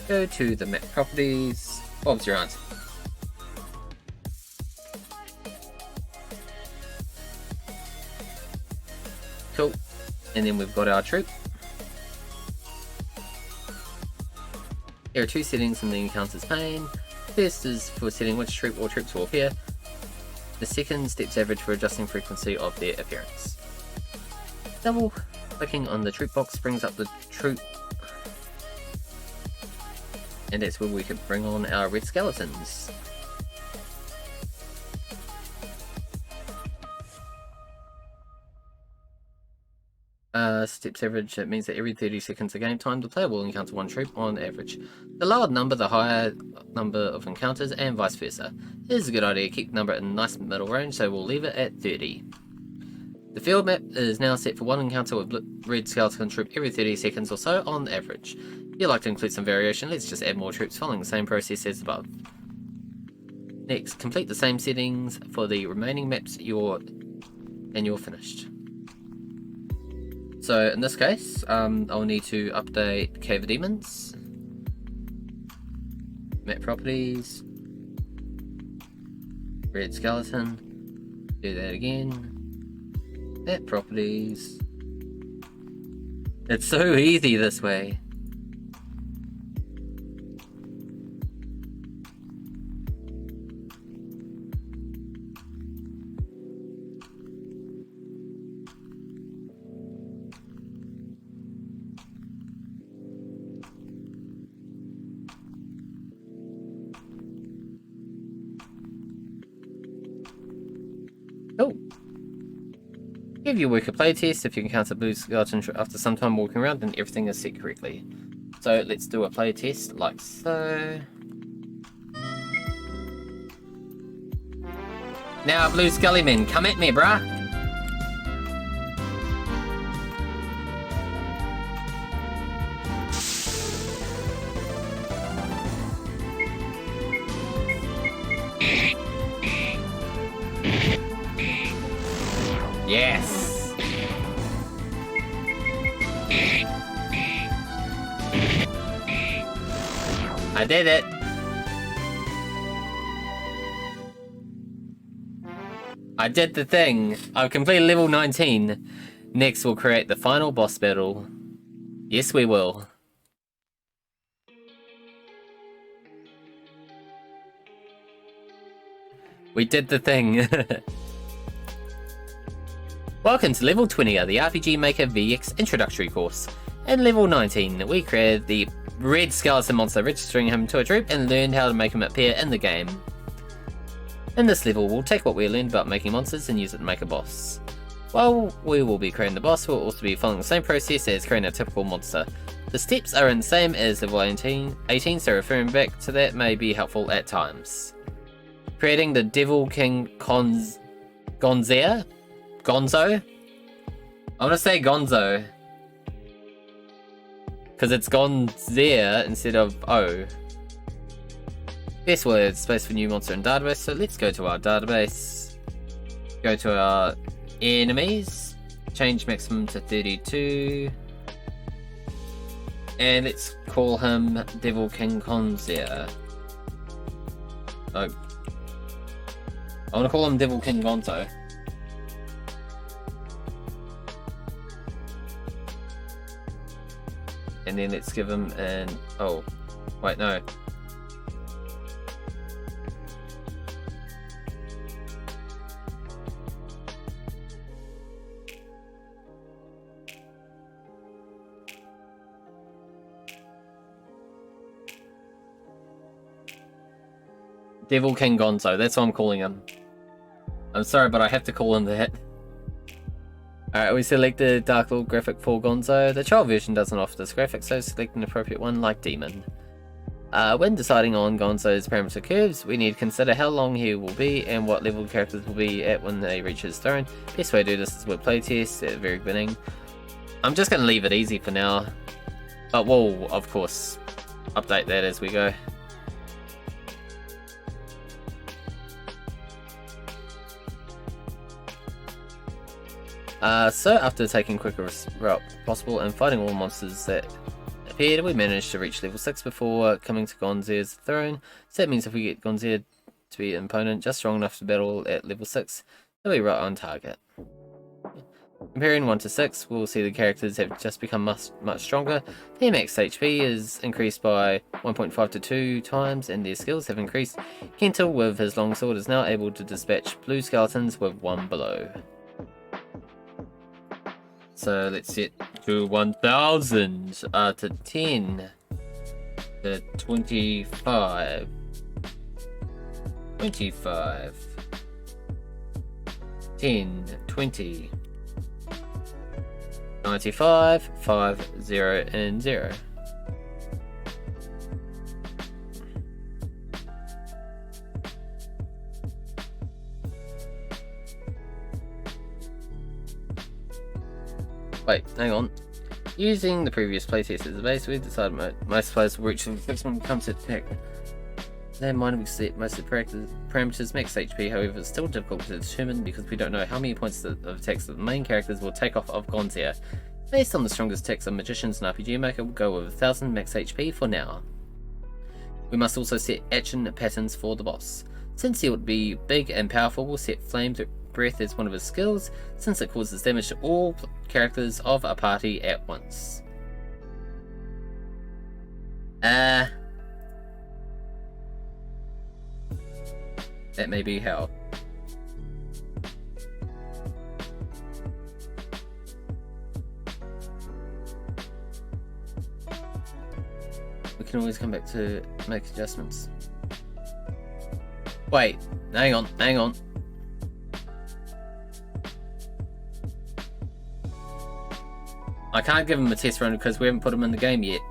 go to the map properties. Bob's your answer. Cool. And then we've got our troop. There are two settings in the encounters pane. First is for setting which troop or troops will appear. The second, steps average for adjusting frequency of their appearance. Double clicking on the troop box brings up the troop, and that's where we can bring on our red skeletons. Steps average, it means that every 30 seconds of game time, the player will encounter one troop on average. The lower the number, the higher number of encounters, and vice versa. It is a good idea to keep the number in a nice middle range, so we'll leave it at 30. The field map is now set for one encounter with red skeleton troop every 30 seconds or so on average. If you'd like to include some variation, let's just add more troops following the same process as above. Next, complete the same settings for the remaining maps and you're finished. So in this case, I'll need to update Cave of Demons, map properties, red skeleton, do that again, map properties. It's so easy this way. Oh! Give your work a playtest. If you encounter blue skeleton after some time walking around, then everything is set correctly. So let's do a playtest like so. Now, blue skelly men, come at me, bruh! Yes! I did it! I did the thing. I've completed level 19. Next, we'll create the final boss battle. Yes, we will. We did the thing. Welcome to level 20 of the RPG Maker VX introductory course. In level 19, we created the red skeleton monster, registering him to a troop and learned how to make him appear in the game. In this level, we'll take what we learned about making monsters and use it to make a boss. While we will be creating the boss, we'll also be following the same process as creating a typical monster. The steps are in the same as level 18, so referring back to that may be helpful at times. Creating the Devil King Gonzo? I want to say Gonzo. Because it's Gonzia instead of O. Best word, space for new monster in database, so let's go to our database. Go to our enemies. Change maximum to 32. And let's call him Devil King Gonzia. Oh. I want to call him Devil King Gonzo. And then let's give him an... Oh, wait, no. Devil King Gonzo, that's what I'm calling him. I'm sorry, but I have to call him that. Alright, we selected Dark Lord graphic for Gonzo. The child version doesn't offer this graphic, so select an appropriate one like Demon. When deciding on Gonzo's parameter curves, we need to consider how long he will be and what level characters will be at when they reach his throne. Best way to do this is with playtests at the very beginning. I'm just going to leave it easy for now, but we'll, of course, update that as we go. So after taking quicker route possible and fighting all monsters that appeared, we managed to reach level 6 before coming to Gonzia's throne. So that means if we get Gonzia to be an opponent just strong enough to battle at level 6, they'll be right on target. Comparing 1 to 6, we'll see the characters have just become much stronger. Their max HP is increased by 1.5 to 2 times and their skills have increased. Kentil with his longsword is now able to dispatch blue skeletons with 1 blow. So let's set to 1000, to 10, to 25, 25, 10, 20, 95, 5, 0, and 0. Wait, hang on. Using the previous playtest as a base, we decided most players will reach the fix when it comes to attack. Then mind we set most of the parameters max HP, however it's still difficult to determine because we don't know how many points of attacks that the main characters will take off of Gonzia. Based on the strongest attacks of Magicians and RPG Maker, we'll go with 1000 max HP for now. We must also set action patterns for the boss. Since he would be big and powerful, we'll set Flame Breath as one of his skills, since it causes damage to all characters of a party at once. That may be how. We can always come back to make adjustments. Wait, hang on. I can't give him a test run because we haven't put him in the game yet.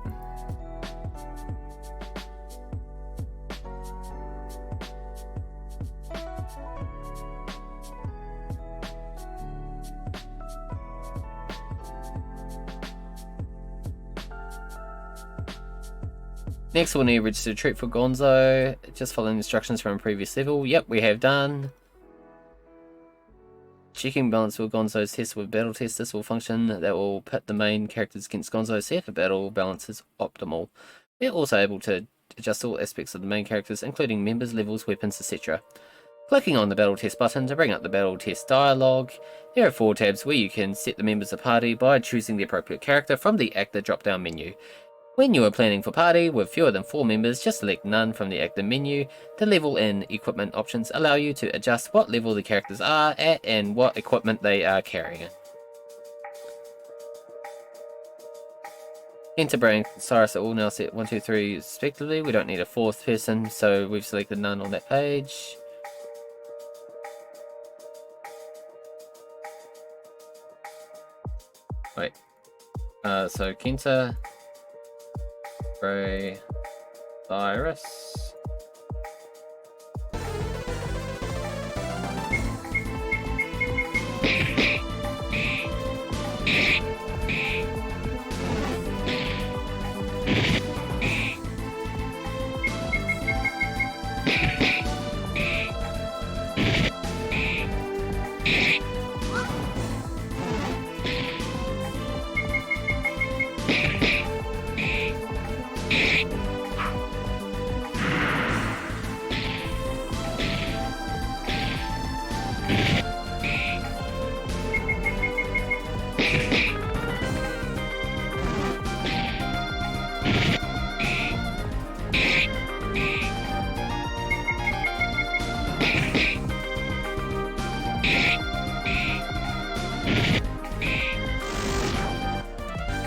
Next we'll need to register a troop for Gonzo. Just following instructions from a previous level. Yep, we have done. Checking balance with Gonzo's test with battle test. This will function that will pit the main characters against Gonzo, see if the battle balance is optimal. We are also able to adjust all aspects of the main characters, including members, levels, weapons, etc. Clicking on the Battle Test button to bring up the Battle Test dialog. There are 4 tabs where you can set the members of party by choosing the appropriate character from the Actor drop-down menu. When you are planning for party with fewer than 4 members, just select none from the Actor menu. The level and equipment options allow you to adjust what level the characters are at and what equipment they are carrying. Enter Brain Cyrus are all now set 1, 2, 3 respectively. We don't need a 4th person, so we've selected none on that page. Wait. So Kenta, Bray, Cyrus.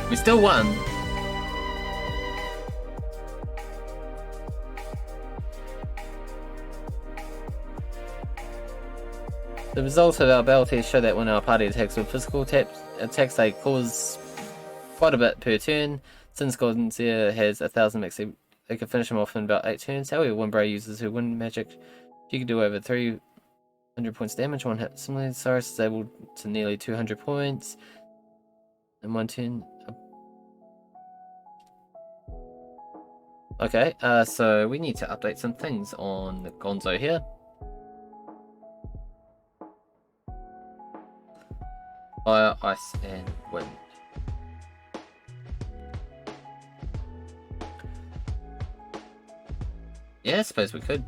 We still won. The results of our battle test show that when our party attacks with physical attacks, they cause quite a bit per turn. Since Gonzia has 1,000 max, they can finish him off in about 8 turns. However, when Bray uses her wind magic, she can do over 300 points damage one hit. Similarly, Cyrus is able to nearly 200 points in 1 turn. Okay, so we need to update some things on the Gonzo here. Fire, ice, and wind. Yeah, I suppose we could.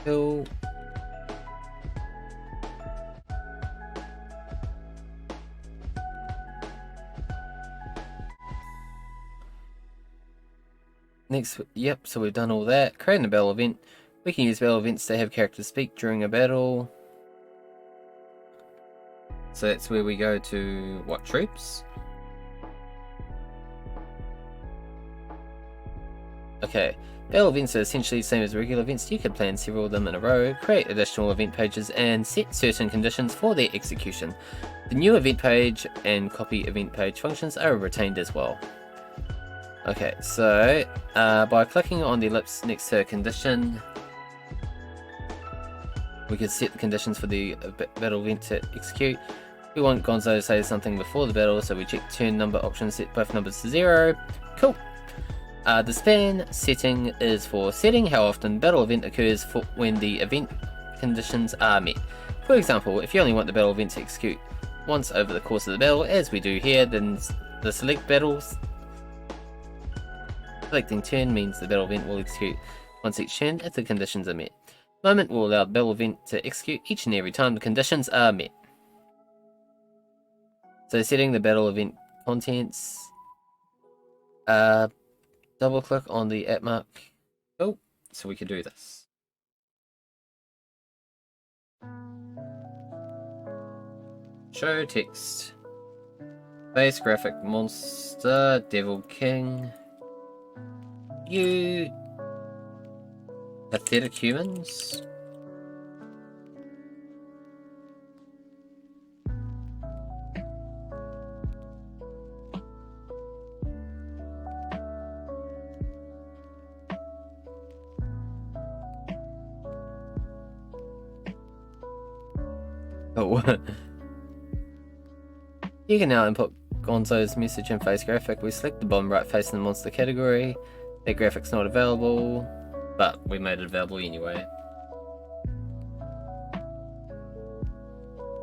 Cool. Next, yep, so we've done all that. Creating a battle event. We can use battle events to have characters speak during a battle. So that's where we go to what troops? Okay, battle events are essentially the same as regular events. You can plan several of them in a row, create additional event pages, and set certain conditions for their execution. The new event page and copy event page functions are retained as well. Okay, so by clicking on the ellipse next to a condition, we can set the conditions for the battle event to execute. We want Gonzo to say something before the battle, so we check turn number option, set both numbers to 0. Cool. The span setting is for setting how often battle event occurs for when the event conditions are met. For example, if you only want the battle event to execute once over the course of the battle, as we do here, then the select battles selecting turn means the battle event will execute once each turn if the conditions are met. Moment will allow the battle event to execute each and every time the conditions are met. So setting the battle event contents, double click on the @ mark. Oh, so we can do this. Show text. Base graphic monster, Devil King. You pathetic humans. Oh. You can now input Gonzo's message and face graphic. We select the bottom right face in the monster category. That graphic's not available, but we made it available anyway.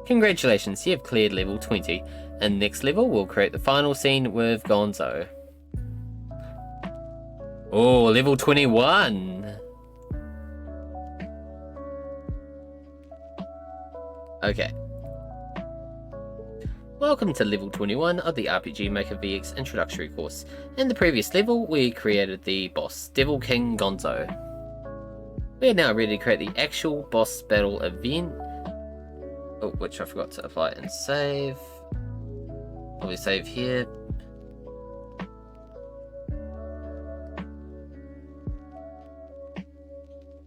Congratulations, you have cleared level 20. In next level, we'll create the final scene with Gonzo. Oh, level 21! Okay. Welcome to level 21 of the RPG Maker VX introductory course. In the previous level, we created the boss, Devil King Gonzo. We are now ready to create the actual boss battle event. Oh, which I forgot to apply and save. Probably save here.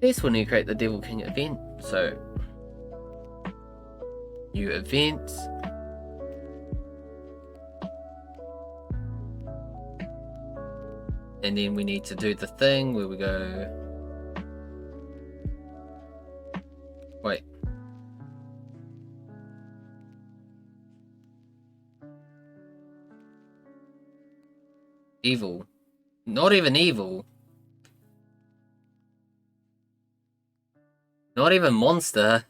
First, we'll need to create the Devil King event. So, new event. And then we need to do the thing where we go... Wait. Evil. Not even evil. Not even monster.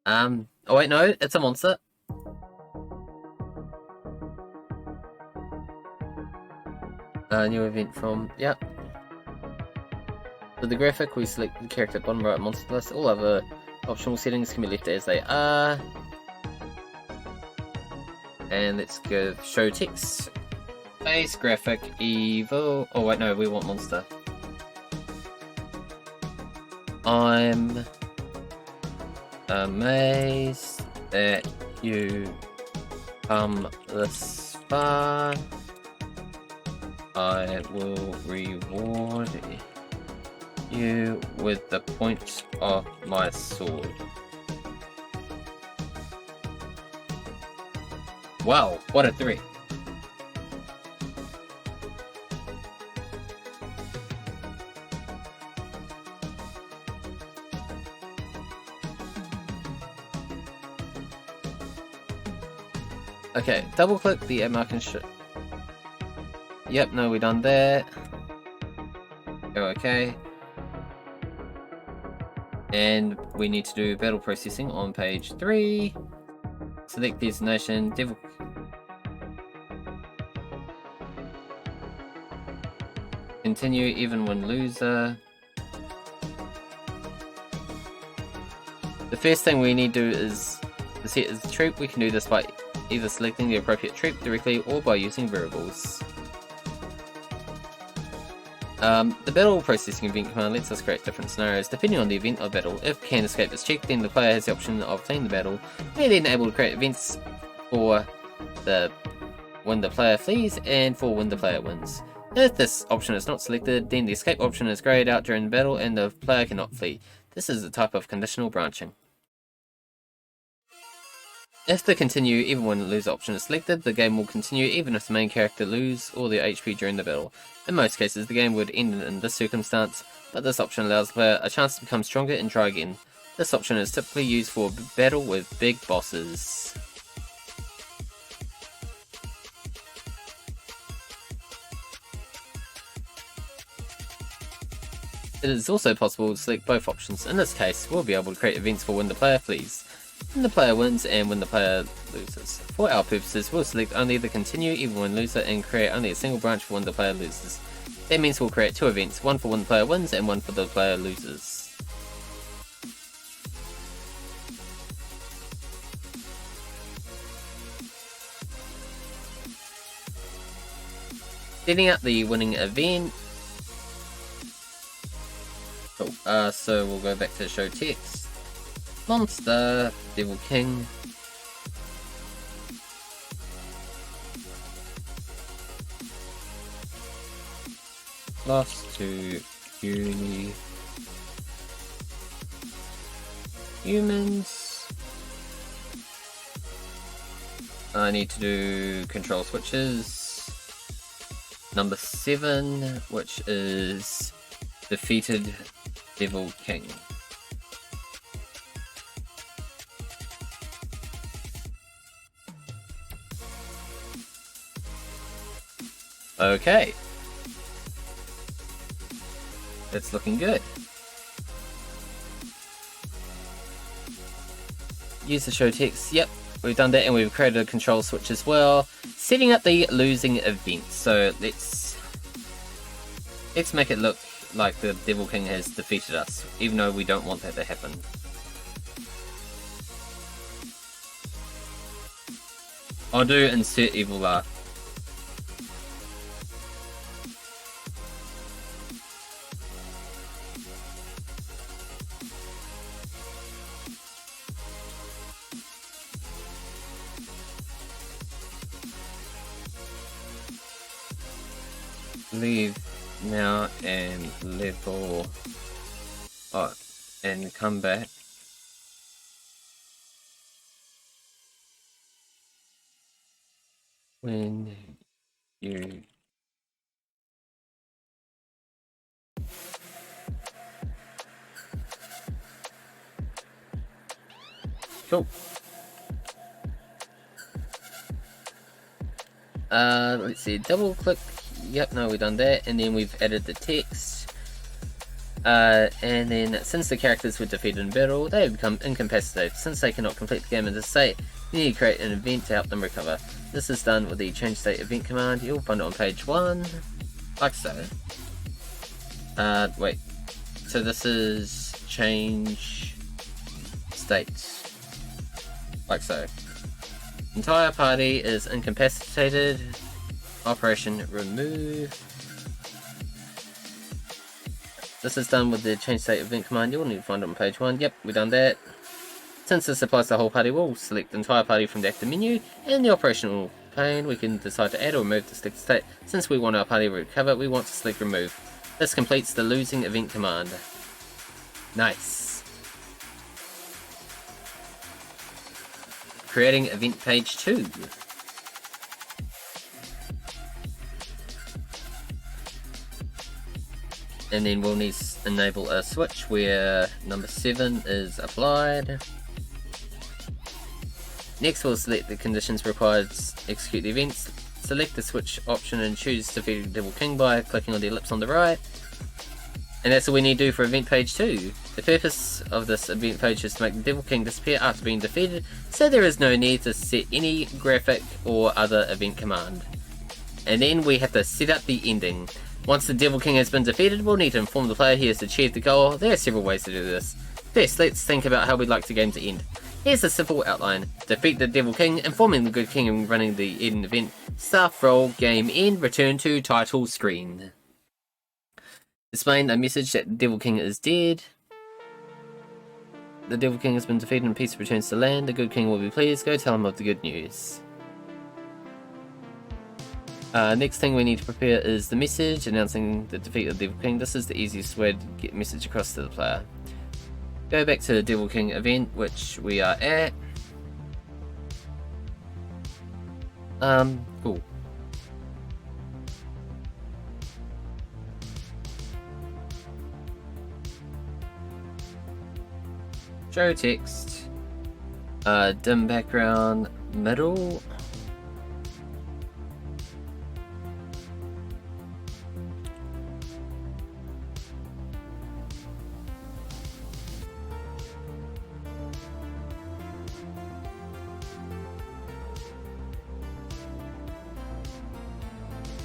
Oh wait, no, it's a monster. New event from, yep. For the graphic, we select the character bottom right monster list. All other optional settings can be left as they are. And let's go show text. Base graphic evil. Oh wait, no, we want monster. I'm amazed that you come this far. I will reward you with the point of my sword. Wow, what a threat. Okay, double click the mark and show. Yep, no, we done that. Go okay. And we need to do battle processing on page 3. Select destination, devil. Continue even when loser. The first thing we need to do is to set as the troop. We can do this by either selecting the appropriate troop directly or by using variables. The battle processing event command lets us create different scenarios depending on the event or battle. If can escape is checked, then the player has the option of playing the battle. We are then able to create events for the when the player flees and for when the player wins. If this option is not selected, then the escape option is grayed out during the battle and the player cannot flee. This is a type of conditional branching. If the continue even when lose option is selected, the game will continue even if the main character lose all their HP during the battle. In most cases, the game would end in this circumstance, but this option allows the player a chance to become stronger and try again. This option is typically used for battle with big bosses. It is also possible to select both options. In this case, we'll be able to create events for when the player flees, when the player wins, and when the player loses. For our purposes, we'll select only the continue even when loser and create only a single branch for when the player loses. That means we'll create two events, one for when the player wins and one for the player loses. Setting up the winning event. Cool. So we'll go back to show text. Monster, Devil King. Lost to humans. I need to do control switches. Number 7, which is defeated Devil King. Okay. That's looking good. Use the show text. Yep, we've done that, and we've created a control switch as well. Setting up the losing event. So let's make it look like the Devil King has defeated us, even though we don't want that to happen. I'll do insert evil laugh. Leave now and level up and come back. When you cool. Let's see, double click. Yep, no, we've done that, and then we've added the text. And then since the characters were defeated in battle, they have become incapacitated. Since they cannot complete the game in this state, you need to create an event to help them recover. This is done with the change state event command. You'll find it on page 1, like so. Wait. So this is change state, like so. Entire party is incapacitated. Operation remove. This is done with the change state event command. You'll need to find it on page 1. Yep, we've done that. Since this applies to the whole party, we'll select the entire party from the active menu. And the operational pane, we can decide to add or remove the selected state. Since we want our party to recover, we want to select remove. This completes the losing event command. Nice. Creating event page 2. And then we'll need to enable a switch where number 7 is applied. Next we'll select the conditions required to execute the events. Select the switch option and choose defeating the Devil King by clicking on the ellipse on the right. And that's all we need to do for event page 2. The purpose of this event page is to make the Devil King disappear after being defeated, so there is no need to set any graphic or other event command. And then we have to set up the ending. Once the Devil King has been defeated, we'll need to inform the player he has achieved the goal. There are several ways to do this. First, let's think about how we'd like the game to end. Here's a simple outline. Defeat the Devil King, informing the Good King and running the end event. Staff roll, game end, return to title screen. Displaying a message that the Devil King is dead. The Devil King has been defeated and peace returns to land. The Good King will be pleased. Go tell him of the good news. Next thing we need to prepare is the message announcing the defeat of the Devil King. This is the easiest way to get message across to the player. Go back to the Devil King event, which we are at. Cool. Show text. Dim background, middle.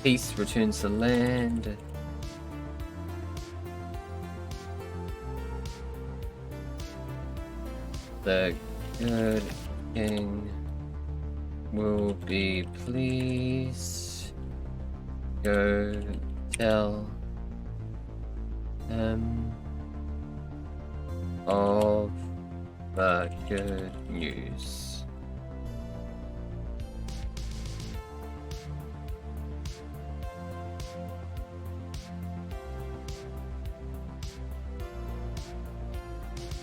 Peace returns to land. The Good King will be pleased. Go tell him of the good news.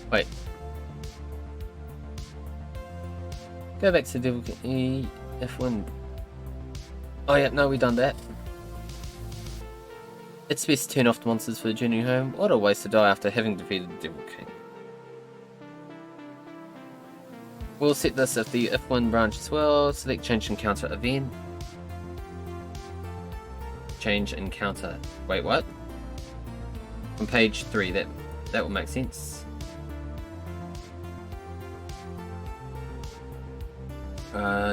Wait. Go back to Devil King F1. Oh yeah, no, we've done that. It's best to turn off the monsters for the journey home. What a waste to die after having defeated the Devil King. We'll set this at the F1 branch as well. Select change encounter event. change encounter. Wait, what? On page 3, that will make sense.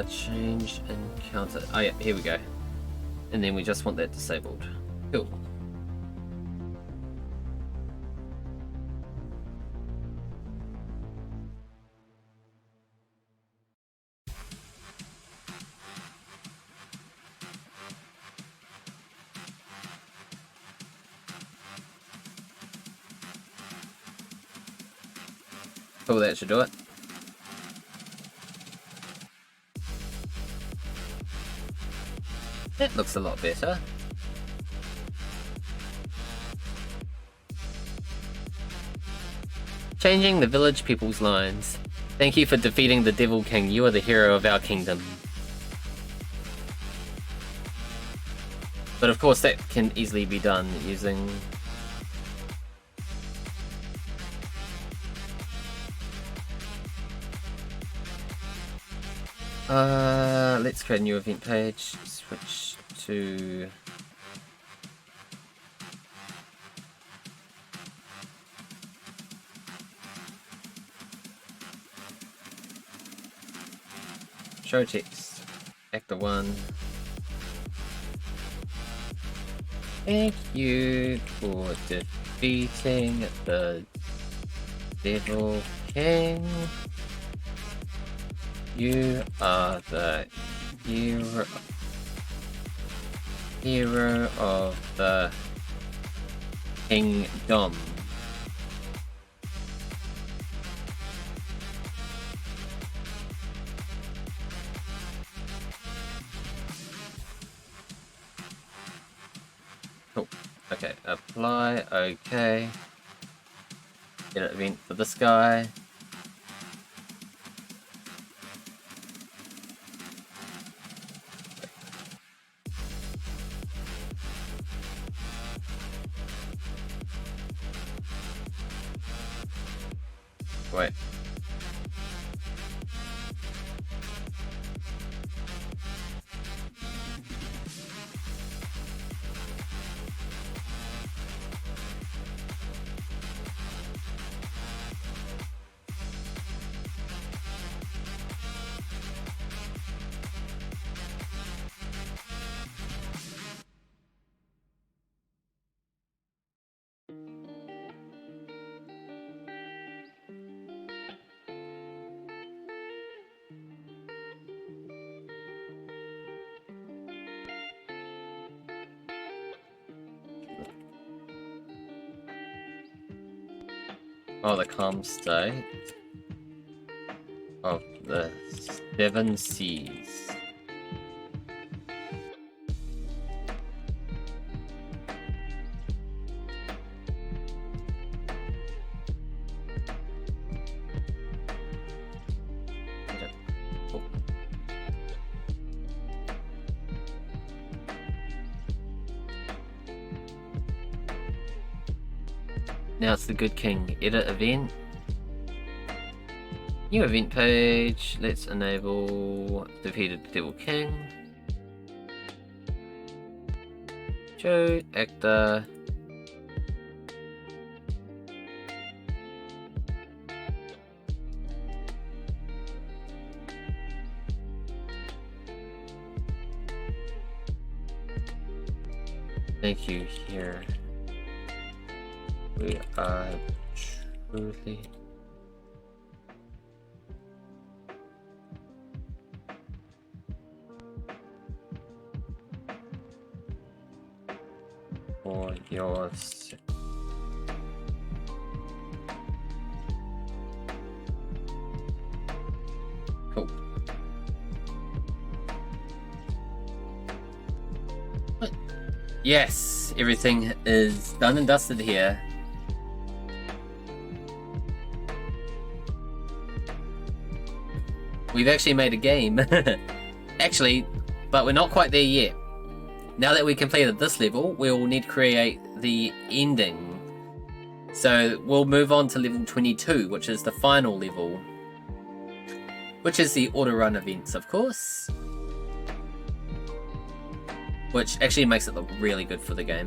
Change encounter. Oh yeah, here we go. And then we just want that disabled. Cool. Cool, that should do it. That looks a lot better. Changing the village people's lines. Thank you for defeating the Devil King. You are the hero of our kingdom. But of course that can easily be done using... let's create a new event page. Switch to... show text. Actor 1. Thank you for defeating the Devil King. You are the hero of the kingdom. Cool. Okay, apply, okay. Get an event for this guy. Wait. Oh, the calm state of the 7 seas. Okay. Cool. Now it's the Good King. Edit event. New event page. Let's enable defeated Devil King. Show actor. Thank you here. We are truly for your sake. Cool. Yes, everything is done and dusted here. We've actually made a game. Actually, but we're not quite there yet. Now that we completed this level, we'll need to create the ending. So we'll move on to level 22, which is the final level. Which is the auto run events, of course. which actually makes it look really good for the game.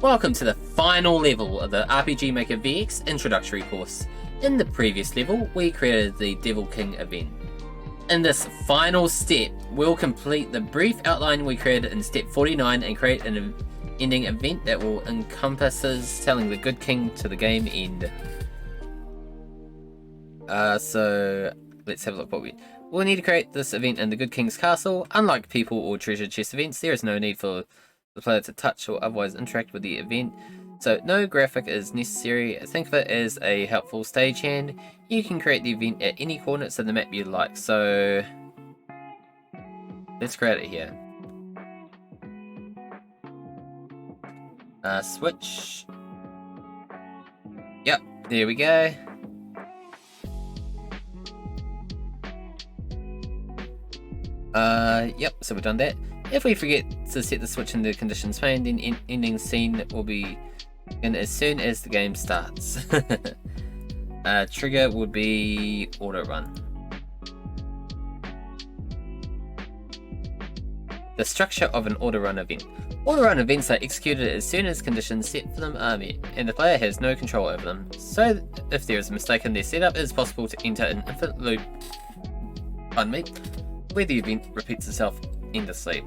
Welcome to the final level of the RPG Maker VX introductory course. In the previous level, we created the Devil King event. In this final step, we'll complete the brief outline we created in step 49 and create an ending event that will encompasses telling the Good King to the game end. So let's have a look what we'll need to create this event in the Good King's castle. Unlike people or treasure chest events, there is no need for the player to touch or otherwise interact with the event. So no graphic is necessary. Think of it as a helpful stagehand. You can create the event at any coordinates of the map you like. So let's create it here. Switch. Yep, there we go. Yep, so we've done that. If we forget to set the switch in the conditions pane, then ending scene will be in as soon as the game starts. Trigger would be auto run. The structure of an auto run event. Auto run events are executed as soon as conditions set for them are met, and the player has no control over them. So if there is a mistake in their setup, it is possible to enter an infinite loop, where the event repeats itself endlessly.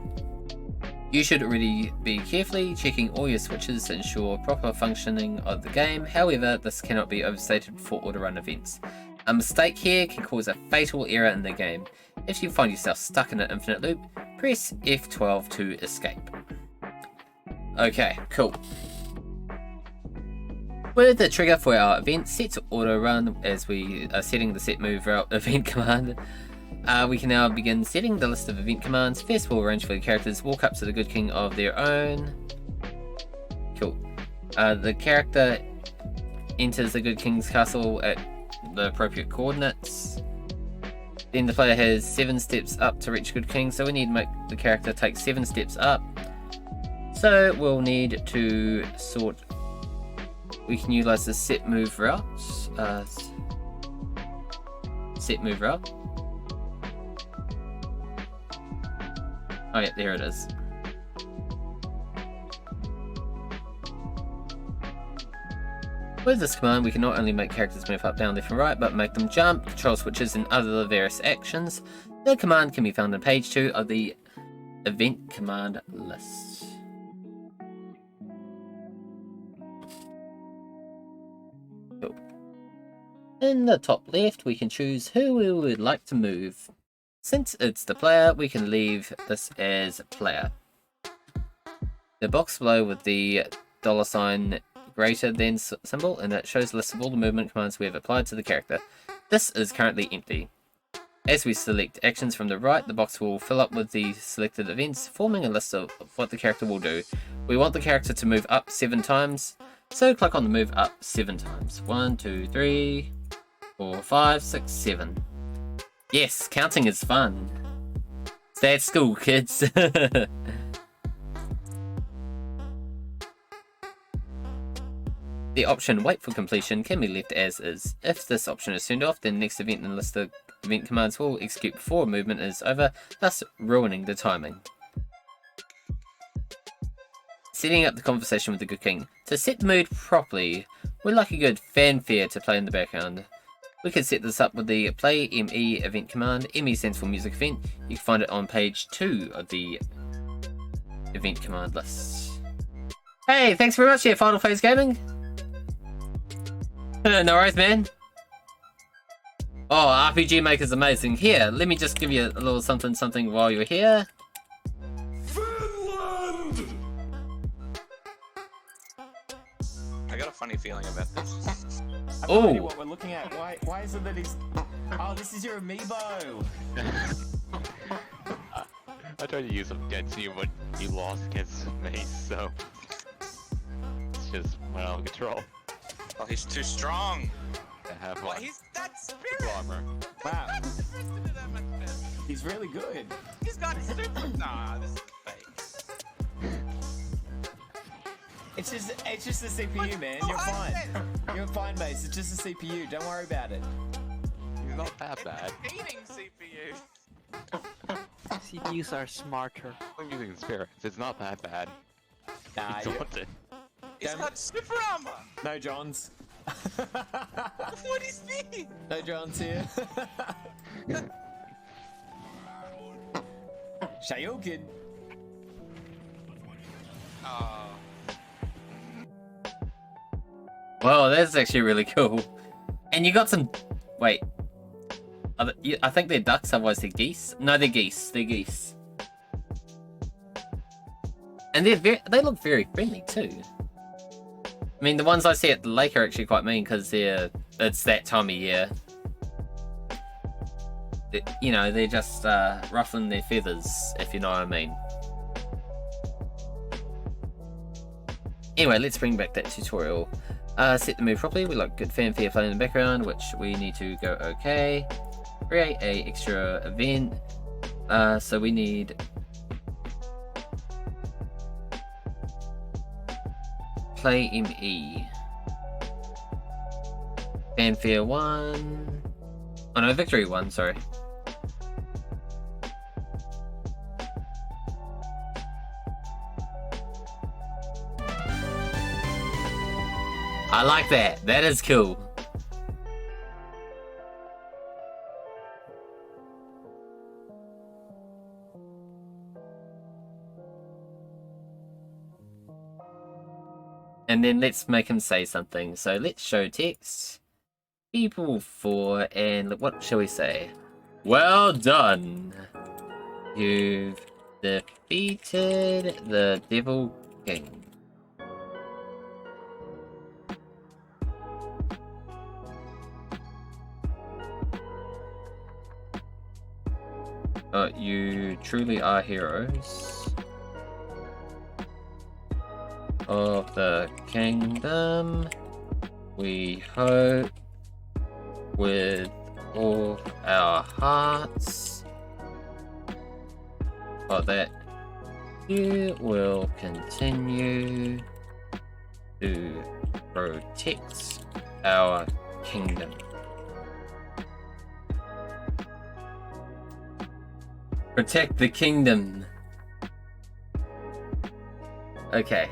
You should already be carefully checking all your switches to ensure proper functioning of the game. However, this cannot be overstated for auto-run events. A mistake here can cause a fatal error in the game. If you find yourself stuck in an infinite loop, press F12 to escape. Okay, cool. With the trigger for our event set to auto-run as we are setting the set move route event command, we can now begin setting the list of event commands. First, we'll arrange for the characters walk up to the Good King of their own. Cool. The character enters the Good King's castle at the appropriate coordinates. Then the player has 7 steps up to reach Good King, so we need to make the character take 7 steps up. So we'll need to sort. We can utilize the set move route. Set move route. Oh yeah, there it is. With this command, we can not only make characters move up, down, left and right, but make them jump, control switches and other various actions. The command can be found on page 2 of the event command list. Cool. In the top left, we can choose who we would like to move. Since it's the player, we can leave this as player. The box below with the $ greater than symbol, and that shows a list of all the movement commands we have applied to the character. This is currently empty. As we select actions from the right, the box will fill up with the selected events, forming a list of what the character will do. We want the character to move up 7 times, so click on the move up 7 times. 1, 2, 3, 4, 5, 6, 7. Yes, counting is fun. Stay at school, kids. The option wait for completion can be left as is. If this option is turned off, then the next event in the list of event commands will execute before movement is over, thus ruining the timing. Setting up the conversation with the Good King. To set the mood properly, we'd like a good fanfare to play in the background. We can set this up with the play ME event command. ME stands for music event. You can find it on page 2 of the event command list. Hey, thanks very much here, Final Phase Gaming. No worries, man. Oh, RPG Maker's amazing. Here, let me just give you a little something while you're here.
Finland!
I got a funny feeling about this.
Oh,
what we're looking at. Why is it that he's? Oh, this is your amiibo.
I tried to use him against you, but you lost against me, so it's just went out of control.
Oh, he's too strong.
I have
Well,
one.
he's that spirit.
Armor.
Wow,
That's the first to do that much better.
he's really good.
He's got super. Nah, this is fake.
It's just the CPU, man. You're fine. You're fine, mate. It's just the CPU. Don't worry about it.
He's not that bad.
Eating CPU.
CPUs are smarter.
I'm using spirits. It's not that bad.
Nah,
It's haunted.
It's
Damn.
got super armor!
no Johns.
What is this?
No Johns here. Shoryuken.
Oh.
Well, that's actually really cool. And you got some... Wait. I think they're ducks, otherwise they're geese. No, they're geese. They're geese. And they look very friendly too. I mean, the ones I see at the lake are actually quite mean because it's that time of year. You know, they're just ruffling their feathers, if you know what I mean. Anyway, let's bring back that tutorial. Set the move properly. We like good fanfare playing in the background, which we need to go okay. Create a extra event. So we need play ME. Fanfare 1. Oh no, victory 1, sorry. I like that. That is cool. And then let's make him say something. So let's show text. People 4, and what shall we say? Well done. You've defeated the Devil King. You truly are heroes of the kingdom. We hope with all our hearts that you will continue to protect our kingdom. Protect the kingdom. Okay.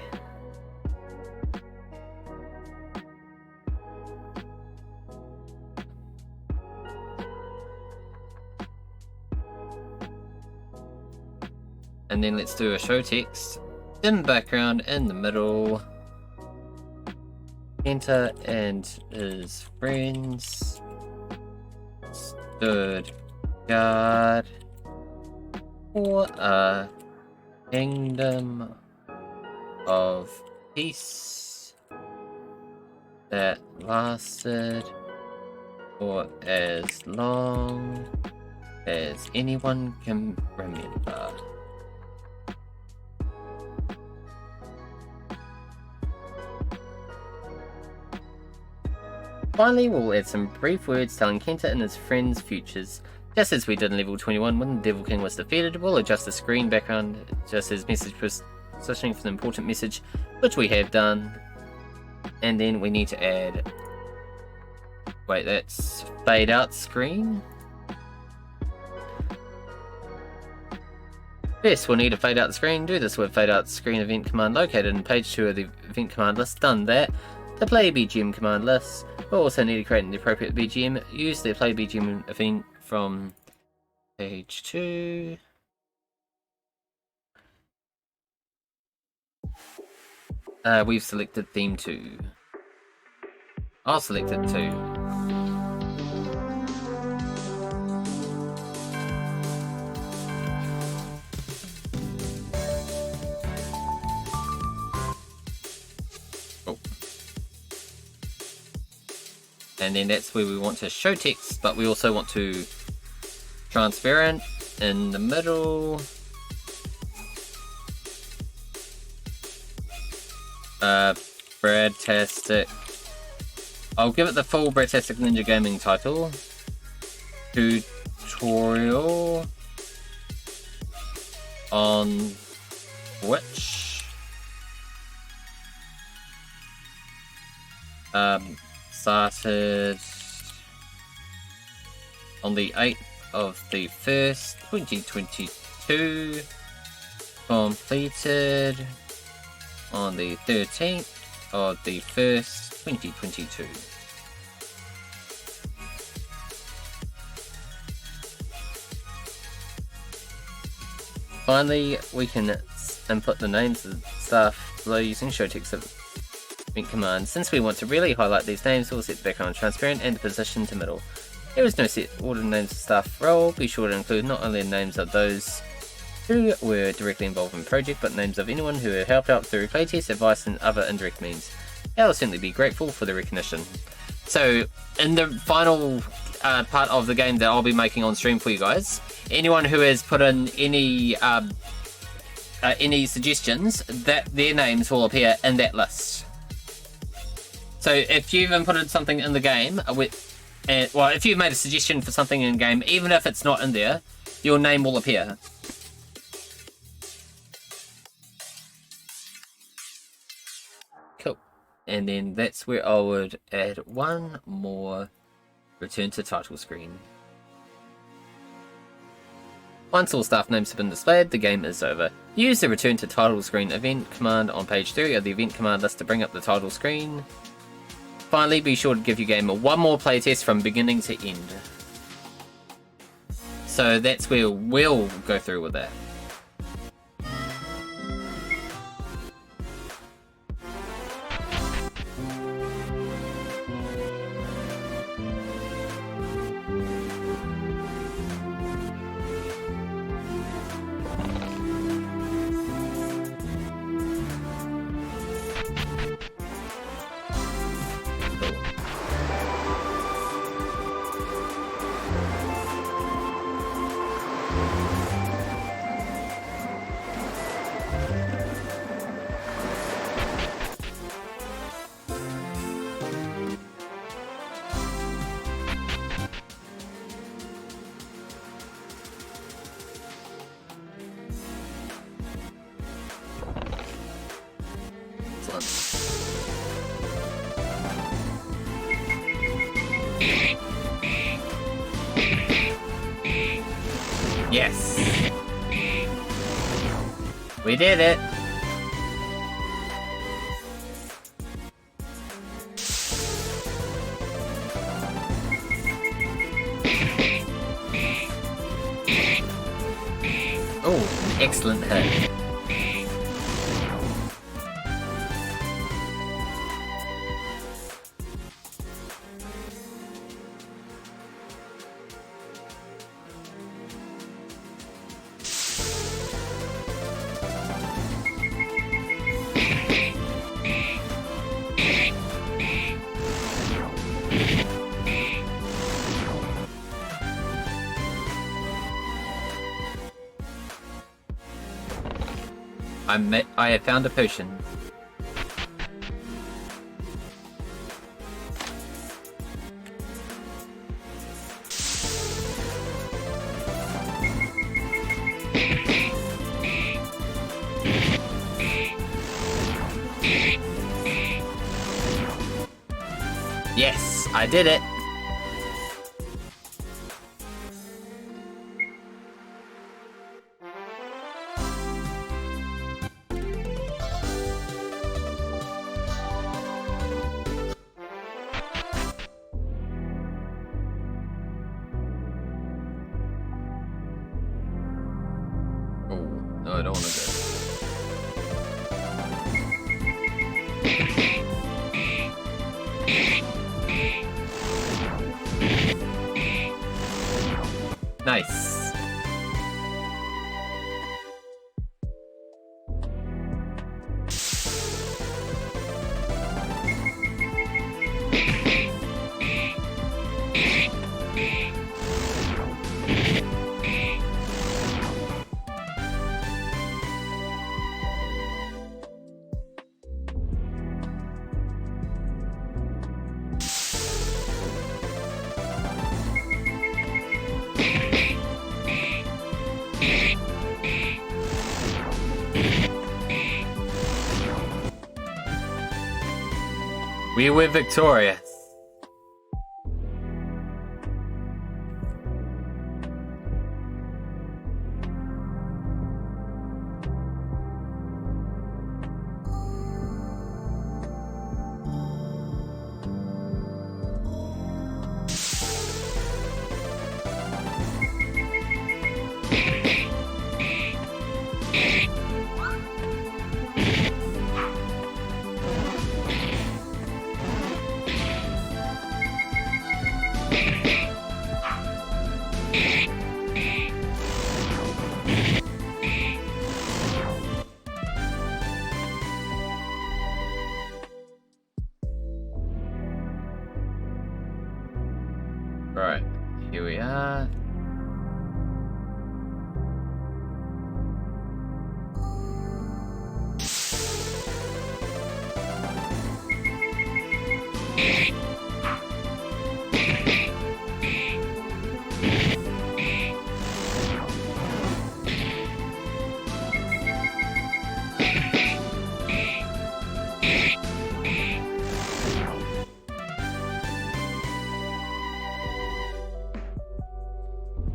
And then let's do a show text in the background, in the middle. Kenta and his friends stood guard for a kingdom of peace that lasted for as long as anyone can remember. Finally, we'll add some brief words telling Kenta and his friends' futures. Just as we did in level 21 when the Devil King was defeated, we'll adjust the screen background just as message positioning for the important message, which we have done. And then we need to add... Wait, that's fade out screen? Yes, we'll need to fade out the screen. Do this with fade out screen event command located in page 2 of the event command list. Done that. The play BGM command list. We'll also need to create the appropriate BGM. Use the play BGM event from page 2. We've selected theme 2. I'll select it too. Oh. And then that's where we want to show text, but we also want to transparent in the middle. Bradtastic. I'll give it the full Bradtastic Ninja Gaming title. Tutorial on Twitch. Started on the 8th of the 1st, 2022. 2 completed on the 13th of the 1st, 2022. Finally, we can input the names of staff below using show text event command. Since we want to really highlight these names, we'll set the background transparent and the position to middle. There is no set order names of staff role. Be sure to include not only the names of those who were directly involved in the project, but names of anyone who helped out through playtest, advice, and other indirect means. I'll certainly be grateful for the recognition. So, in the final part of the game that I'll be making on stream for you guys, anyone who has put in any suggestions, that their names will appear in that list. So, if you've inputted something in the game, well, if you've made a suggestion for something in game, even if it's not in there, your name will appear. Cool. And then that's where I would add one more return to title screen. Once all staff names have been displayed, the game is over. Use the return to title screen event command on page 3 of the event command list to bring up the title screen. Finally, be sure to give your game one more playtest from beginning to end. So that's where we'll go through with that. Yes! We did it! Oh, excellent hit. I have found a potion. Yes, I did it. No, I don't want to go. Nice. We were victorious. Right, here we are.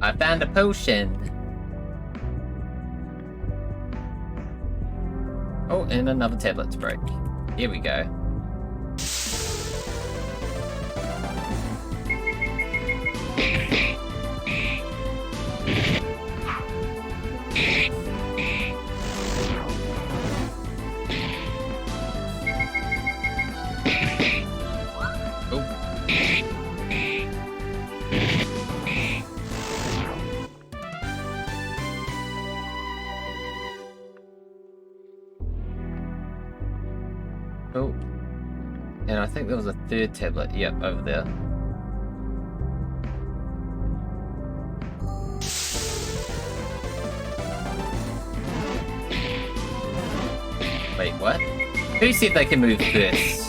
I found a potion. Oh, and another tablet to break. Here we go. Oh, and I think there was a third tablet. Yep, over there. Wait, what? Who said they can move first?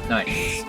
Nice.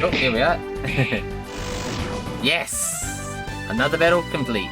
Oh, here we are. Yes! Another battle complete.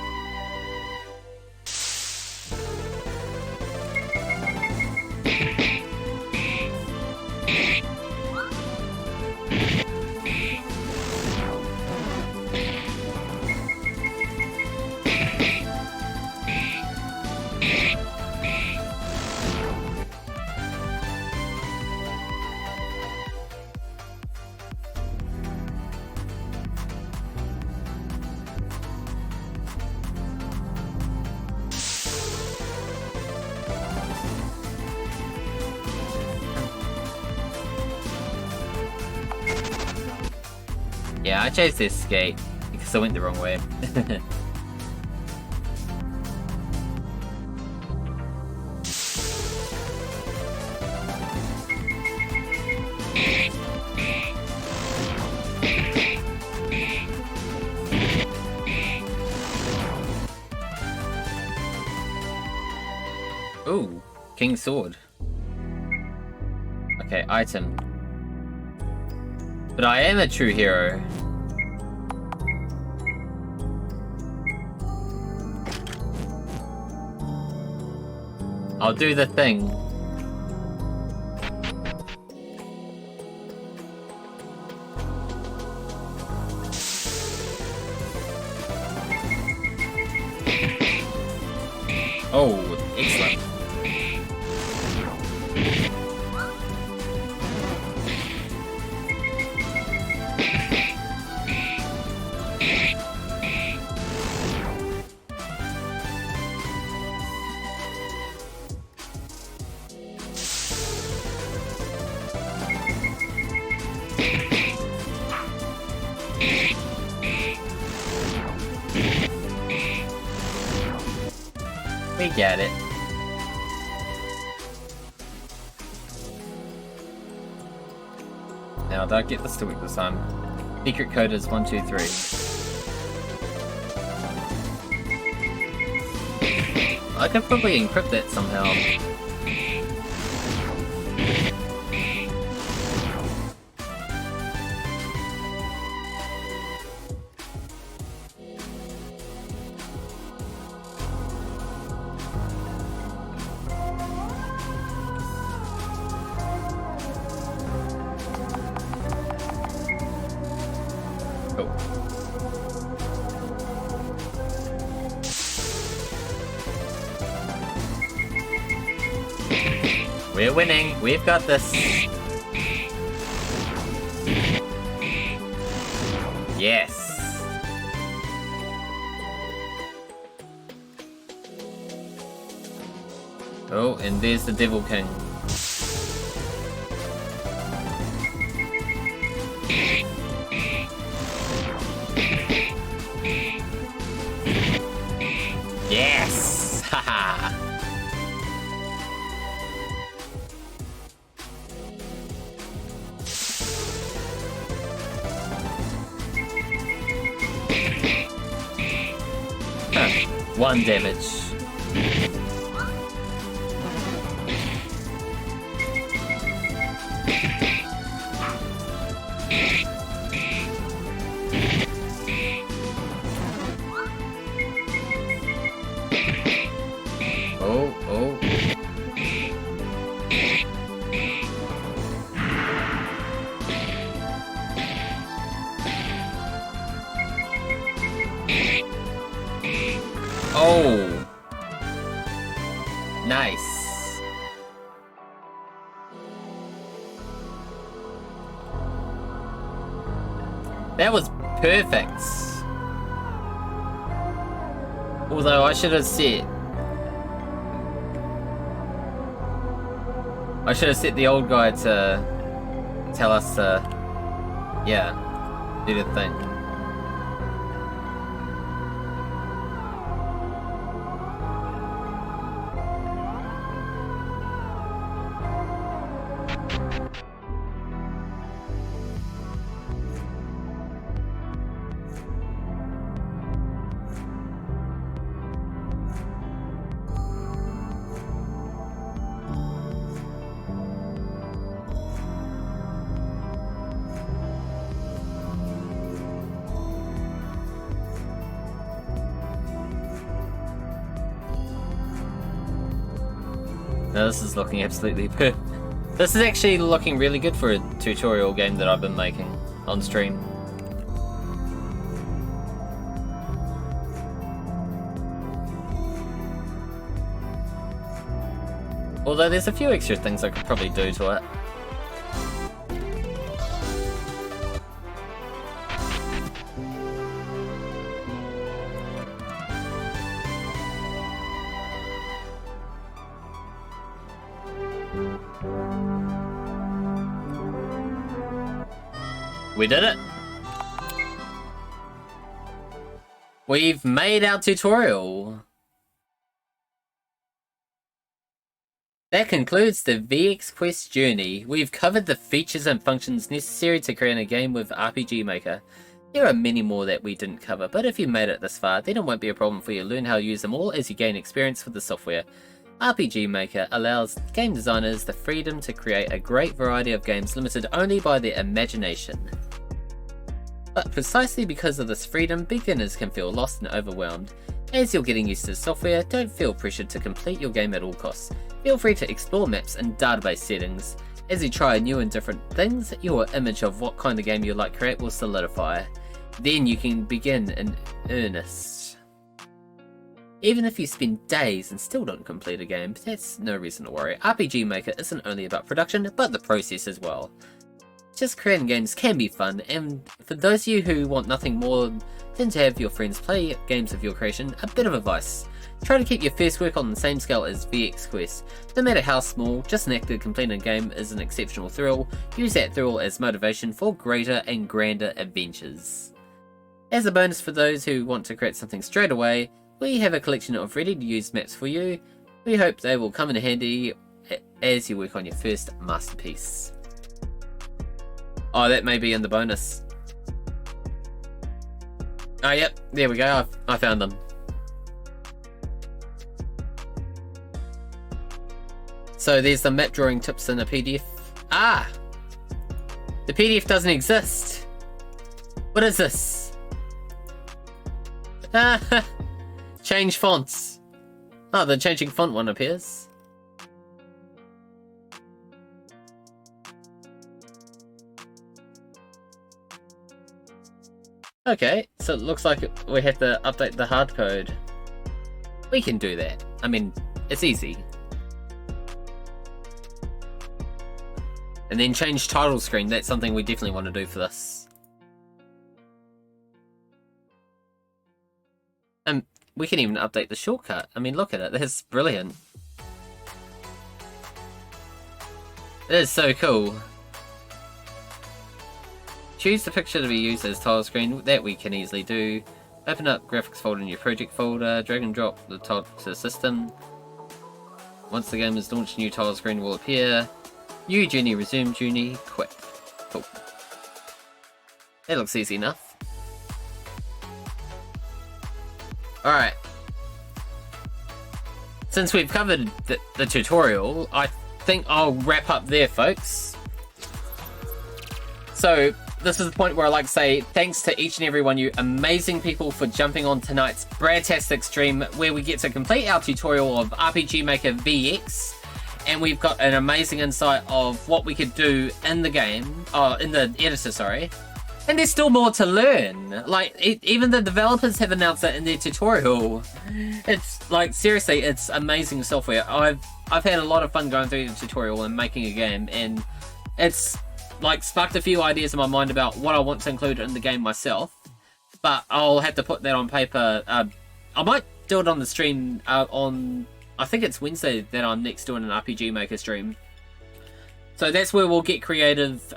Yeah, I chose to escape because I went the wrong way. Ooh, King's Sword. Okay, item. But I am a true hero. I'll do the thing. Oh, excellent. We get it. Now, don't get this to work this time. Secret code is 123. I could probably encrypt that somehow. We're winning. We've got this. Yes. Oh, and there's the Devil King. Yes! Haha! One damage. Oh, oh. Oh. Nice. That was perfect. Although I should have set the old guy to tell us to, yeah, do the thing. Now this is looking absolutely perfect. This is actually looking really good for a tutorial game that I've been making on stream. Although there's a few extra things I could probably do to it. We did it! We've made our tutorial! That concludes the VX Quest journey. We've covered the features and functions necessary to create a game with RPG Maker. There are many more that we didn't cover, but if you made it this far, then it won't be a problem for you to learn how to use them all as you gain experience with the software. RPG Maker allows game designers the freedom to create a great variety of games limited only by their imagination. But precisely because of this freedom, beginners can feel lost and overwhelmed. As you're getting used to the software, don't feel pressured to complete your game at all costs. Feel free to explore maps and database settings. As you try new and different things, your image of what kind of game you'd like to create will solidify. Then you can begin in earnest. Even if you spend days and still don't complete a game, that's no reason to worry. RPG Maker isn't only about production, but the process as well. Just creating games can be fun, and for those of you who want nothing more than to have your friends play games of your creation, a bit of advice. Try to keep your first work on the same scale as VX Quest. No matter how small, just an act of completing a game is an exceptional thrill. Use that thrill as motivation for greater and grander adventures. As a bonus for those who want to create something straight away, we have a collection of ready-to-use maps for you. We hope they will come in handy as you work on your first masterpiece. Oh, that may be in the bonus. Oh, yep, there we go, I found them. So there's the map drawing tips in a PDF. Ah! The PDF doesn't exist. What is this? Change fonts. Oh, the changing font one appears. Okay, so it looks like we have to update the hard code. We can do that. I mean, it's easy. And then change title screen. That's something we definitely want to do for this. We can even update the shortcut. I mean, look at it. That's brilliant. It is so cool. Choose the picture to be used as title screen. That we can easily do. Open up graphics folder in your project folder. Drag and drop the title to the system. Once the game is launched, a new title screen will appear. New journey, resume journey, quit. Cool. That looks easy enough. Alright. Since we've covered the tutorial, I think I'll wrap up there, folks. So, this is the point where I like to say thanks to each and every one of you amazing people for jumping on tonight's Bradtastic stream, where we get to complete our tutorial of RPG Maker VX. And we've got an amazing insight of what we could do in the game, in the editor, sorry. And there's still more to learn. Like, even the developers have announced that in their tutorial. It's, like, seriously, it's amazing software. I've had a lot of fun going through the tutorial and making a game, and it's, like, sparked a few ideas in my mind about what I want to include in the game myself. But I'll have to put that on paper. I might do it on the stream on... I think it's Wednesday that I'm next doing an RPG Maker stream. So that's where we'll get creative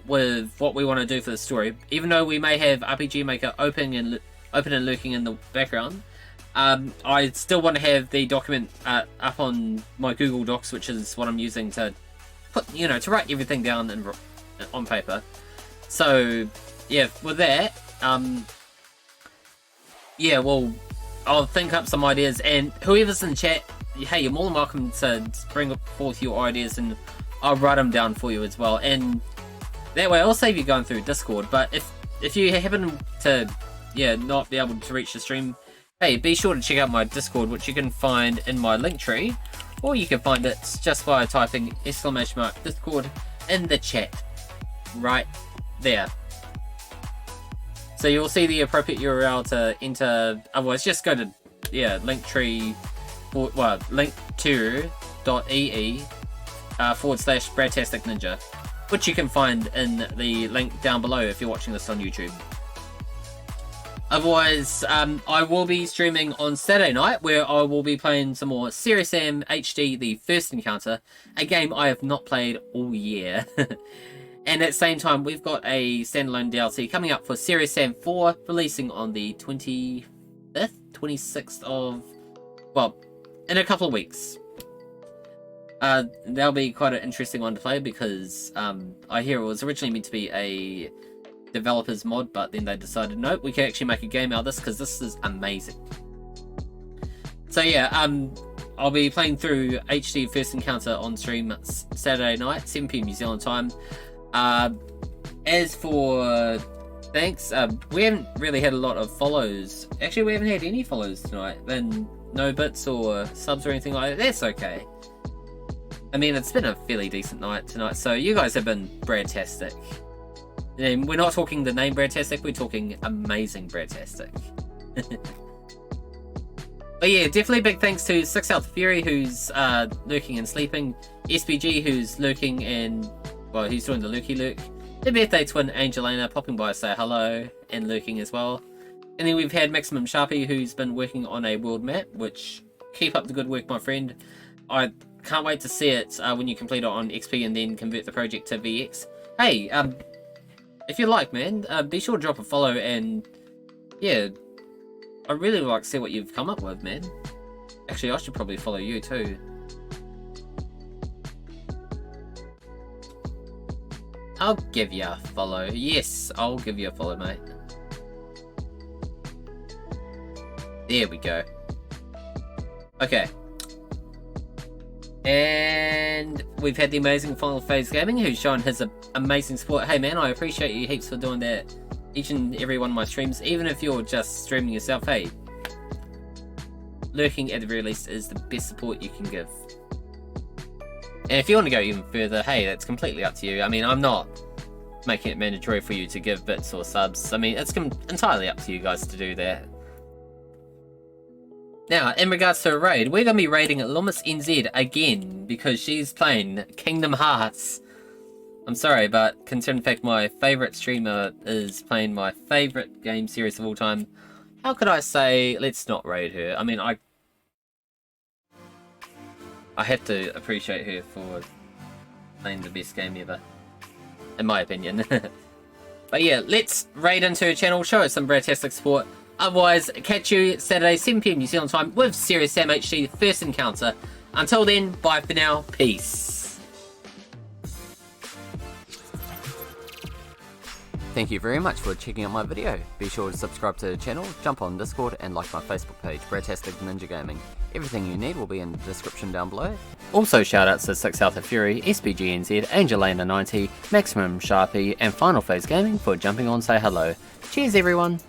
with what we want to do for the story. Even though we may have RPG Maker open and lurking in the background, I still want to have the document up on my Google Docs, which is what I'm using to put, to write everything down on paper. So yeah, with that, yeah, well, I'll think up some ideas, and whoever's in chat, hey, you're more than welcome to bring forth your ideas, and I'll write them down for you as well. And that way I'll save you going through Discord. But if you happen to not be able to reach the stream, hey, be sure to check out my Discord, which you can find in my link tree, or you can find it just by typing !Discord in the chat right there. So you'll see the appropriate URL to enter. Otherwise, just go to linktree, linktree.ee /Bradtastic Ninja, which you can find in the link down below if you're watching this on YouTube. Otherwise, I will be streaming on Saturday night, where I will be playing some more Serious Sam HD: The First Encounter, a game I have not played all year. And at the same time, we've got a standalone DLC coming up for Serious Sam 4, releasing on the 25th, 26th of, well, in a couple of weeks. That'll be quite an interesting one to play, because I hear it was originally meant to be a developer's mod, but then they decided, nope, we can actually make a game out of this, because this is amazing. So yeah, I'll be playing through HD First Encounter on stream Saturday night, 7 PM New Zealand time. As for thanks, we haven't really had a lot of follows. Actually, we haven't had any follows tonight, and no bits or subs or anything like that. That's okay. I mean, it's been a fairly decent night tonight, so you guys have been Bradtastic. And we're not talking the name Bradtastic, we're talking amazing Bradtastic. But yeah, definitely big thanks to 6 Out Fury, who's lurking and sleeping, SPG, who's lurking and, well, he's doing the lurky lurk, the birthday twin Angelina popping by to say hello and lurking as well. And then we've had Maximum Sharpie, who's been working on a world map, which, keep up the good work, my friend. I can't wait to see it when you complete it on XP and then convert the project to VX. Hey, if you like, man, be sure to drop a follow and, yeah, I really like to see what you've come up with, man. Actually, I should probably follow you too. I'll give you a follow. Yes, I'll give you a follow, mate. There we go. Okay. And we've had the amazing Final Phase Gaming, who's shown his amazing support. Hey man, I appreciate you heaps for doing that each and every one of my streams, even if you're just streaming yourself. Hey, lurking at the very least is the best support you can give. And if you want to go even further, hey, that's completely up to you. I mean, I'm not making it mandatory for you to give bits or subs. I mean, it's entirely up to you guys to do that. Now, in regards to a raid, we're going to be raiding Lumis NZ again, because she's playing Kingdom Hearts. I'm sorry, but considering the fact my favourite streamer is playing my favourite game series of all time, how could I say, let's not raid her? I mean, I have to appreciate her for playing the best game ever, in my opinion. But yeah, let's raid into her channel, show her some Bradtastic support. Otherwise, catch you Saturday, 7 PM New Zealand time with Serious Sam HD First Encounter. Until then, bye for now. Peace. Thank you very much for checking out my video. Be sure to subscribe to the channel, jump on Discord, and like my Facebook page, Bradtastic Ninja Gaming. Everything you need will be in the description down below. Also shoutouts to 6 Alpha Fury, SBGNZ, Angelina90, Maximum Sharpie, and Final Phase Gaming for jumping on say hello. Cheers everyone!